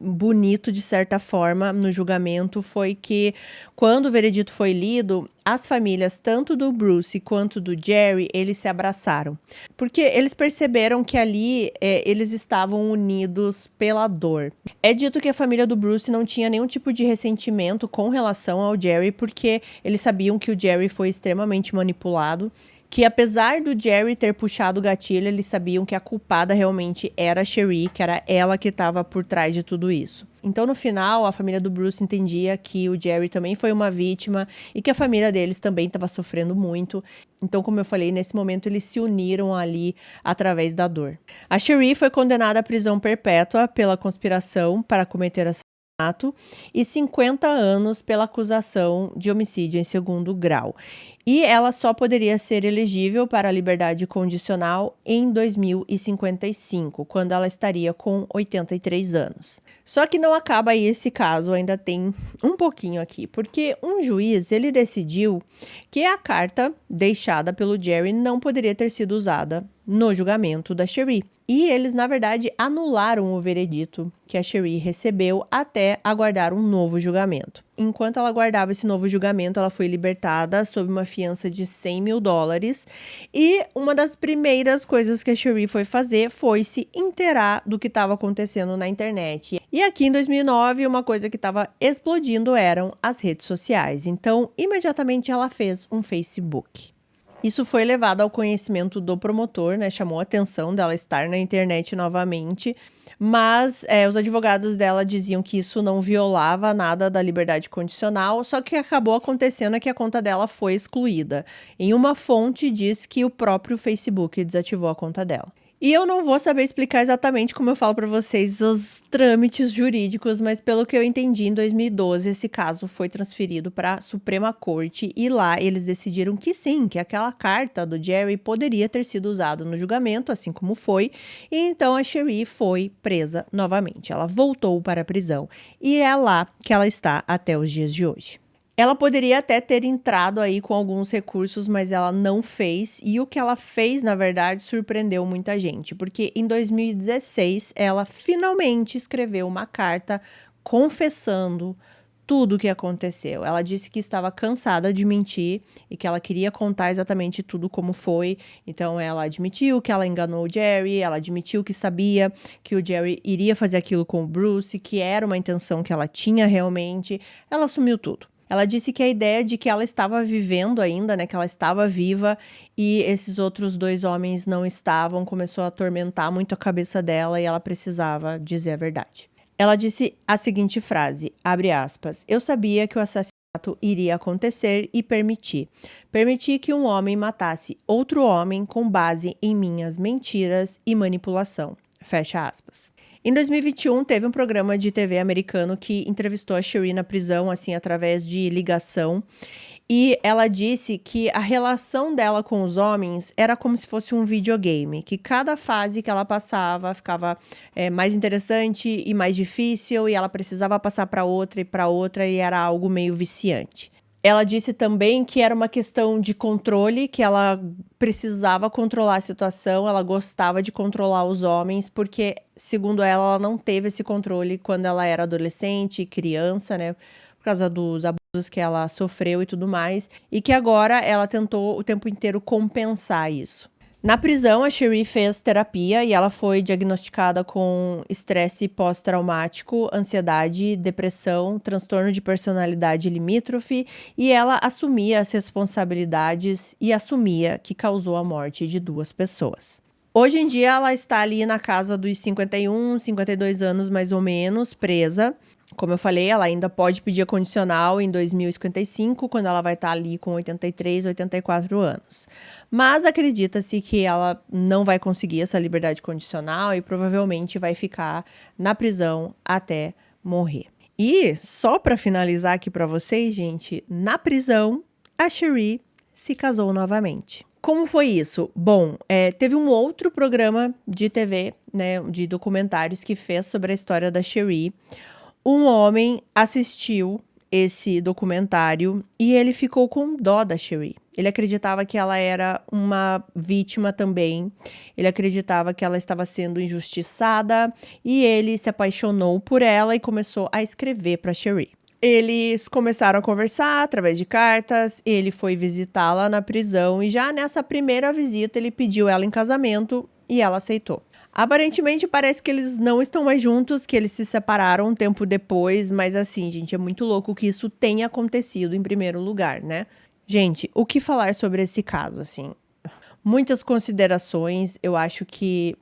bonito de certa forma no julgamento foi que quando o veredito foi lido, as famílias tanto do Bruce quanto do Jerry, eles se abraçaram, porque eles perceberam que ali eles estavam unidos pela dor. É dito que a família do Bruce não tinha nenhum tipo de ressentimento com relação ao Jerry, porque eles sabiam que o Jerry foi extremamente manipulado, que apesar do Jerry ter puxado o gatilho, eles sabiam que a culpada realmente era a Cherie, que era ela que estava por trás de tudo isso. Então, no final, a família do Bruce entendia que o Jerry também foi uma vítima e que a família deles também estava sofrendo muito. Então, como eu falei, nesse momento eles se uniram ali através da dor. A Cherie foi condenada à prisão perpétua pela conspiração para cometer assassinato e 50 anos pela acusação de homicídio em segundo grau. E ela só poderia ser elegível para a liberdade condicional em 2055, quando ela estaria com 83 anos. Só que não acaba aí esse caso, ainda tem um pouquinho aqui, porque um juiz, ele decidiu que a carta deixada pelo Jerry não poderia ter sido usada no julgamento da Cherie. E eles, na verdade, anularam o veredito que a Cherie recebeu até aguardar um novo julgamento. Enquanto ela aguardava esse novo julgamento, ela foi libertada sob uma fiança de $100 mil. E uma das primeiras coisas que a Cherie foi fazer foi se inteirar do que estava acontecendo na internet. E aqui em 2009, uma coisa que estava explodindo eram as redes sociais. Então, imediatamente ela fez um Facebook. Isso foi levado ao conhecimento do promotor, né? Chamou a atenção dela estar na internet novamente, mas os advogados dela diziam que isso não violava nada da liberdade condicional, só que acabou acontecendo é que a conta dela foi excluída. Em uma fonte diz que o próprio Facebook desativou a conta dela. E eu não vou saber explicar exatamente como eu falo pra vocês os trâmites jurídicos, mas pelo que eu entendi, em 2012 esse caso foi transferido para a Suprema Corte e lá eles decidiram que sim, que aquela carta do Jerry poderia ter sido usada no julgamento, assim como foi, e então a Sheree foi presa novamente. Ela voltou para a prisão e é lá que ela está até os dias de hoje. Ela poderia até ter entrado aí com alguns recursos, mas ela não fez. E o que ela fez, na verdade, surpreendeu muita gente, porque em 2016 ela finalmente escreveu uma carta confessando tudo o que aconteceu. Ela disse que estava cansada de mentir e que ela queria contar exatamente tudo como foi. Então ela admitiu que ela enganou o Jerry, ela admitiu que sabia que o Jerry iria fazer aquilo com o Bruce, que era uma intenção que ela tinha realmente. Ela assumiu tudo. Ela disse que a ideia de que ela estava vivendo ainda, né, que ela estava viva e esses outros 2 homens não estavam, começou a atormentar muito a cabeça dela e ela precisava dizer a verdade. Ela disse a seguinte frase, abre aspas, eu sabia que o assassinato iria acontecer e permiti. Permiti que um homem matasse outro homem com base em minhas mentiras e manipulação. Fecha aspas. Em 2021, teve um programa de TV americano que entrevistou a Sheree na prisão, assim, através de ligação. E ela disse que a relação dela com os homens era como se fosse um videogame, que cada fase que ela passava ficava mais interessante e mais difícil, e ela precisava passar para outra, e era algo meio viciante. Ela disse também que era uma questão de controle, que ela precisava controlar a situação, ela gostava de controlar os homens, porque, segundo ela não teve esse controle quando ela era adolescente, criança, né? Por causa dos abusos que ela sofreu e tudo mais, e que agora ela tentou o tempo inteiro compensar isso. Na prisão, a Sheree fez terapia e ela foi diagnosticada com estresse pós-traumático, ansiedade, depressão, transtorno de personalidade limítrofe e ela assumia as responsabilidades e assumia que causou a morte de 2 pessoas. Hoje em dia, ela está ali na casa dos 51, 52 anos mais ou menos, presa. Como eu falei, ela ainda pode pedir a condicional em 2055, quando ela vai estar ali com 83, 84 anos. Mas acredita-se que ela não vai conseguir essa liberdade condicional e provavelmente vai ficar na prisão até morrer. E só para finalizar aqui para vocês, gente, na prisão, a Sheree se casou novamente. Como foi isso? Bom, teve um outro programa de TV, né, de documentários que fez sobre a história da Sheree. Um homem assistiu esse documentário e ele ficou com dó da Sheree. Ele acreditava que ela era uma vítima também. Ele acreditava que ela estava sendo injustiçada e ele se apaixonou por ela e começou a escrever para Sheree. Eles começaram a conversar através de cartas, ele foi visitá-la na prisão e já nessa primeira visita ele pediu ela em casamento e ela aceitou. Aparentemente parece que eles não estão mais juntos, que eles se separaram um tempo depois, mas assim, gente, é muito louco que isso tenha acontecido em primeiro lugar, né? Gente, o que falar sobre esse caso, assim? Muitas considerações, eu acho que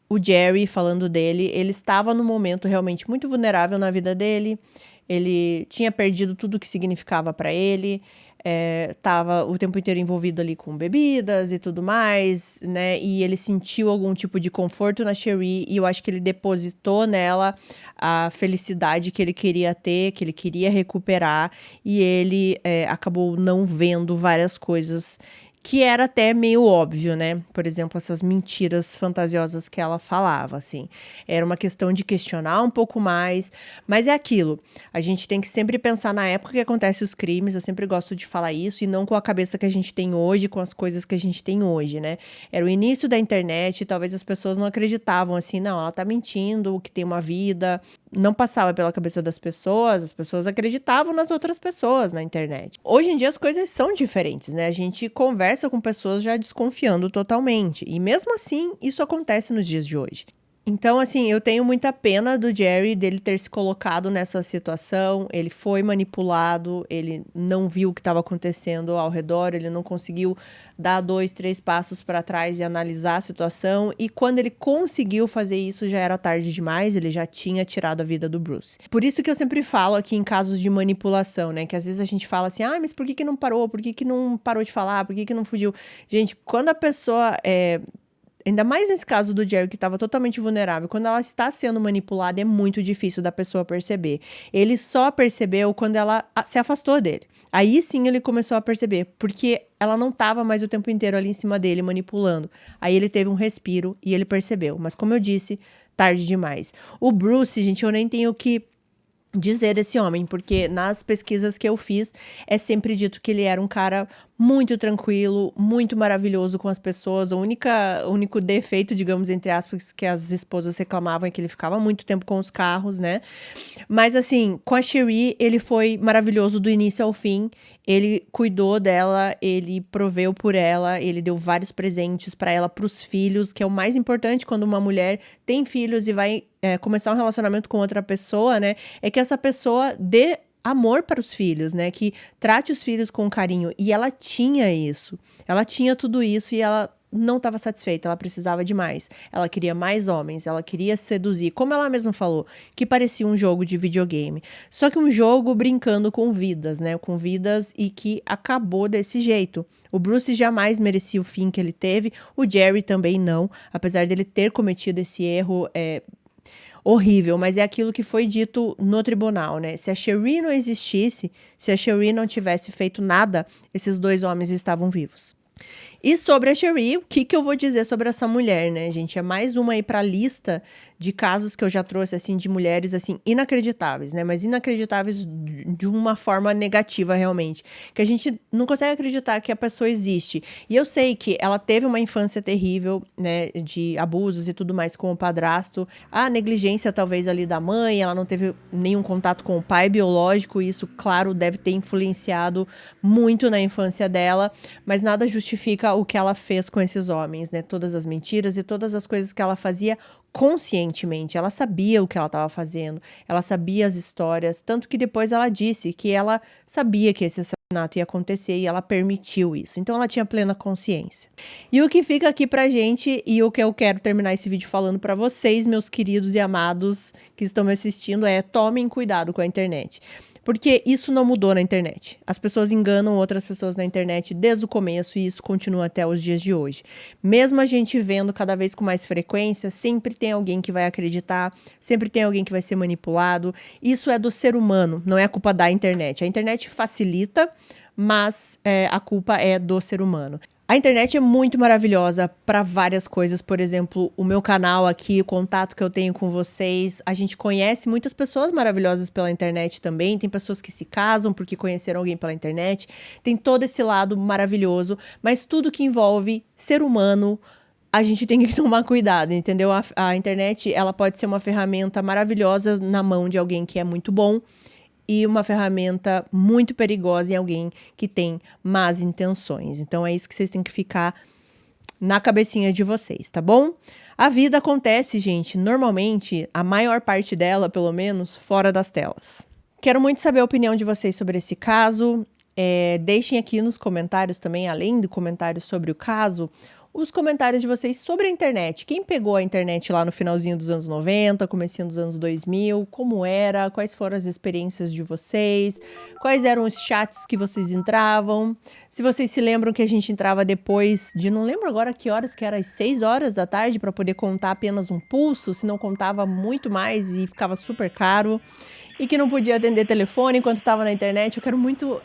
o Jerry, falando dele, ele estava num momento realmente muito vulnerável na vida dele, ele tinha perdido tudo o que significava para ele, estava o tempo inteiro envolvido ali com bebidas e tudo mais, né? E ele sentiu algum tipo de conforto na Sheree e eu acho que ele depositou nela a felicidade que ele queria ter, que ele queria recuperar e ele acabou não vendo várias coisas que era até meio óbvio, né? Por exemplo, essas mentiras fantasiosas que ela falava, assim. Era uma questão de questionar um pouco mais, mas é aquilo. A gente tem que sempre pensar na época que acontecem os crimes, eu sempre gosto de falar isso, e não com a cabeça que a gente tem hoje, com as coisas que a gente tem hoje, né? Era o início da internet, talvez as pessoas não acreditavam, assim, não, ela tá mentindo, que tem uma vida. Não passava pela cabeça das pessoas, as pessoas acreditavam nas outras pessoas na internet. Hoje em dia as coisas são diferentes, né? A gente conversa com pessoas já desconfiando totalmente. E mesmo assim, isso acontece nos dias de hoje. Então, assim, eu tenho muita pena do Jerry, dele ter se colocado nessa situação. Ele foi manipulado, ele não viu o que estava acontecendo ao redor, ele não conseguiu dar 2, 3 passos para trás e analisar a situação. E quando ele conseguiu fazer isso, já era tarde demais, ele já tinha tirado a vida do Bruce. Por isso que eu sempre falo aqui em casos de manipulação, né? Que às vezes a gente fala assim, mas por que não parou? Por que não parou de falar? Por que não fugiu? Gente, quando a pessoa ainda mais nesse caso do Jerry, que estava totalmente vulnerável, quando ela está sendo manipulada, é muito difícil da pessoa perceber. Ele só percebeu quando ela se afastou dele. Aí sim ele começou a perceber, porque ela não estava mais o tempo inteiro ali em cima dele, manipulando. Aí ele teve um respiro e ele percebeu. Mas como eu disse, tarde demais. O Bruce, gente, eu nem tenho que dizer desse homem, porque nas pesquisas que eu fiz, é sempre dito que ele era um cara muito tranquilo, muito maravilhoso com as pessoas. O único defeito, digamos, entre aspas, que as esposas reclamavam é que ele ficava muito tempo com os carros, né? Mas assim, com a Cherie, ele foi maravilhoso do início ao fim. Ele cuidou dela, ele proveu por ela, ele deu vários presentes para ela, para os filhos, que é o mais importante quando uma mulher tem filhos e vai começar um relacionamento com outra pessoa, né? É que essa pessoa dê amor para os filhos, né? Que trate os filhos com carinho. E ela tinha isso. Ela tinha tudo isso e ela não estava satisfeita, ela precisava de mais. Ela queria mais homens, ela queria seduzir, como ela mesma falou, que parecia um jogo de videogame. Só que um jogo brincando com vidas, né? Com vidas e que acabou desse jeito. O Bruce jamais merecia o fim que ele teve, o Jerry também não, apesar dele ter cometido esse erro horrível, mas é aquilo que foi dito no tribunal, né? Se a Cherie não existisse, se a Cherie não tivesse feito nada, esses dois homens estavam vivos. E sobre a Cherie, o que eu vou dizer sobre essa mulher, né, gente? É mais uma aí pra lista de casos que eu já trouxe, assim, de mulheres, assim, inacreditáveis, né? Mas inacreditáveis de uma forma negativa, realmente. Que a gente não consegue acreditar que a pessoa existe. E eu sei que ela teve uma infância terrível, né, de abusos e tudo mais com o padrasto. A negligência, talvez, ali da mãe, ela não teve nenhum contato com o pai biológico. E isso, claro, deve ter influenciado muito na infância dela. Mas nada justifica o que ela fez com esses homens, né? Todas as mentiras e todas as coisas que ela fazia conscientemente. Ela sabia o que ela estava fazendo, ela sabia as histórias, tanto que depois ela disse que ela sabia que esse assassinato ia acontecer e ela permitiu isso. Então ela tinha plena consciência. E o que fica aqui pra gente e o que eu quero terminar esse vídeo falando pra vocês, meus queridos e amados que estão me assistindo, é: tomem cuidado com a internet. Porque isso não mudou na internet. As pessoas enganam outras pessoas na internet desde o começo e isso continua até os dias de hoje. Mesmo a gente vendo cada vez com mais frequência, sempre tem alguém que vai acreditar, sempre tem alguém que vai ser manipulado. Isso é do ser humano, não é a culpa da internet. A internet facilita, mas a culpa é do ser humano. A internet é muito maravilhosa para várias coisas, por exemplo, o meu canal aqui, o contato que eu tenho com vocês. A gente conhece muitas pessoas maravilhosas pela internet também. Tem pessoas que se casam porque conheceram alguém pela internet. Tem todo esse lado maravilhoso, mas tudo que envolve ser humano, a gente tem que tomar cuidado, entendeu? A internet, ela pode ser uma ferramenta maravilhosa na mão de alguém que é muito bom, e uma ferramenta muito perigosa em alguém que tem más intenções. Então é isso que vocês têm que ficar na cabecinha de vocês, tá bom? A vida acontece, gente, normalmente, a maior parte dela, pelo menos, fora das telas. Quero muito saber a opinião de vocês sobre esse caso. Deixem aqui nos comentários também, além do comentário sobre o caso, os comentários de vocês sobre a internet. Quem pegou a internet lá no finalzinho dos anos 90, comecinho dos anos 2000, como era, quais foram as experiências de vocês, quais eram os chats que vocês entravam, se vocês se lembram que a gente entrava depois de, não lembro agora que horas, que era às 6 horas da tarde, para poder contar apenas um pulso, se não contava muito mais e ficava super caro, e que não podia atender telefone enquanto estava na internet. Eu quero muito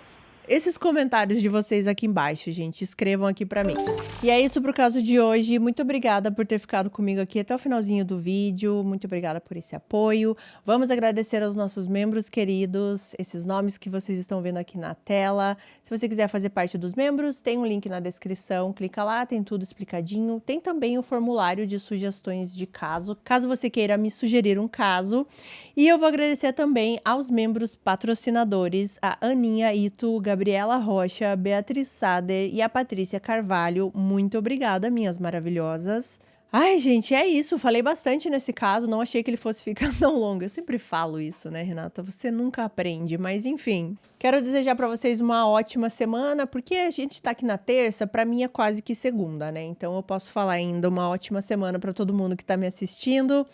esses comentários de vocês aqui embaixo, gente. Escrevam aqui pra mim. E é isso pro caso de hoje. Muito obrigada por ter ficado comigo aqui até o finalzinho do vídeo. Muito obrigada por esse apoio. Vamos agradecer aos nossos membros queridos, esses nomes que vocês estão vendo aqui na tela. Se você quiser fazer parte dos membros, tem um link na descrição. Clica lá, tem tudo explicadinho. Tem também o formulário de sugestões de caso, caso você queira me sugerir um caso. E eu vou agradecer também aos membros patrocinadores, a Aninha Ito, Gabriela Rocha, Beatriz Sader e a Patrícia Carvalho. Muito obrigada, minhas maravilhosas. Ai, gente, é isso. Falei bastante nesse caso, não achei que ele fosse ficar tão longo. Eu sempre falo isso, né, Renata? Você nunca aprende, mas enfim. Quero desejar para vocês uma ótima semana, porque a gente tá aqui na terça, para mim é quase que segunda, né? Então eu posso falar ainda uma ótima semana para todo mundo que tá me assistindo.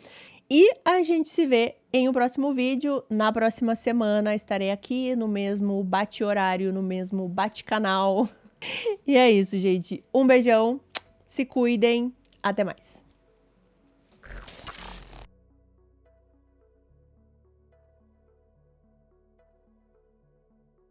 E a gente se vê em um próximo vídeo. Na próxima semana estarei aqui no mesmo bate-horário, no mesmo bate-canal. E é isso, gente. Um beijão, se cuidem, Até mais!